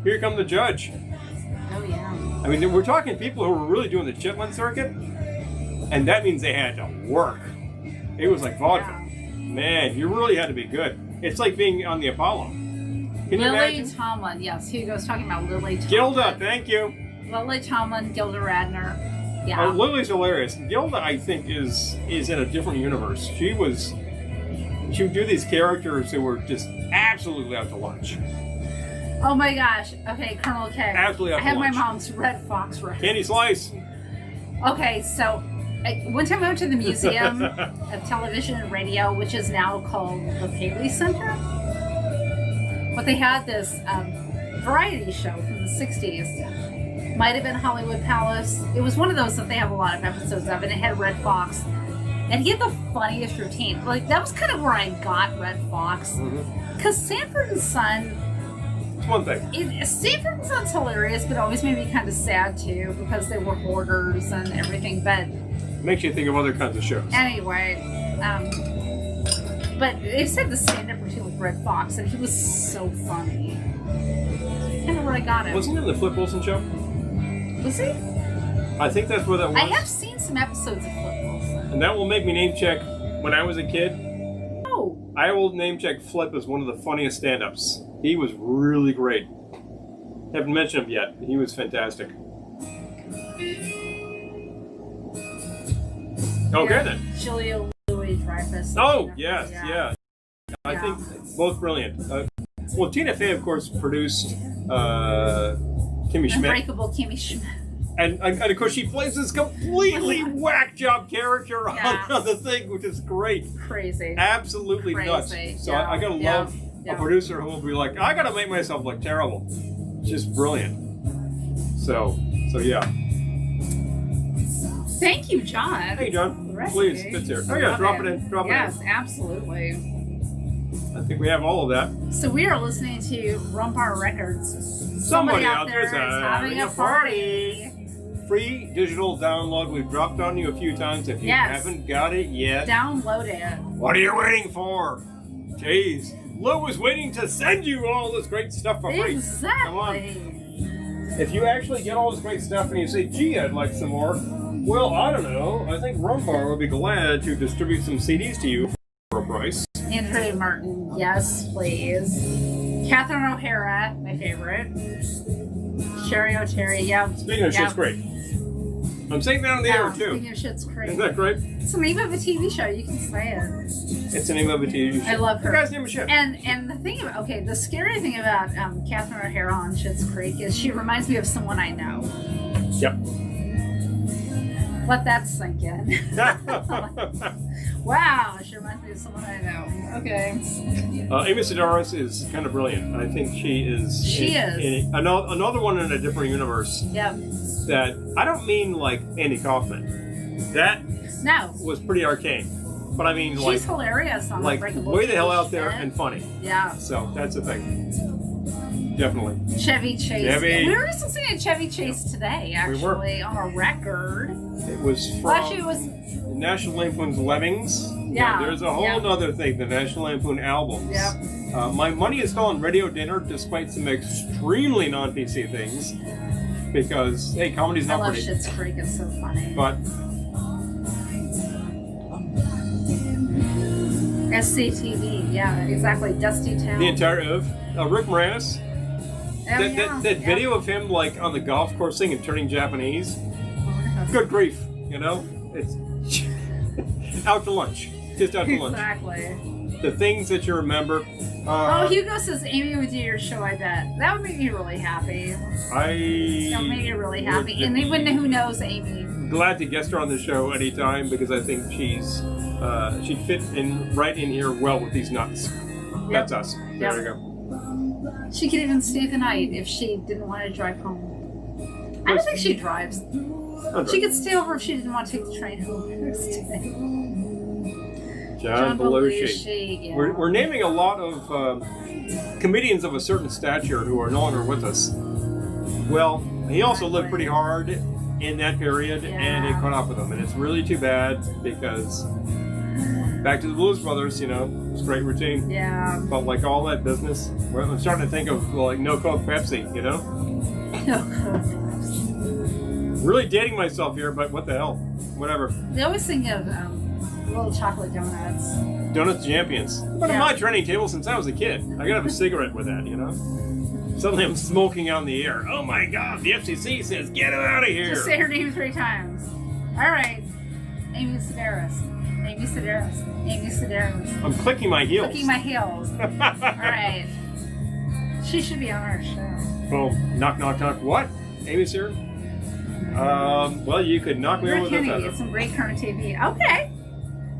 Here Come the Judge. Oh yeah. I mean, we're talking people who were really doing the chitlin circuit, and that means they had to work. It was like vodka. Yeah. Man, you really had to be good. It's like being on the Apollo. Can you imagine? Lily Tomlin, yes. Hugo's talking about Lily Tomlin. Gilda, thank you. Lily Tomlin, Gilda Radner. Yeah. Lily's hilarious. Gilda, I think, is in a different universe. She would do these characters who were just absolutely out to lunch. Oh my gosh. Okay, Colonel K. Absolutely out to lunch. I have my mom's Red Fox record. Candy Slice. Okay, so one time I went to the Museum of Television and Radio, which is now called the Paley Center. But they had this variety show from the 60s. Might have been Hollywood Palace. It was one of those that they have a lot of episodes of, and it had Red Fox. And he had the funniest routine. That was kind of where I got Red Fox. Because Sanford and Son... It's one thing. Sanford and Son's hilarious, but always made me kind of sad, too, because they were hoarders and everything, but... Makes you think of other kinds of shows. Anyway, but they said the stand-up routine with Red Fox, and he was so funny. That's kind of where I got him. Wasn't he on the Flip Wilson show? Was he? I think that's where that was. I have seen some episodes of Flip Wilson. And that will make me name check when I was a kid. Oh. I will name check Flip as one of the funniest stand-ups. He was really great. Haven't mentioned him yet. He was fantastic. Okay then. Julia Louis-Dreyfus. Oh, yes, yeah. I think both brilliant. Well, Tina Fey, of course, produced Kimmy Schmidt. Unbreakable Kimmy Schmidt. And of course, she plays this completely whack job character on the thing, which is great. Crazy. Absolutely nuts. So I gotta love a producer who will be like, I gotta make myself look terrible. Just brilliant. So yeah. Thank you, John. Hey, John. Please, sit there. Oh yeah, drop it in. Yes, absolutely. I think we have all of that. So we are listening to Rum Bar Records. Somebody out there is having a party. Free digital download. We've dropped on you a few times. If you haven't got it yet, download it. What are you waiting for? Jeez, Lou is waiting to send you all this great stuff for free. Exactly. Come on. If you actually get all this great stuff and you say, gee, I'd like some more, well, I don't know. I think Rum Bar would be glad to distribute some CDs to you for a price. Andrew Martin, yes, please. Catherine O'Hara, my favorite. Sherry O'Terry, yeah. Speaking of Schitt's Creek. I'm saying that on the air, too. Speaking of Schitt's Creek. Isn't that great? It's the name of a TV show. You can say it. It's the name of a TV show. I love her. The guy's name is Schitt. And the thing about, the scary thing about Catherine O'Hara on Schitt's Creek is she reminds me of someone I know. Yep. Let that sink in. Wow, she reminds me of someone I know. Okay. Amy Sedaris is kind of brilliant. I think she is. She is. Another one in a different universe. Yep. That I don't mean like Andy Kaufman. That was pretty arcane. But I mean, she's hilarious on like Unbreakable way the hell out there and funny. Yeah. So that's the thing. Definitely. Chevy Chase. Chevy. We were just listening to Chevy Chase today, actually, on a record. It was from Well, actually, it was National Lampoon's Lemmings. Yeah. There's a whole other thing, the National Lampoon albums. Yep. My money is still on Radio Dinner, despite some extremely non-PC things. Because, hey, comedy's not pretty. I love Schitt's Creek, it's so funny. But SCTV, yeah, exactly. Dusty Town. the entire of Rick Moranis. Oh, That video of him like on the golf course thing and turning Japanese. Good grief, you know? It's out to lunch. Just out to lunch. Exactly. The things that you remember. Hugo says Amy would do your show, I bet. That would make me really happy. That would make me really happy. And even who knows Amy. Glad to guest her on the show anytime because I think she'd fit in right in here well with these nuts. Yep. That's us. There we go. She could even stay the night if she didn't want to drive home. I don't think she drives. She could stay over if she didn't want to take the train home the next day. John Belushi. Yeah. We're naming a lot of comedians of a certain stature who are no longer with us. Well, he also lived pretty hard in that period, and it caught up with him. And it's really too bad because back to the Blues Brothers, you know, it's great routine. Yeah. But like all that business, I'm starting to think of like no Coke Pepsi, you know? Really dating myself here, but what the hell? Whatever. They always think of little chocolate donuts. Donuts Champions. Been on my training table since I was a kid. I gotta have a cigarette with that, you know? Suddenly I'm smoking on the air. Oh my god, the FCC says get him out of here. Just say her name 3 times. Alright. Amy Sedaris. Amy Sedaris. Amy Sedaris. I'm clicking my heels. Clicking my heels. Alright. She should be on our show. Well, knock, knock, knock. What? Amy's here? Well, you could knock me over with a feather. Get some great current TV. Okay.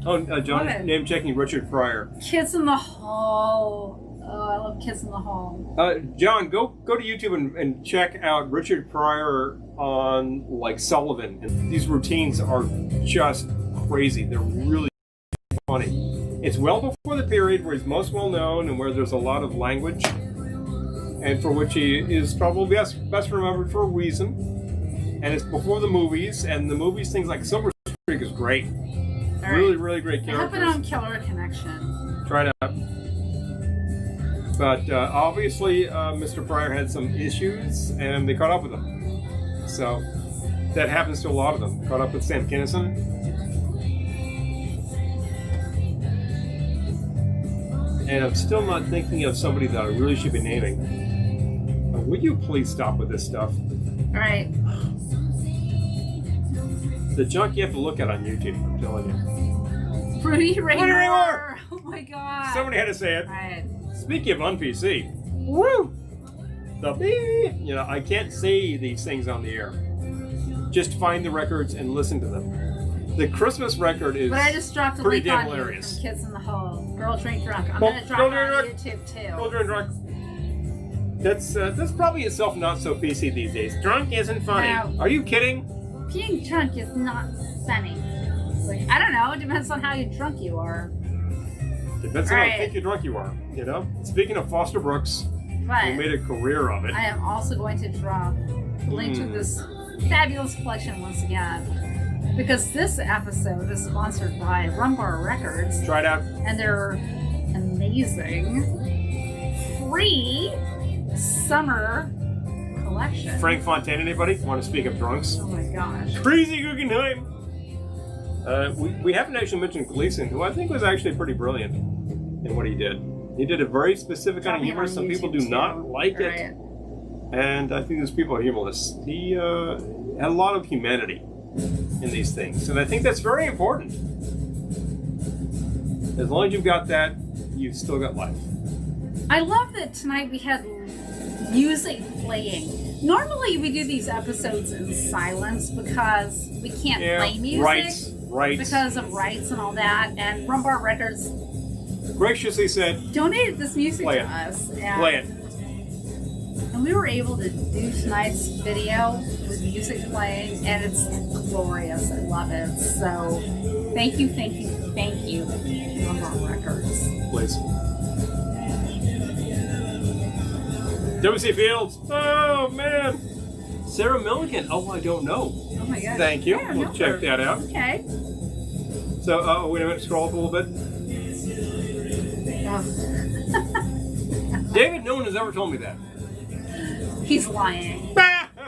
Oh, John, name checking Richard Pryor. Kids in the Hall. Oh, I love Kids in the Hall. John, go to YouTube and check out Richard Pryor on like Sullivan. And these routines are just crazy. They're really funny. It's well before the period where he's most well known and where there's a lot of language, and for which he is probably best remembered for a reason. And it's before the movies, and the movies, things like Silver Streak is great. Right. Really, really great characters. It happened on Killer Connection. Try it out. But obviously, Mr. Pryor had some issues, and they caught up with him. So that happens to a lot of them. Caught up with Sam Kinison. And I'm still not thinking of somebody that I really should be naming. Would you please stop with this stuff? All right. The junk you have to look at on YouTube, I'm telling you. Rudy Raymore! Oh my god. Somebody had to say it. Right. Speaking of un-PC, woo! The beep! You know, I can't say these things on the air. Just find the records and listen to them. The Christmas record is but I just dropped a pretty link damn on hilarious. From Kids in the Hall. Girl Drink Drunk. I'm going to drop it on YouTube too. Girl Drink Drunk. That's probably itself not so PC these days. Drunk isn't funny. No. Are you kidding? Being drunk is not funny. Like, I don't know. It depends on how drunk you are. Depends on how thick drunk you are. You know. Speaking of Foster Brooks, who made a career of it. I am also going to drop the link to this fabulous collection once again, because this episode is sponsored by Rum Bar Records. Try it out. And they're amazing free summer collection. Frank Fontaine, anybody? Want to speak of drunks? Oh my gosh. Crazy Guggenheim! We haven't actually mentioned Gleason, who I think was actually pretty brilliant in what he did. He did a very specific kind of humor. Some people do not like it. And I think those people are humorless. He had a lot of humanity in these things. And I think that's very important. As long as you've got that, you've still got life. I love that tonight we had music playing. Normally we do these episodes in silence because we can't play music. rights. Because of rights and all that. And Rum Bar Records graciously said, donated this music play to it. us. And, Play it. And we were able to do tonight's video with music playing, and it's glorious. I love it. So thank you, Rum Bar Records. Please. W.C. Fields. Oh, man. Sarah Milligan. Oh, I don't know. Oh my God. Thank you. Yeah, We'll check that out. Okay. So, wait a minute. Scroll up a little bit. Oh. David, no one has ever told me that. He's lying.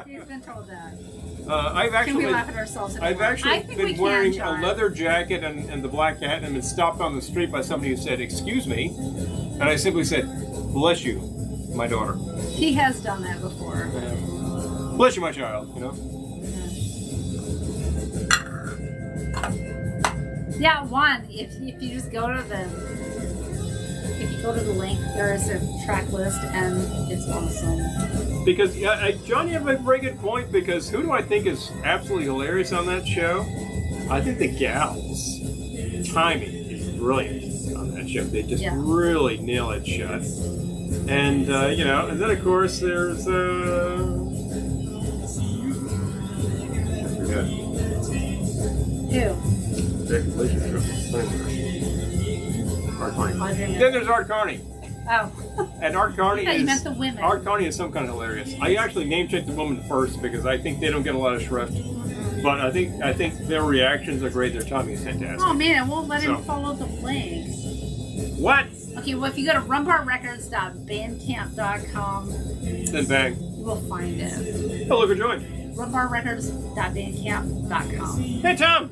He's been told that. I've actually, can we laugh at ourselves anymore? I've actually I think we been can, wearing John. a leather jacket and the black hat and been stopped on the street by somebody who said, "Excuse me," and I simply said, "Bless you, my daughter." He has done that before. Bless you, my child. You know. Yeah, one. If you just go to the link, there is a track list, and it's awesome. Because John, you have a very good point. Because who do I think is absolutely hilarious on that show? I think the gals' timing is brilliant on that show. They just really nail it shut. And you know, and then of course there's I forgot. Who? Art Carney. Then there's Art Carney. Oh. And Art Carney you meant the women. Art Carney is some kind of hilarious. I actually name checked the woman first because I think they don't get a lot of shrift. But I think their reactions are great. Their timing is fantastic. Oh man, I won't let him follow the link. What? Okay, well if you go to rumbarrecords.bandcamp.com, Then bang. you will find it. Hello for join. rumbarrecords.bandcamp.com. Hey Tom.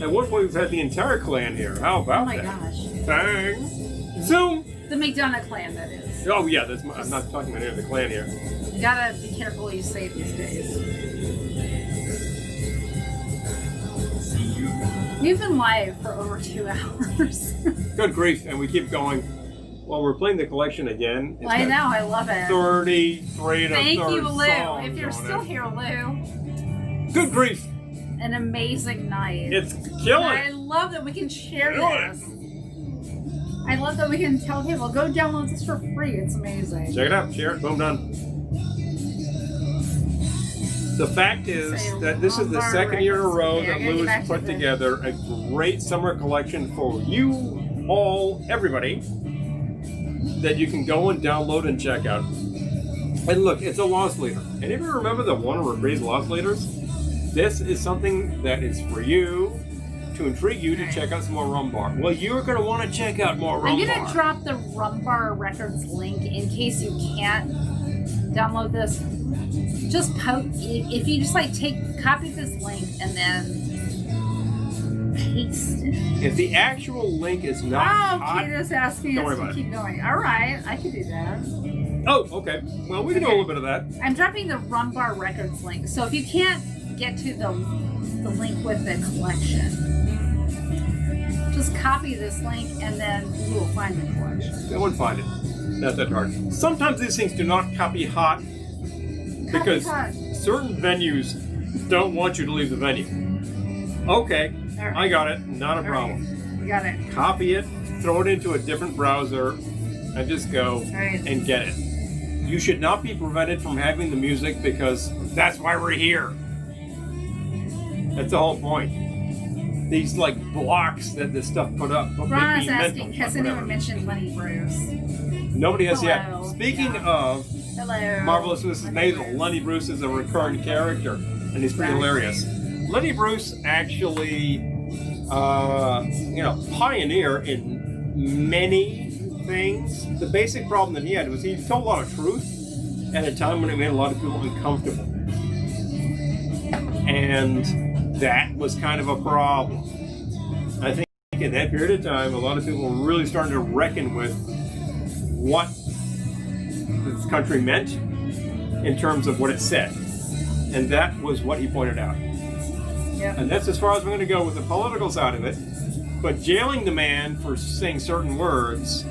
At one point we've had the entire clan here. How about that? Oh my gosh. Bang. Zoom. The McDonough clan, that is. Oh yeah, I'm not talking about any of the clan here. You gotta be careful what you say these days. We've been live for over 2 hours. Good grief, and we keep going. Well, we're playing the collection again. It's I got know, I love it. 33 to Thank 30 you, Lou. songs If you're on still it. here, Lou. Good grief. An amazing night. It's And killing. I love that we can share Killing. this. I love that we can tell people, go download this for free. It's amazing. Check it out. Share it. Boom, done. The fact is that this is the second year in a row that Lou has put together a great summer collection for you all, everybody, that you can go and download and check out. And look, it's a loss leader. And if you remember the one of Ree's loss leaders, this is something that is for you, to intrigue you to check out some more Rum Bar. Well, you're going to want to check out more Rum Bar. I'm going to drop the Rum Bar Records link in case you can't download this. Just if you just copy this link and then paste it. If the actual link is not hot, Peter's asking us to keep going. All right, I can do that. Oh, okay. Well, we can do a little bit of that. I'm dropping the Rum Bar Records link. So if you can't get to the link with the collection, just copy this link and then you will find the collection. Go and find it. Not that hard. Sometimes these things do not copy hot because certain venues don't want you to leave the venue. Okay, right. I got it. Not a problem. You got it. Copy it, throw it into a different browser, and just go and get it. You should not be prevented from having the music because that's why we're here. That's the whole point. These blocks that this stuff put up. Ron is asking, has anyone mentioned Lenny Bruce? Nobody has yet. Hello. Speaking of Marvelous Mrs. Maisel, Lenny Bruce is a recurring character, and he's pretty hilarious. Lenny Bruce actually, pioneer in many things. The basic problem that he had was he told a lot of truth at a time when it made a lot of people uncomfortable. And that was kind of a problem. I think in that period of time, a lot of people were really starting to reckon with what this country meant in terms of what it said. And that was what he pointed out. Yep. And that's as far as we're going to go with the political side of it. But jailing the man for saying certain words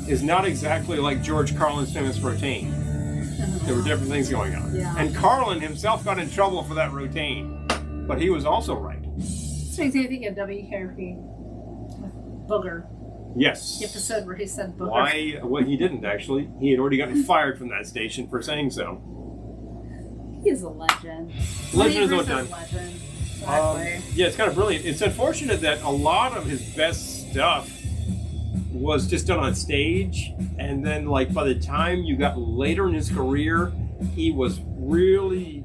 is not exactly like George Carlin's famous routine. There were different things going on. Yeah. And Carlin himself got in trouble for that routine. But he was also right. This makes me think of WKRP with Booger. Yes. The episode where he said Booger. Why? Well, he didn't actually. He had already gotten fired from that station for saying so. He's a legend. Legend is Lenny no Bruce time. is a legend. Exactly. Yeah, it's kind of brilliant. It's unfortunate that a lot of his best stuff was just done on stage, and then like by the time you got later in his career, he was really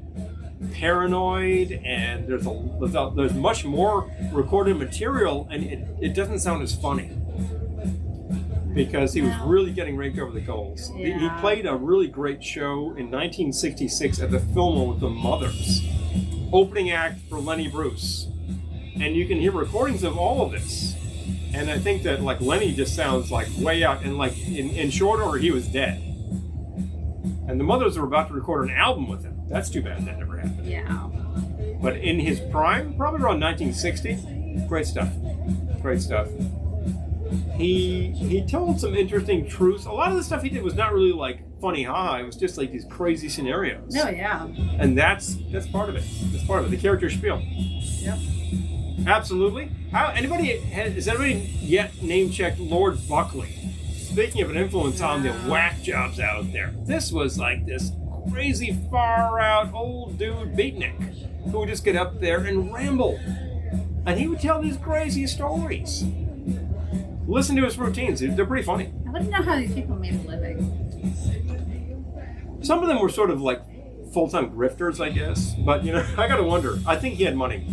paranoid, and there's much more recorded material, and it doesn't sound as funny because he was really getting raked over the coals. Yeah. He played a really great show in 1966 at the Fillmore with the Mothers, opening act for Lenny Bruce, and you can hear recordings of all of this. And I think that like Lenny just sounds like way out, and like in short order he was dead. And the Mothers were about to record an album with him. That's too bad that never happened. Yeah. But in his prime, probably around 1960, great stuff. Great stuff. He told some interesting truths. A lot of the stuff he did was not really like funny haha. It was just like these crazy scenarios. Oh yeah. And that's part of it. That's part of it. The character spiel. Yep. Absolutely. Has anybody yet name checked Lord Buckley? Speaking of an influence on the whack jobs out there, this was like this crazy far out old dude beatnik who would just get up there and ramble, and he would tell these crazy stories. Listen to his routines; they're pretty funny. I wouldn't know how these people made a living. Some of them were sort of like full-time grifters, I guess. But you know, I gotta wonder. I think he had money.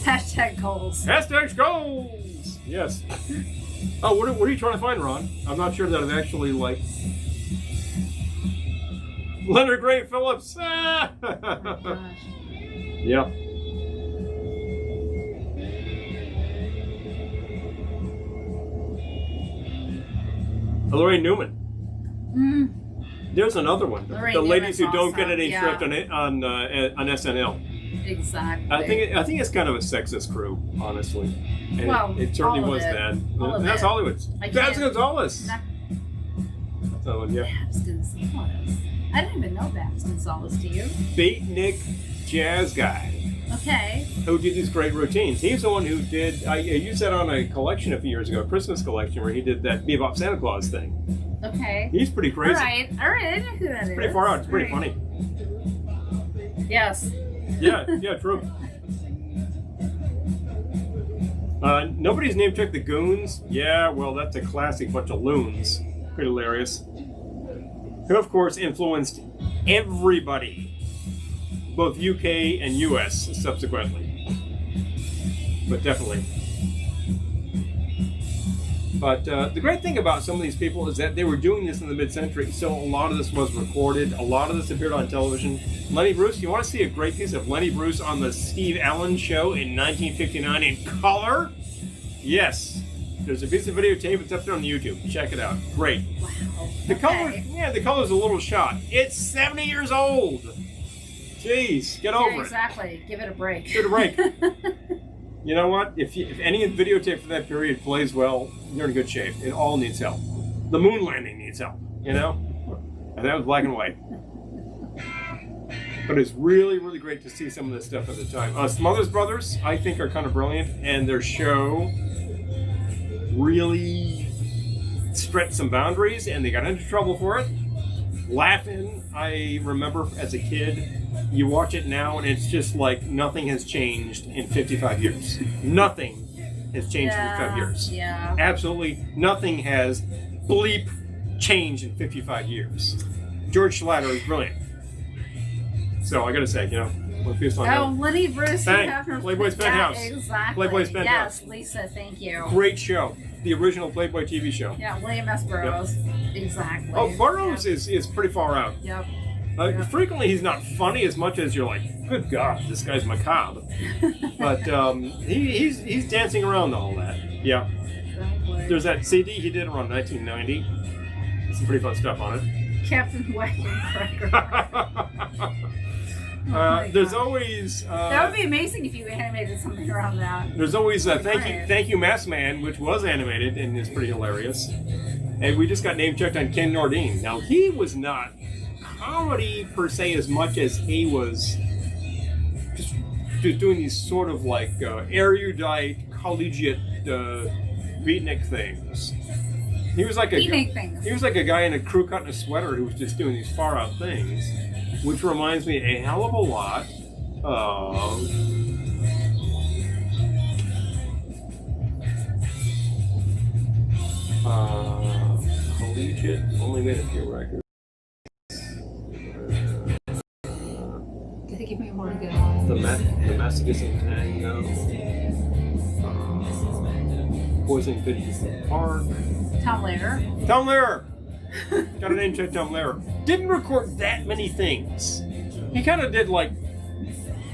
Hashtag goals. Hashtag goals! Yes. Oh, what are you trying to find, Ron? I'm not sure that I've actually, like... Leonard Gray Phillips! Ah! Oh my gosh. Yeah. Lorraine Newman. There's another one. Lorraine the ladies who Newman's don't get any awesome, shrift on SNL. Exactly. I think it's kind of a sexist crew, honestly. And Well, it certainly all of was it. bad. All of And that's it. Hollywood's. I Babs can't- Gonzalez. So, yeah. Babs Gonzalez. I didn't even know Babs Gonzalez, do you? Beatnik jazz guy Okay. who did these great routines. He's the one who did, I used that on a collection a few years ago, a Christmas collection, where he did that Bebop Santa Claus thing. Okay. He's pretty crazy. All right. I know who that is. Pretty far out. It's pretty All right. funny. Yes. Yeah, true. Nobody's name checked the Goons. Yeah, well, that's a classic bunch of loons. Pretty hilarious. Who, of course, influenced everybody, both UK and US, subsequently. But definitely. But the great thing about some of these people is that they were doing this in the mid-century, so a lot of this was recorded, a lot of this appeared on television. Lenny Bruce, you want to see a great piece of Lenny Bruce on the Steve Allen show in 1959 in color? Yes. There's a piece of videotape, it's up there on YouTube. Check it out. Great. Wow. The color's a little shot. It's 70 years old. Jeez, get over it. Exactly. Give it a break. Give it a break. You know what? If any videotape for that period plays well, you're in good shape. It all needs help. The moon landing needs help, you know? And that was black and white. But it's really, really great to see some of this stuff at the time. Smothers Brothers, I think, are kind of brilliant, and their show really stretched some boundaries, and they got into trouble for it. Laughing, I remember as a kid, you watch it now, and it's just like nothing has changed in 55 years. Nothing has changed in 55 years. Yeah. Absolutely nothing has bleep changed in 55 years. George Schlatter is brilliant. So I gotta say, you know, one piece on Oh, Lenny Bruce. Playboy's Penthouse. Yeah, exactly. Playboy's Penthouse. Yes, Lisa, thank you. Great show. The original Playboy TV show. Yeah, William S. Burroughs. Exactly. Oh, Burroughs is pretty far out. Yep. Frequently, he's not funny as much as you're like, good God, this guy's macabre. But he's dancing around all that. Yeah. Exactly. There's that CD he did around 1990. Some pretty fun stuff on it. Captain Wagon Cracker. There's always that would be amazing if you animated something around that. There's always thank you Mass Man, which was animated and is pretty hilarious. And we just got name checked on Ken Nordine. Now he was not comedy per se as much as he was just just doing these sort of like erudite, collegiate beatnik things. He was like a guy in a crew cut and a sweater who was just doing these far out things, which reminds me a hell of a lot of collegiate, only made a few records. Give me more to get on. The Masochism Tango. Poison Pigeons in the Park. Tom Lehrer. Tom Lehrer! Got a name check, Tom Lehrer. Didn't record that many things. He kind of did like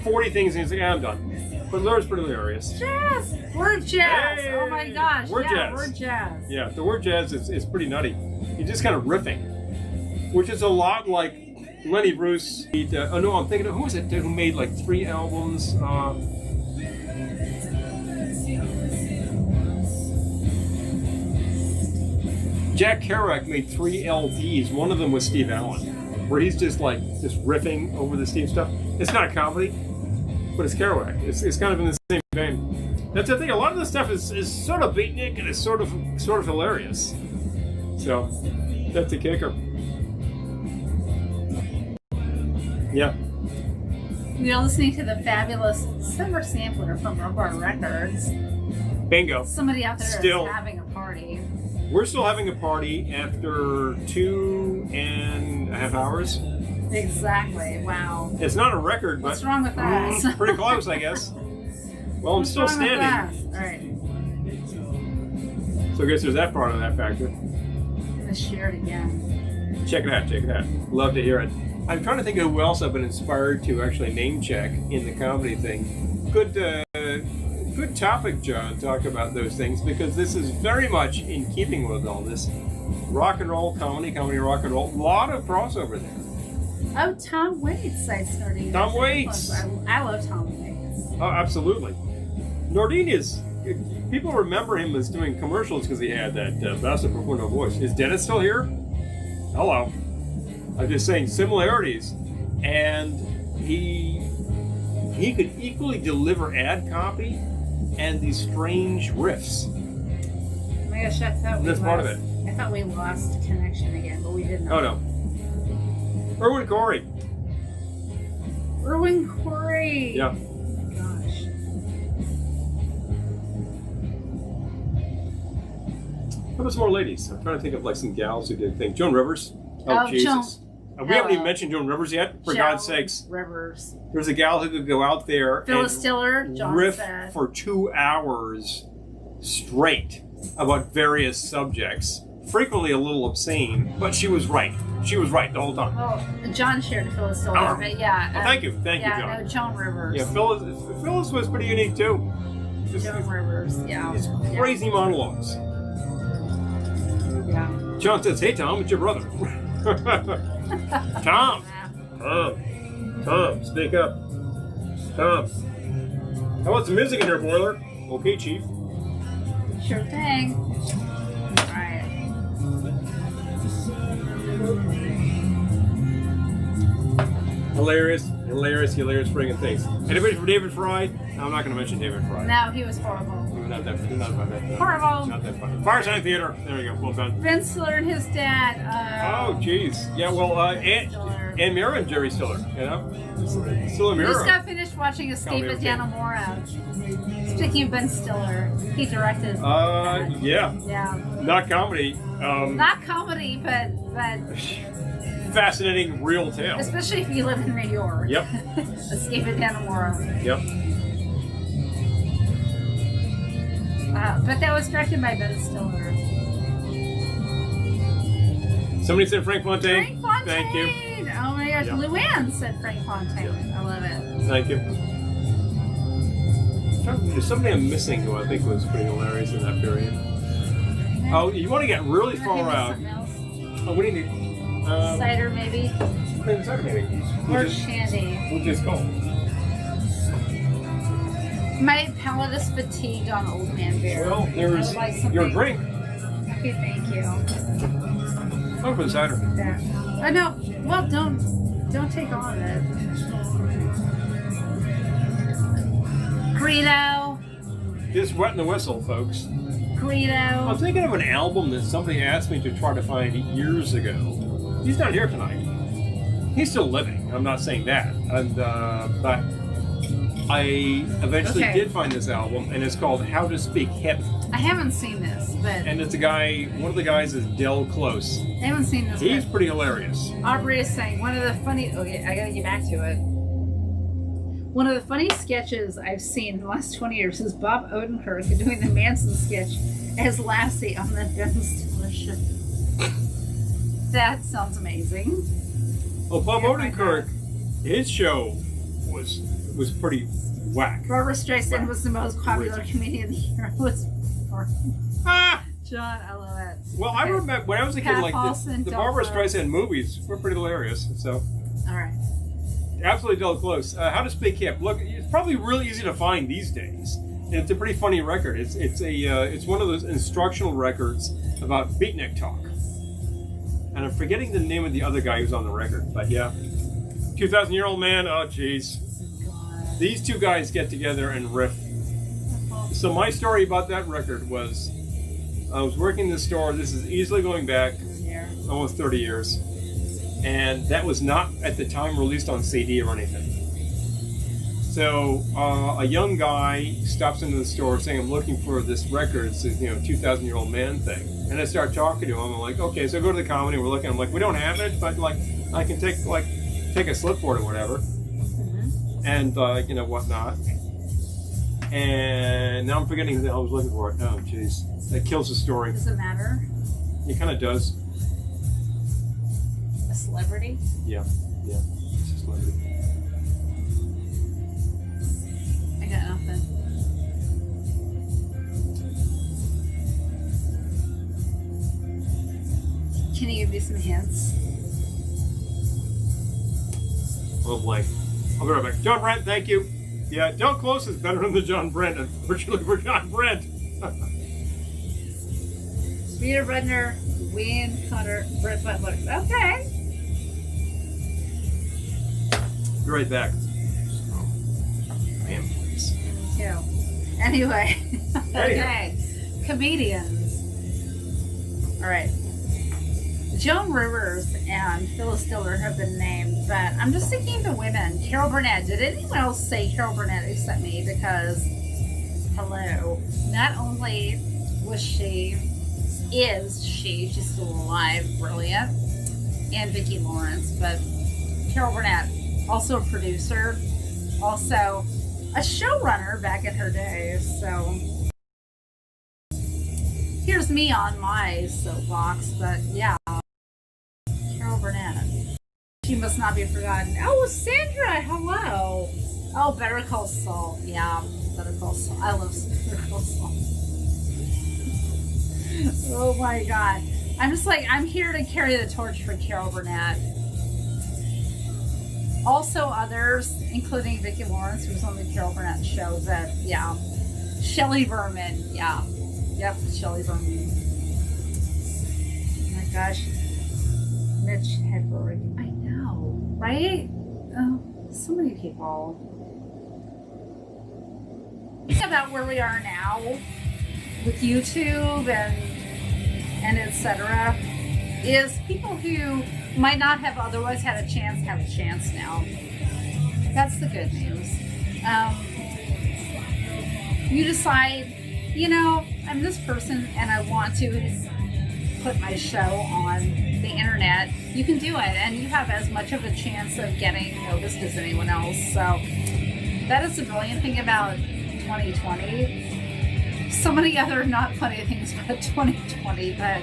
40 things and he's like, I'm done. But Lehrer's pretty hilarious. Jazz! Word jazz! Hey! Oh my gosh. Word jazz. Word jazz. Yeah, the word jazz is pretty nutty. He's just kind of riffing. Which is a lot like Lenny Bruce. Oh no, I'm thinking of, who was it who made like 3 albums? Jack Kerouac made 3 LPs. One of them was Steve Allen, where he's just riffing over the Steve stuff. It's not a comedy, but it's Kerouac. It's kind of in the same vein. That's the thing. A lot of the stuff is sort of beatnik and it's sort of hilarious. So that's a kicker. Yeah. You're listening to the fabulous Summer Sampler from Rum Bar Records. Bingo. Somebody out there Still. is having a party. We're still having a party after 2.5 hours. Exactly. Wow. It's not a record, but what's wrong with us? Pretty close, I guess. Well, I'm still standing. All right. So I guess there's that part of that factor. I'm gonna share it again. Check it out. Check it out. Love to hear it. I'm trying to think of who else I've been inspired to actually name check in the comedy thing. Good topic, John. Talk about those things because this is very much in keeping with all this rock and roll comedy, rock and roll. A lot of crossover there. Oh, Tom Waits, I started. Tom Waits. I love Tom Waits. Oh, absolutely. Nordine is. People remember him as doing commercials because he had that basso profundo voice. Is Dennis still here? Hello. I'm just saying similarities, and he could equally deliver ad copy and these strange riffs. Oh my gosh, I thought that's part of it. I thought we lost connection again, but we didn't. Oh no. Erwin Corey. Erwin Corey. Yeah. Oh my gosh. How about some more ladies? I'm trying to think of like some gals who did things. Joan Rivers. Oh, Jesus. We haven't even mentioned Joan Rivers yet, for God's sakes. Rivers. There's a gal who could go out there Phyllis and Diller, John riff said. for 2 hours straight about various subjects. Frequently a little obscene, but she was right. She was right the whole time. Well, John shared Phyllis Diller, but yeah. Well, thank you, John. Yeah, no, Joan Rivers. Yeah, Phyllis was pretty unique too. Joan Rivers, yeah. These crazy monologues. Yeah. John says, "Hey Tom, it's your brother." Tom, speak up. Tom, how about some music in your boiler? Okay, Chief. Sure thing. All right. Hilarious friggin' things. Anybody from David Fry? No, I'm not going to mention David Fry. No, he was horrible. Not about that. Horrible. Not that funny. Fireside Theater. There we go. Well done. Ben Stiller and his dad. Oh, jeez. Yeah, well, Ann Mira and Jerry Stiller. You know? Stiller Mira. We just got finished watching Escape at Dannemora. Speaking of Ben Stiller, he directed. Yeah. Yeah. Not comedy. Not comedy, but fascinating real tale. Especially if you live in New York. Yep. Escape at Dannemora. Yep. But that was directed by Ben Stiller. Somebody said Frank Fontaine. Frank Fontaine. Thank you. Oh my gosh, Yep. Luann said Frank Fontaine. Yep. I love it. Thank you. There's somebody I'm missing who I think was pretty hilarious in that period. Oh, you want to get really far out? Oh, what do you need? Cider, maybe? Cider, maybe. Or shandy. Which is cold. My palate is fatigued on Old Man Beer. Well, there's like your drink. Okay, thank you. Oh, for the cider. Yeah. Oh no. Well, don't take all of it. It's Wet in the Whistle, folks. Guido. I'm thinking of an album that somebody asked me to try to find years ago. He's not here tonight. He's still living. I'm not saying that. And, but I eventually did find this album, and it's called How to Speak Hip. I haven't seen this, but... And it's a guy, one of the guys is Del Close. I haven't seen this. He's pretty hilarious. Aubrey is saying, one of the funny... Okay, I gotta get back to it. One of the funny sketches I've seen in the last 20 years is Bob Odenkirk doing the Manson sketch as Lassie on the Ben Stiller show. That sounds amazing. Well, Bob Odenkirk, his show was pretty whack. Barbara Streisand was the most popular comedian of the year. Was John, I love it. Well, I remember when I was a kid, like the Barbara Streisand movies were pretty hilarious. So, all right. Absolutely Del Close. How to Speak Hip. Look, it's probably really easy to find these days. And it's a pretty funny record. It's one of those instructional records about beatnik talk. And I'm forgetting the name of the other guy who's on the record, but yeah. 2,000-Year-Old Man, oh jeez. These two guys get together and riff. So my story about that record was, I was working in the store, this is easily going back almost 30 years. And that was not, at the time, released on CD or anything. So a young guy stops into the store saying, I'm looking for this record. It's this, 2,000-Year-Old Man thing. And I start talking to him. I'm like, okay, so I go to the comedy. We're looking. I'm like, we don't have it, but like, I can take a slip for it or whatever, and whatnot. And now I'm forgetting that I was looking for it. Oh, jeez, that kills the story. Does it matter? It kind of does. A celebrity? Yeah, it's a celebrity. I got nothing. Can you give me some hints? Oh boy. I'll be right back. John Brent, thank you. Yeah, Del Close is better than the John Brent, unfortunately for John Brent. Peter Bredner, Wayne Cutter, Brett Butler. Okay. Be right back. Man, please. Thank you. Anyway. Okay. Comedians. All right. Joan Rivers and Phyllis Diller have been named, but I'm just thinking of the women. Carol Burnett. Did anyone else say Carol Burnett except me? Because, hello, not only is she's still alive, brilliant, and Vicki Lawrence, but Carol Burnett, also a producer, also a showrunner back in her day, so here's me on my soapbox, but yeah. Carol Burnett. She must not be forgotten. Oh, Sandra, hello. Oh, Better Call Saul. Yeah, Better Call Saul. I love Better Call Saul. Oh my God. I'm here to carry the torch for Carol Burnett. Also others, including Vicki Lawrence, who was on the Carol Burnett show, but yeah. Shelley Berman. Yeah. Yep, Shelley Berman. Oh my gosh. Mitch Hedberg. I know, right? Oh, so many people. About where we are now with YouTube and etc. is people who might not have otherwise had a chance have a chance now. That's the good news. You decide, I'm this person and I want to put my show on the internet. You can do it, and you have as much of a chance of getting noticed as anyone else. So that is the brilliant thing about 2020. So many other not funny things about 2020, but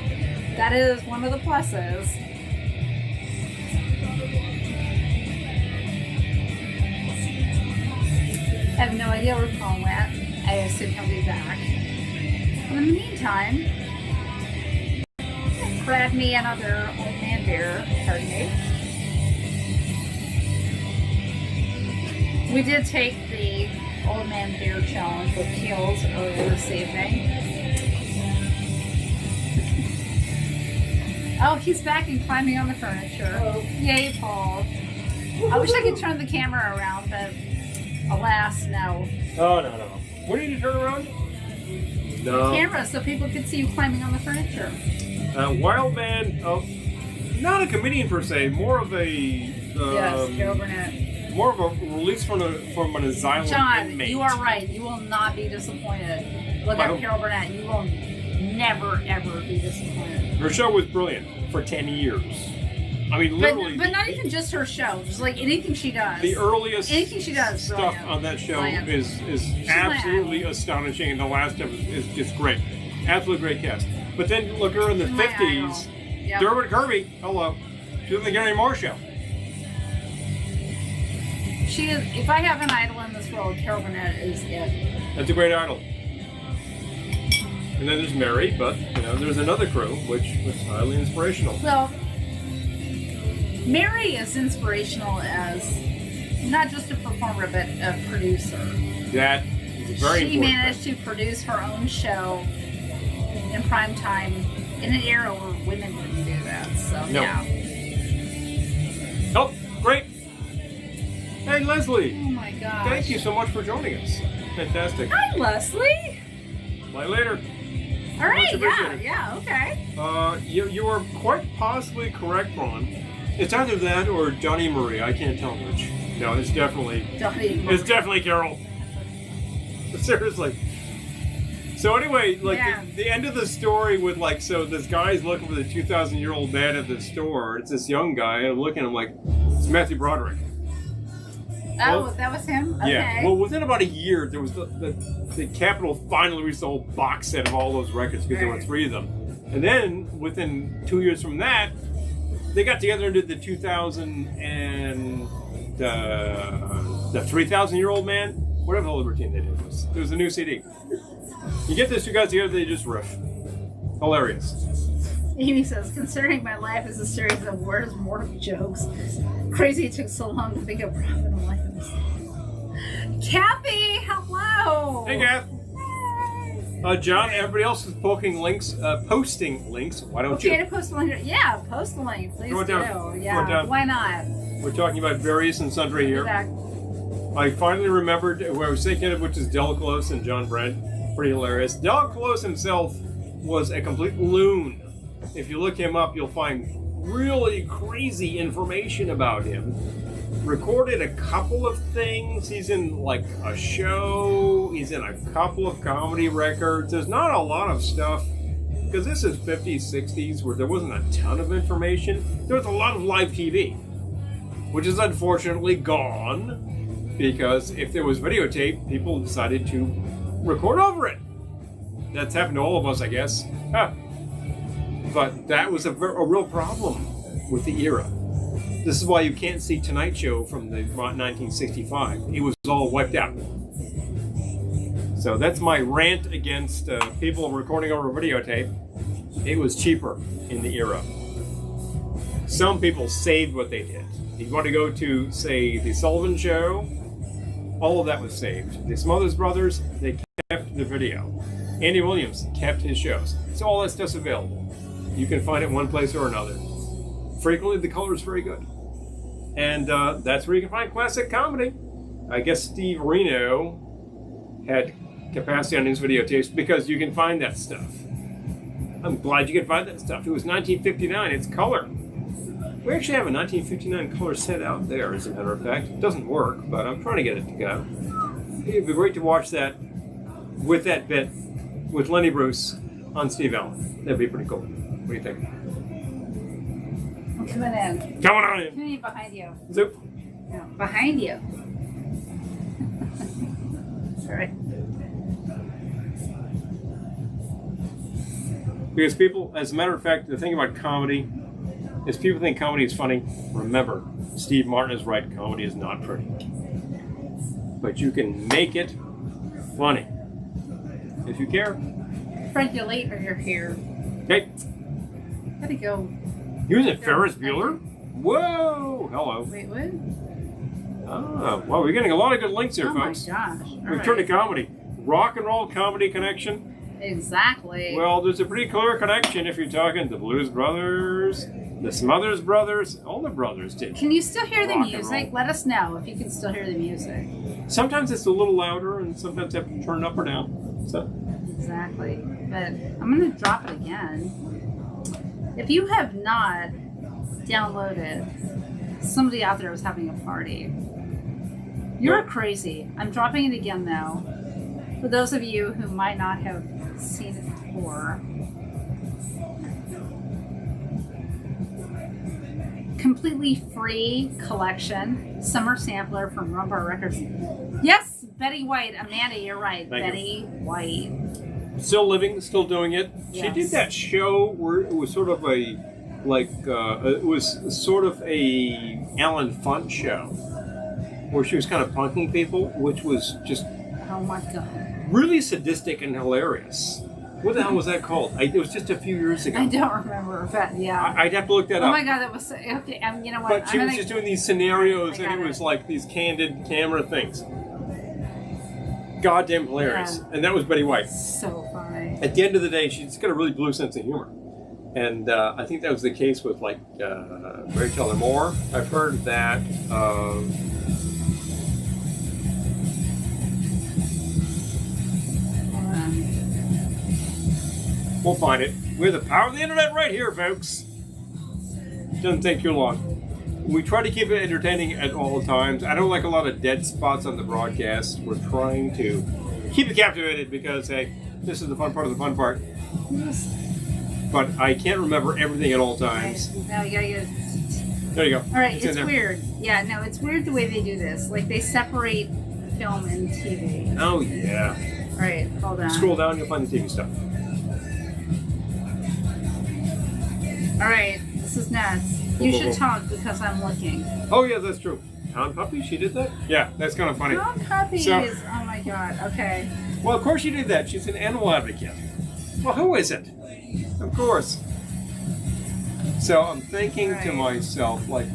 that is one of the pluses. I have no idea where Paul went. I assume he'll be back. But in the meantime, grab me another Old Man Beer, pardon me. We did take the Old Man Beer Challenge with Keels earlier this evening. Oh, he's back and climbing on the furniture. Oh. Yay, Paul. I wish I could turn the camera around, but alas, no. Oh, no. What do you need to turn around? No. camera so people could see you climbing on the furniture. Wild Man, not a comedian per se, more of a Yes, Carol Burnett. more of a release from an asylum John, inmate. you are right. You will not be disappointed. Look up Carol Burnett. You will never, ever be disappointed. Her show was brilliant for 10 years. I mean, literally. But not even just her show. Just like anything she does. The earliest anything she does, stuff brilliant. on that show Brilliant. is absolutely astonishing, and the last episode is just great. Absolutely great cast. But then look at her in the 50s. Yep. Dermot Kirby, hello. She was the Gary Moore show. She is. If I have an idol in this world, Carol Burnett is it. That's a great idol. And then there's Mary, but there's another crew which was highly inspirational. Well, Mary is inspirational as not just a performer, but a producer. That is a very She important managed thing. to produce her own show in prime time in an era where women didn't do that. So No. yeah. Oh, great. Hey, Leslie. Oh my gosh. Thank you so much for joining us. Fantastic. Hi, Leslie. Bye later. All right. Much Yeah. appreciated. Yeah. Okay. You are quite possibly correct, Ron. It's either that or Johnny Marie. I can't tell which. No, it's definitely Carol. Seriously. So anyway, the end of the story with so this guy's looking for the 2,000-year-old man at the store. It's this young guy, and I'm looking at him like, it's Matthew Broderick. Oh, that was him? Okay. Yeah. Well, within about a year, there was the Capitol finally released the whole box set of all those records because there were 3 of them. And then within 2 years from that, they got together and did the 2,000 and the 3,000-year-old man, whatever the routine they did was. It was a new CD. You get those 2 guys together, they just riff. Hilarious. Amy says, considering my life is a series of where's more jokes, crazy it took so long to think of Robin and life. Kathy, hello. Hey, Kath. John, everybody else is posting links. Why don't you? Okay, to post a link. Yeah, post a link, please Throw it do. down. Throw it Yeah, down. why not? We're talking about various and sundry here. Exactly. I finally remembered where I was thinking of, which is Del Close and John Brent. Pretty hilarious. Del Close himself was a complete loon. If you look him up, you'll find really crazy information about him. Recorded a couple of things. He's in a show. He's in a couple of comedy records. There's not a lot of stuff because this is 50s, 60s where there wasn't a ton of information. There was a lot of live TV, which is unfortunately gone because if there was videotape, people decided to record over it. That's happened to all of us, I guess. Huh. But that was a real problem with the era. This is why you can't see Tonight Show from the 1965. It was all wiped out. So that's my rant against people recording over videotape. It was cheaper in the era. Some people saved what they did. If you want to go to, say, The Sullivan Show, all of that was saved. The Smothers Brothers, they kept the video. Andy Williams kept his shows. So all that stuff's available. You can find it one place or another. Frequently, the color is very good. And that's where you can find classic comedy. I guess Steve Reno had capacity on his videotapes because you can find that stuff. I'm glad you can find that stuff. It was 1959. It's color. We actually have a 1959 color set out there, as a matter of fact. It doesn't work, but I'm trying to get it to go. It'd be great to watch that with that bit with Lenny Bruce on Steve Allen. That'd be pretty cool. What do you think? I'm coming in. Come on in. Coming in behind you. Zoop. No, behind you. Sorry. Because people, as a matter of fact, the thing about comedy is people think comedy is funny. Remember, Steve Martin is right. Comedy is not pretty. But you can make it funny. If you care. Fred, you're late or you're here. Okay. Gotta go. He was in Ferris Bueller? Whoa! Hello. Wait, what? Ah, well, we're getting a lot of good links here, Oh folks. my gosh. We've turned to comedy. Rock and roll comedy connection. Exactly. Well, there's a pretty clear connection if you're talking the Blues Brothers, the Smothers Brothers, all the brothers did. Can you still hear the rock and music? roll. Let us know if you can still hear the music. Sometimes it's a little louder, and sometimes I have to turn it up or down. So, Exactly. But I'm going to drop it again. If you have not downloaded Somebody Out There Was Having a Party, you're crazy. I'm dropping it again, though. For those of you who might not have seen it before. Completely free collection. Summer sampler from Rum Bar Records. Yes, Betty White. Amanda, you're right. Thank Betty White. Still living, still doing it. Yes. She did that show where it was sort of a, it was sort of a Alan Funt show, where she was kind of punking people, which was just Oh my God. really sadistic and hilarious. What the hell was that called? It was just a few years ago. I don't remember, but yeah. I'd have to look that Oh up. my God, that was okay. You know what? But she was just doing these scenarios, I and got it was it. like these candid camera things. Goddamn hilarious. Yeah. And that was Betty White. So funny. At the end of the day, she's got a really blue sense of humor. And I think that was the case with, like, Mary Tyler Moore. I've heard that. We'll find it. We have the power of the internet right here, folks. Doesn't take too long. We try to keep it entertaining at all times. I don't like a lot of dead spots on the broadcast. We're trying to keep it captivated because, hey, this is the fun part of the fun part. But I can't remember everything at all times. No, you gotta get it. There you go. All right, in it's there. weird. Yeah, no, it's weird the way they do this. Like, they separate film and TV. Oh, yeah. All right, hold on. Scroll down, you'll find the TV stuff. All right, this is nuts. You should talk because I'm looking. Oh, yeah, that's true. Pound Puppy, she did that? Yeah, that's kind of funny. Tom Puppies. So- Oh my God. Okay. Well, of course she did that. She's an animal advocate. Well, who isn't? Of course. So I'm thinking to myself, like,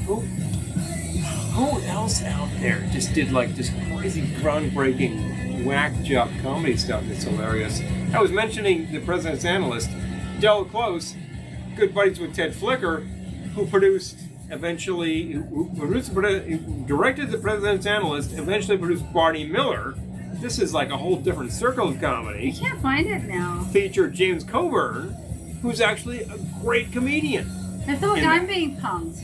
who else out there just did like this crazy, groundbreaking, whack job comedy stuff that's hilarious? I was mentioning the President's Analyst, Del Close, good buddies with Ted Flicker, who produced eventually, who directed the President's Analyst, eventually produced Barney Miller. This is like a whole different circle of comedy. I can't find it now. Featured James Coburn, who's actually a great comedian. I feel like In I'm that. being punked.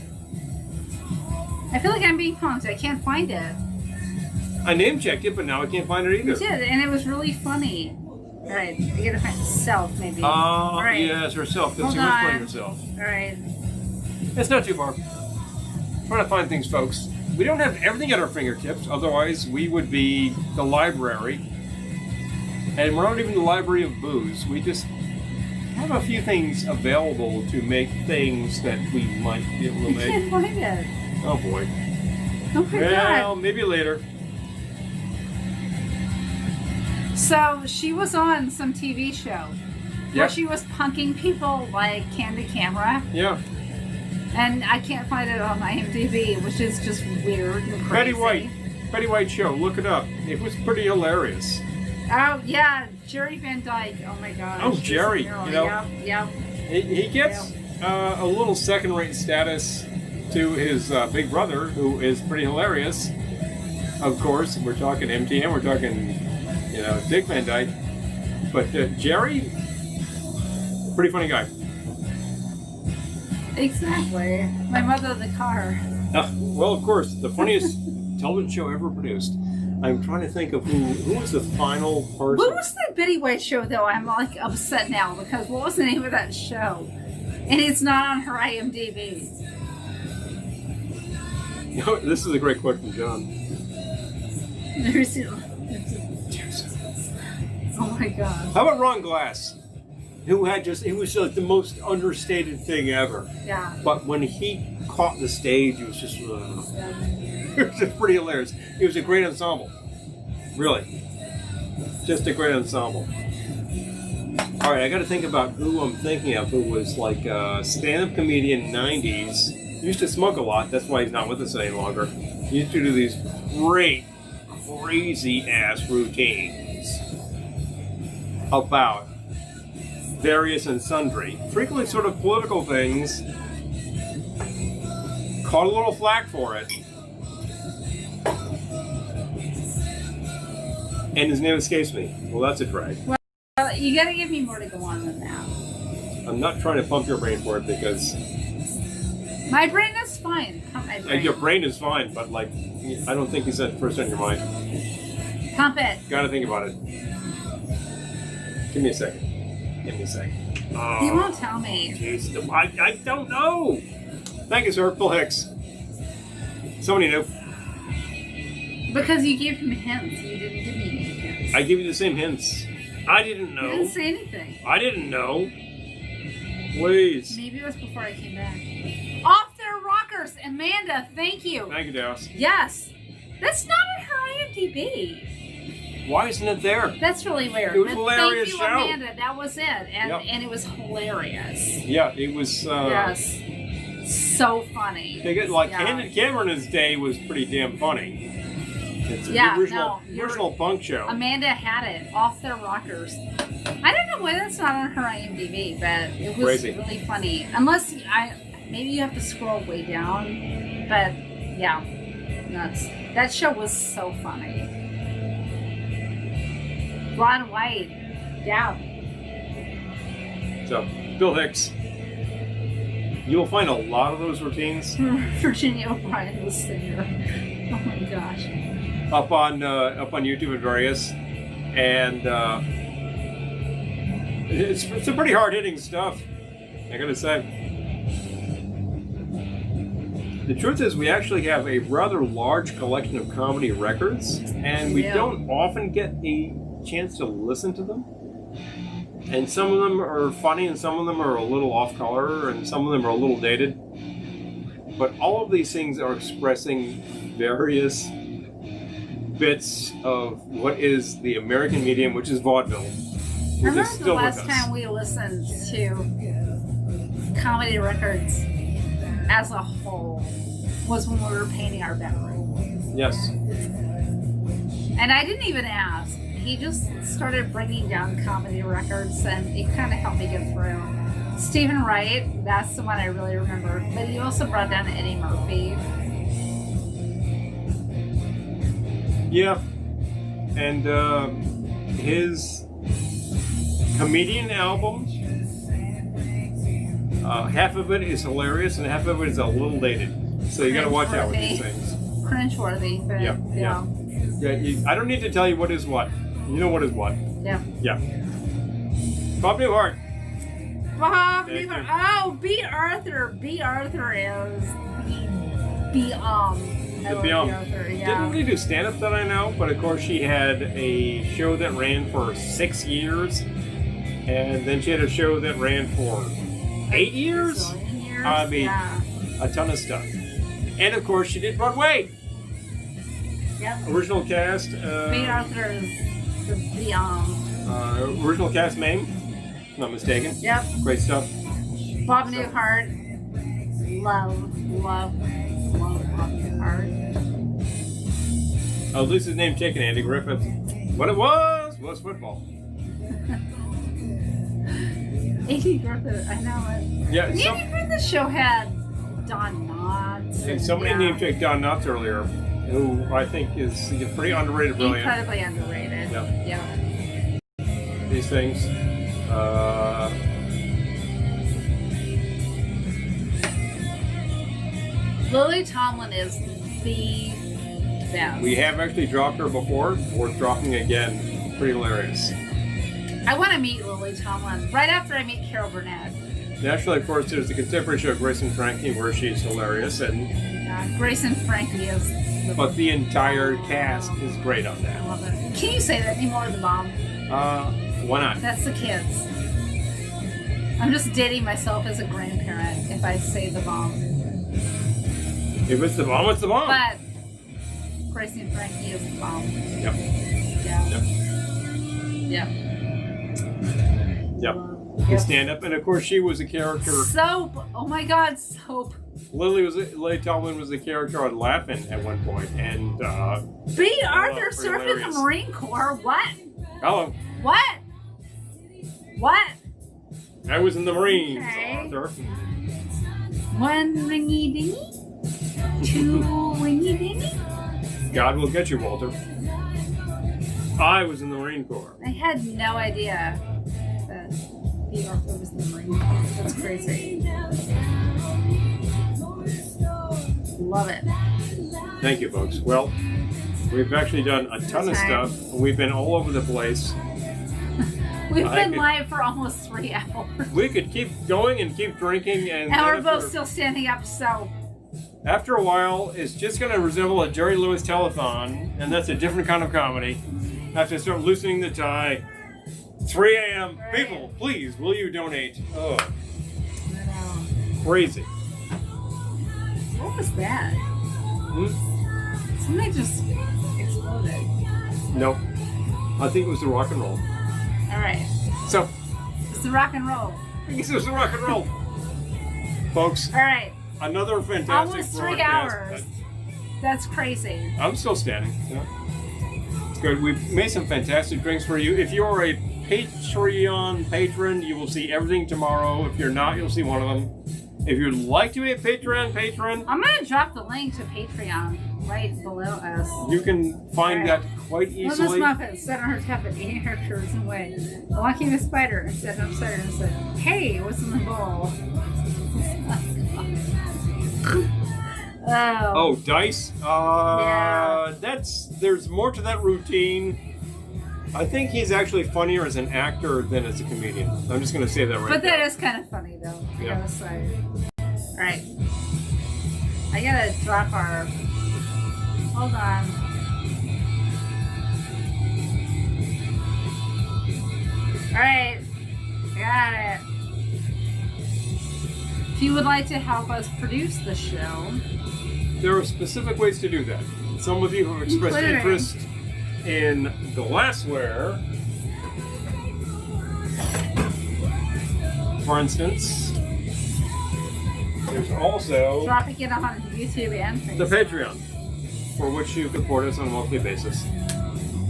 I feel like I'm being punked. I can't find it. I name checked it, but now I can't find it You either. did, and it was really funny. All right, I gotta find self maybe. All right. Yes, herself. Let's Hold see what's playing on. herself. All right. It's not too far. Trying to find things, folks. We don't have everything at our fingertips, otherwise we would be the library. And we're not even the library of booze. We just have a few things available to make things that we might be able to I can't make. find it. Oh boy. Oh my Well, God. maybe later. So she was on some TV show where Yep. she was punking people like candid camera, Yeah. and I can't find it on IMDb, which is just weird and crazy. Betty White show. Look it up. It was pretty hilarious. Oh yeah, Jerry Van Dyke. Oh my gosh. Oh, He's a Jerry, hero. you know. Yep. He gets a little second-rate status to his big brother, who is pretty hilarious. Of course, we're talking MTM, we're talking, Dick Van Dyke. But Jerry, pretty funny guy. Exactly. My mother in the car. Well, of course, the funniest television show ever produced. I'm trying to think of who was the final person. What was the Betty White show though? I'm like upset now because what was the name of that show? And it's not on her IMDb. This is a great question, John. Oh my God. How about Ron Glass, who was like the most understated thing ever. Yeah. But when he caught the stage, it was just, it was just pretty hilarious. It was a great ensemble, really, just a great ensemble. All right, I got to think about who I'm thinking of. Who was like a stand-up comedian in the '90s. He used to smoke a lot. That's why he's not with us any longer. He used to do these great, crazy-ass routines about various and sundry, frequently sort of political things. Caught a little flack for it. And his name escapes me. Well, that's a drag. Well, Well, you gotta give me more to go on than that. I'm not trying to pump your brain for it because My brain is fine. Pump my brain. your brain is fine, but like, I don't think it's at first on your mind. Pump it. Gotta think about it. Give me a second. Oh, You won't tell me. Jeez, I don't know. Thank you, sir. Bill Hicks. Somebody knew. Because you gave him hints. You didn't give me any hints. I give you the same hints. I didn't know. You didn't say anything. I didn't know. Please. Maybe it was before I came back. Off their rockers, Amanda. Thank you. Thank you, Dallas. Yes. That's not on her IMDb. Why isn't it there? That's really weird. It was But hilarious thank you, show. Amanda. That was it, and it was hilarious. Yeah, it was. Yes. So funny. Like Yeah. Candid Cameron's day was pretty damn funny. It's the Yeah, original punk show. Amanda had it off their rockers. I don't know why that's not on her IMDb, but it was Crazy. really funny. Unless maybe you have to scroll way down, but yeah, nuts. That show was so funny. Blonde White, yeah. So, Bill Hicks. You will find a lot of those routines Virginia O'Brien, the singer. Oh my gosh. up on YouTube and various, and it's some pretty hard hitting stuff. I gotta say. The truth is, we actually have a rather large collection of comedy records, and we don't often get a chance to listen to them. And some of them are funny, and some of them are a little off color, and some of them are a little dated. But all of these things are expressing various bits of what is the American medium, which is vaudeville. I Which remember is the still with last us. time we listened to comedy records as a whole was when we were painting our bedroom. Yes. And I didn't even ask. He just started bringing down comedy records, and it kind of helped me get through. Stephen Wright, that's the one I really remember. But he also brought down Eddie Murphy. Yeah. And his comedian album, half of it is hilarious and half of it is a little dated. So you gotta watch out with these things. Cringeworthy, but Yeah. I don't need to tell you what is what. You know what is what. Yeah. Yeah. Bob Newhart. Bob Thank Newhart. you. Oh, B. Arthur. B. Arthur is B. I love B. Arthur, yeah. Didn't really do stand-up that I know, but of course she had a show that ran for 6 years, and then she had a show that ran for 8 years. I mean, a ton of stuff. And of course she did Broadway. Yep. Original cast. B. Arthur is the Original cast name, if I'm not mistaken. Yep. Great stuff. Bob Newhart. Love Bob Newhart. At least his name taken, Andy Griffith. What it was football. Andy Griffith, I know it. Yeah, Andy Griffith show had Don Knotts. somebody named checked Don Knotts earlier, who I think is pretty underrated, brilliant. Incredibly underrated. Yeah. These things. Lily Tomlin is the best. We have actually dropped her before. Worth dropping again. Pretty hilarious. I want to meet Lily Tomlin right after I meet Carol Burnett. Naturally, of course, there's the contemporary show Grace and Frankie, where she's hilarious, and Grace and Frankie is. but the entire cast is great on I that. love it. Can you say that anymore? The bomb. Why not? That's the kids. I'm just dating myself as a grandparent if I say the bomb. If it's the bomb, it's the bomb. But Grace and Frankie is the bomb. Yep. Yeah. Yep. The stand-up, and of course, she was a character. Soap. Oh my God, Soap. Lily Tomlin was a character on Laugh-In at one point, and B. Arthur served in the hilarious. Marine Corps. What? hello, What? I was in the Marines, Okay. Arthur. One ringy dingy? Two ringy dingy? God will get you, Walter. I was in the Marine Corps. I had no idea. the October's memory. That's crazy. Love it. Thank you, folks. Well, we've actually done a ton of stuff. We've been all over the place. We've been live for almost 3 hours. We could keep going and keep drinking, and we're both still standing up, so. After a while, it's just going to resemble a Jerry Lewis telethon, and that's a different kind of comedy. I have to start loosening the tie. 3 a.m. Right. People, please, will you donate? Oh. I know. Crazy. What was that? Something just exploded. Nope. I think it was the rock and roll. All right. So. It's the rock and roll. I guess it was the rock and roll. Folks. All right. Another fantastic almost 3 broadcast. hours. That's crazy. I'm still standing. Yeah. It's good. We've made some fantastic drinks for you. If you're a Patreon patron, you will see everything tomorrow. If you're not, you'll see one of them. If you'd like to be a Patreon patron, I'm going to drop the link to Patreon right below us. You can find that quite easily. Mama's muffin sat on her tuffet, eating her chores and way. Walking a spider and sat upside her and said, "Hey, what's in the bowl?" Oh, dice? Yeah. There's more to that routine. I think he's actually funnier as an actor than as a comedian. I'm just going to say that right now. But that is kind of funny, though. Yeah. Gotta say. All right. I gotta drop our. Hold on. All right. Got it. If you would like to help us produce the show, there are specific ways to do that. Some of you have expressed interest in glassware. For instance, there's also dropping it on YouTube and Facebook. The Patreon, for which you support us on a monthly basis.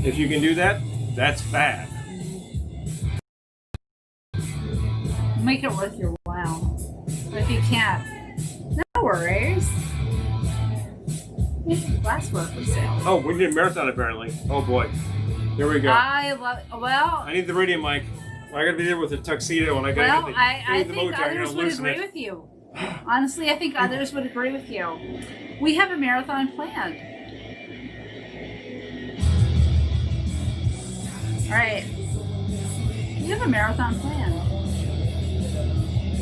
If you can do that, that's fab. Make it worth your while. But if you can't, no worries. Glassware for sale. Oh, we did a marathon apparently. Oh boy. Here we go. I love it. Well, I need the radio mic. I gotta be there with a tuxedo and I gotta well, get I the think mojo. others would agree with you. Honestly, I think others would agree with you. We have a marathon planned. Alright. We have a marathon planned.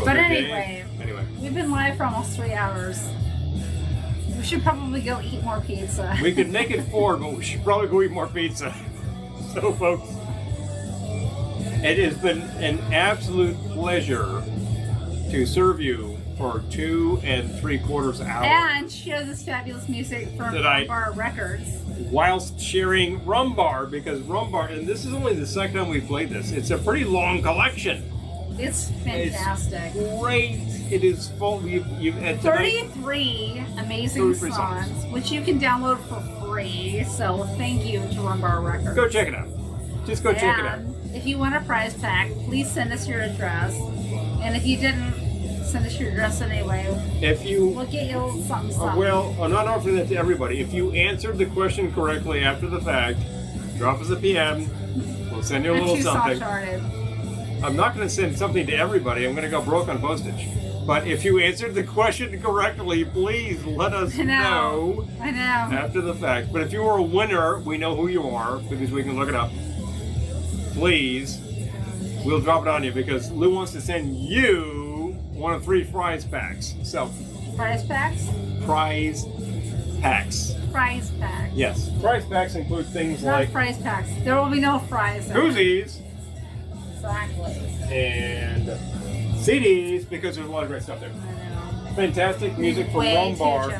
But anyway, we've been live for almost 3 hours. We should probably go eat more pizza. We could make it 4, but we should probably go eat more pizza. So, folks, it has been an absolute pleasure to serve you for 2 3/4 hours. And share this fabulous music from Rum Bar Records. Whilst sharing Rum Bar, because Rum Bar, and this is only the second time we've played this, it's a pretty long collection. It's fantastic. It's great. It is full. You've had 33 amazing songs, which you can download for free. So thank you to Rum Bar Records. Go check it out. Just go check it out. If you want a prize pack, please send us your address. And if you didn't, send us your address anyway. We'll get you a little something. Well, I'm not offering that to everybody. If you answered the question correctly after the fact, drop us a PM. We'll send you a little something. I'm not going to send something to everybody. I'm going to go broke on postage. But if you answered the question correctly, please let us know. I know. After the fact. But if you were a winner, we know who you are because we can look it up. Please, we'll drop it on you because Lou wants to send you one of 3 prize packs. So. Prize packs? Prize packs. Prize packs. Yes. Prize packs include things Not like. Prize packs. There will be no fries. Koozies. Exactly. And CDs, because there's a lot of great stuff there. I know. Fantastic music from Rum Bar.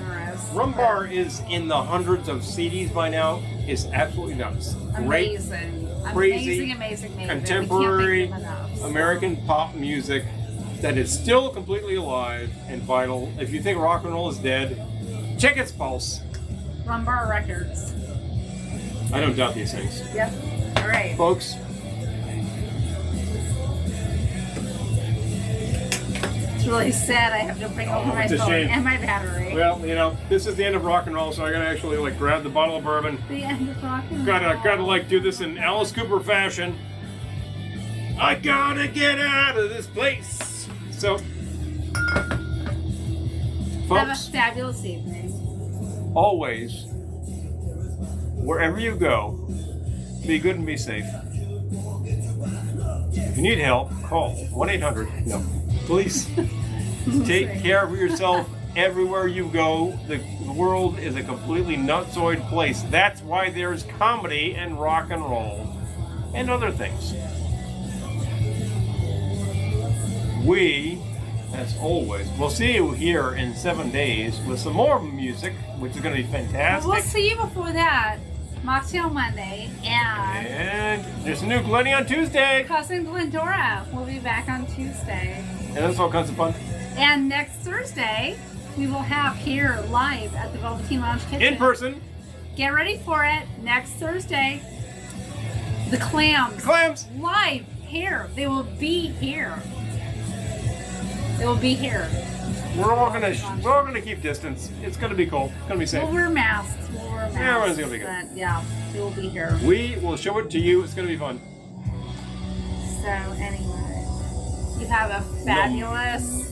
Rum Bar is in the hundreds of CDs by now. It's absolutely nuts. Amazing. Great, crazy, amazing. Contemporary American pop music that is still completely alive and vital. If you think rock and roll is dead, check its pulse. Rum Bar Records. I don't doubt these things. Yep. All right. Folks. It's really sad I have to bring over my phone and my battery. Well, you know, this is the end of rock and roll, so I gotta actually like grab the bottle of bourbon. The end of rock and roll. Gotta like do this in Alice Cooper fashion. I gotta get out of this place. So, Have a folks, fabulous evening. always, wherever you go, be good and be safe. If you need help, call 1-800. No, please. Take care of yourself everywhere you go. The world is a completely nutsoid place. That's why there's comedy and rock and roll and other things. We, as always, will see you here in 7 days with some more music, which is going to be fantastic. We'll see you before that. Moxie on Monday, and there's a new Lenny on Tuesday. Cousin Glendora will be back on Tuesday. And that's all kinds of fun. And next Thursday, we will have here live at the Velveteen Lounge Kitchen. In person. Get ready for it. Next Thursday, the Clams. Clams. Live here. They will be here. They will be here. We're all gonna keep distance. It's gonna be cool. It's gonna be safe. We'll wear masks. Yeah, everyone's gonna be good. But yeah, they will be here. We will show it to you. It's gonna be fun. So anyway, you have a fabulous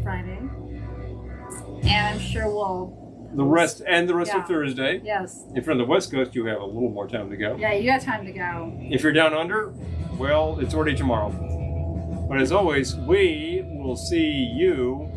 Friday, and I'm sure The rest Yeah. of Thursday. Yes. If you're on the West Coast, you have a little more time to go. Yeah, you got time to go. If you're down under, well, it's already tomorrow. But as always, we will see you